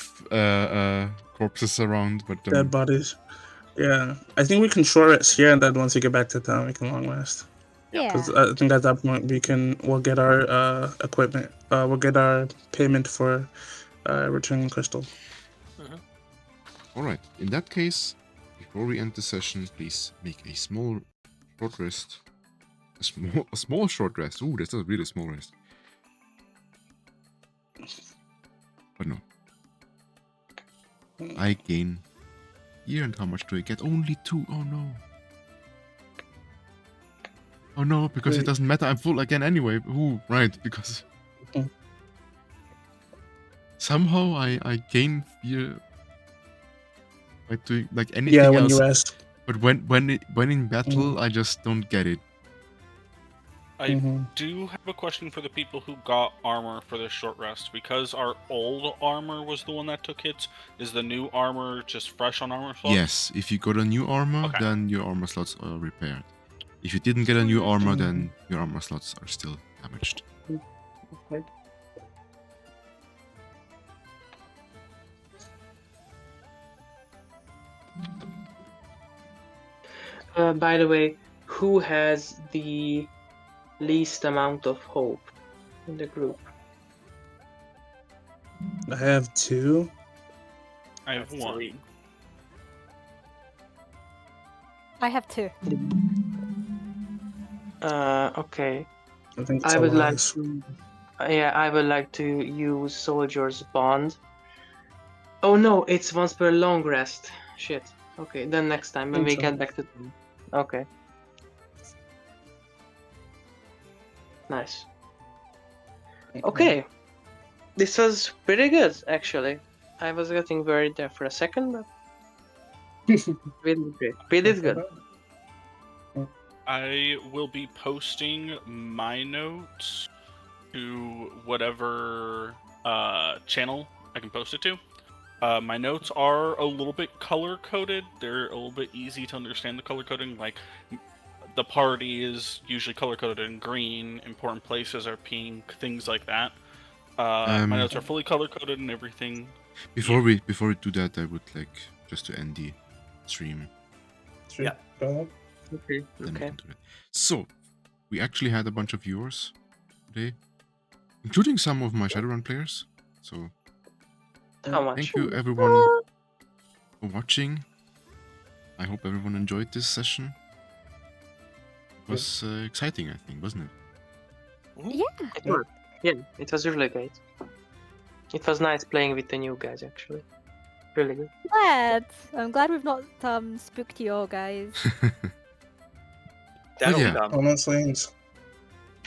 corpses around, but Dead bodies. Yeah, I think we can short rest here, and then once we get back to town, we can long rest. Yeah. Yeah. Because I think at that point we'll get our equipment. We'll get our payment for returning crystal. all right. In that case, before we end the session, please make a small short rest. A small short rest. Ooh, that's a really small rest. But no. I gain here, and how much do I get? Only 2. Oh no. Oh no, because it Wait. doesn't matter. I'm full again anyway. Ooh, right, because Mm. somehow I gain fear by doing like anything Yeah, when else. you rest. But when in battle, I just don't get it. I Mhm. do have a question for the people who got armor for this short rest. Because our old armor was the one that took hits, is the new armor just fresh on armor slots? Yes, if you got a new armor, Okay. then your armor slots are repaired. If you didn't get a new armor, then your armor slots are still damaged. By the way, who has the least amount of hope in the group? I have 2. I have 1. 3. I have 2. Okay. I think I would like Elias. to. Yeah, I would like to use Soldier's Bond Oh no, it's once per long rest. Shit. Okay, then next time when we Think so. get back to town. Okay. Nice. Okay. This was pretty good, actually. I was getting worried there for a second, but we did great. We did good. I will be posting my notes to whatever channel I can post it to. My notes are a little bit color coded. They're a little bit easy to understand the color coding. Like the party is usually color coded in green. Important places are pink. Things like that. My notes are fully color coded and everything. Before we do that, I would like just to end the stream. Sure. Yeah. Go ahead. Okay. Then we Okay. can do that. So, we actually had a bunch of viewers today, including some of my Shadowrun players. So, How much? thank you everyone for watching. I hope everyone enjoyed this session. It was exciting, I think, wasn't it? Yeah. It was. Yeah, it was really great. It was nice playing with the new guys, actually. Really good. Glad. I'm glad we've not spooked you all, guys. That'll yeah. come. Honestly,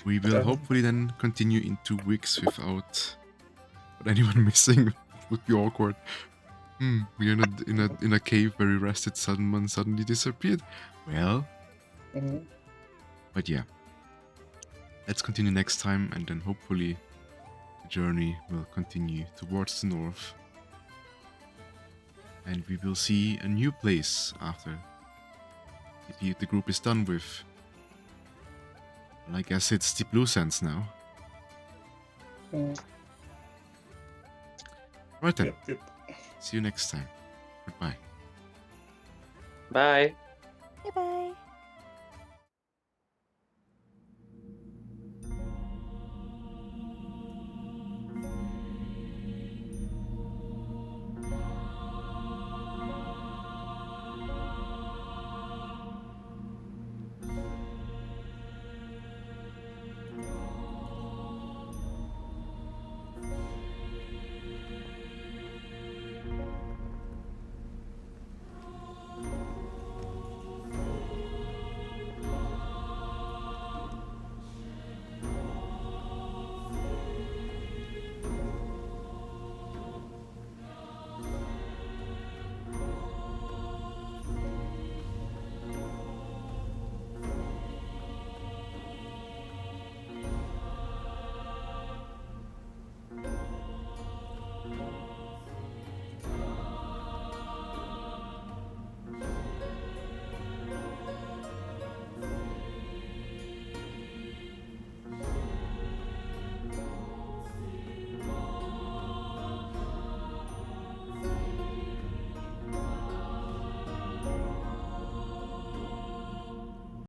We will Definitely. hopefully then continue in 2 weeks without anyone missing. Would be awkward. We are not in a cave where we rested. Someone suddenly disappeared. Well, Mhm. but yeah. Let's continue next time, and then hopefully the journey will continue towards the north. And we will see a new place after the group is done with. Well, I guess it's the Blue Sands now. Mhm. Right then. Yep, yep. See you next time. Goodbye. Bye.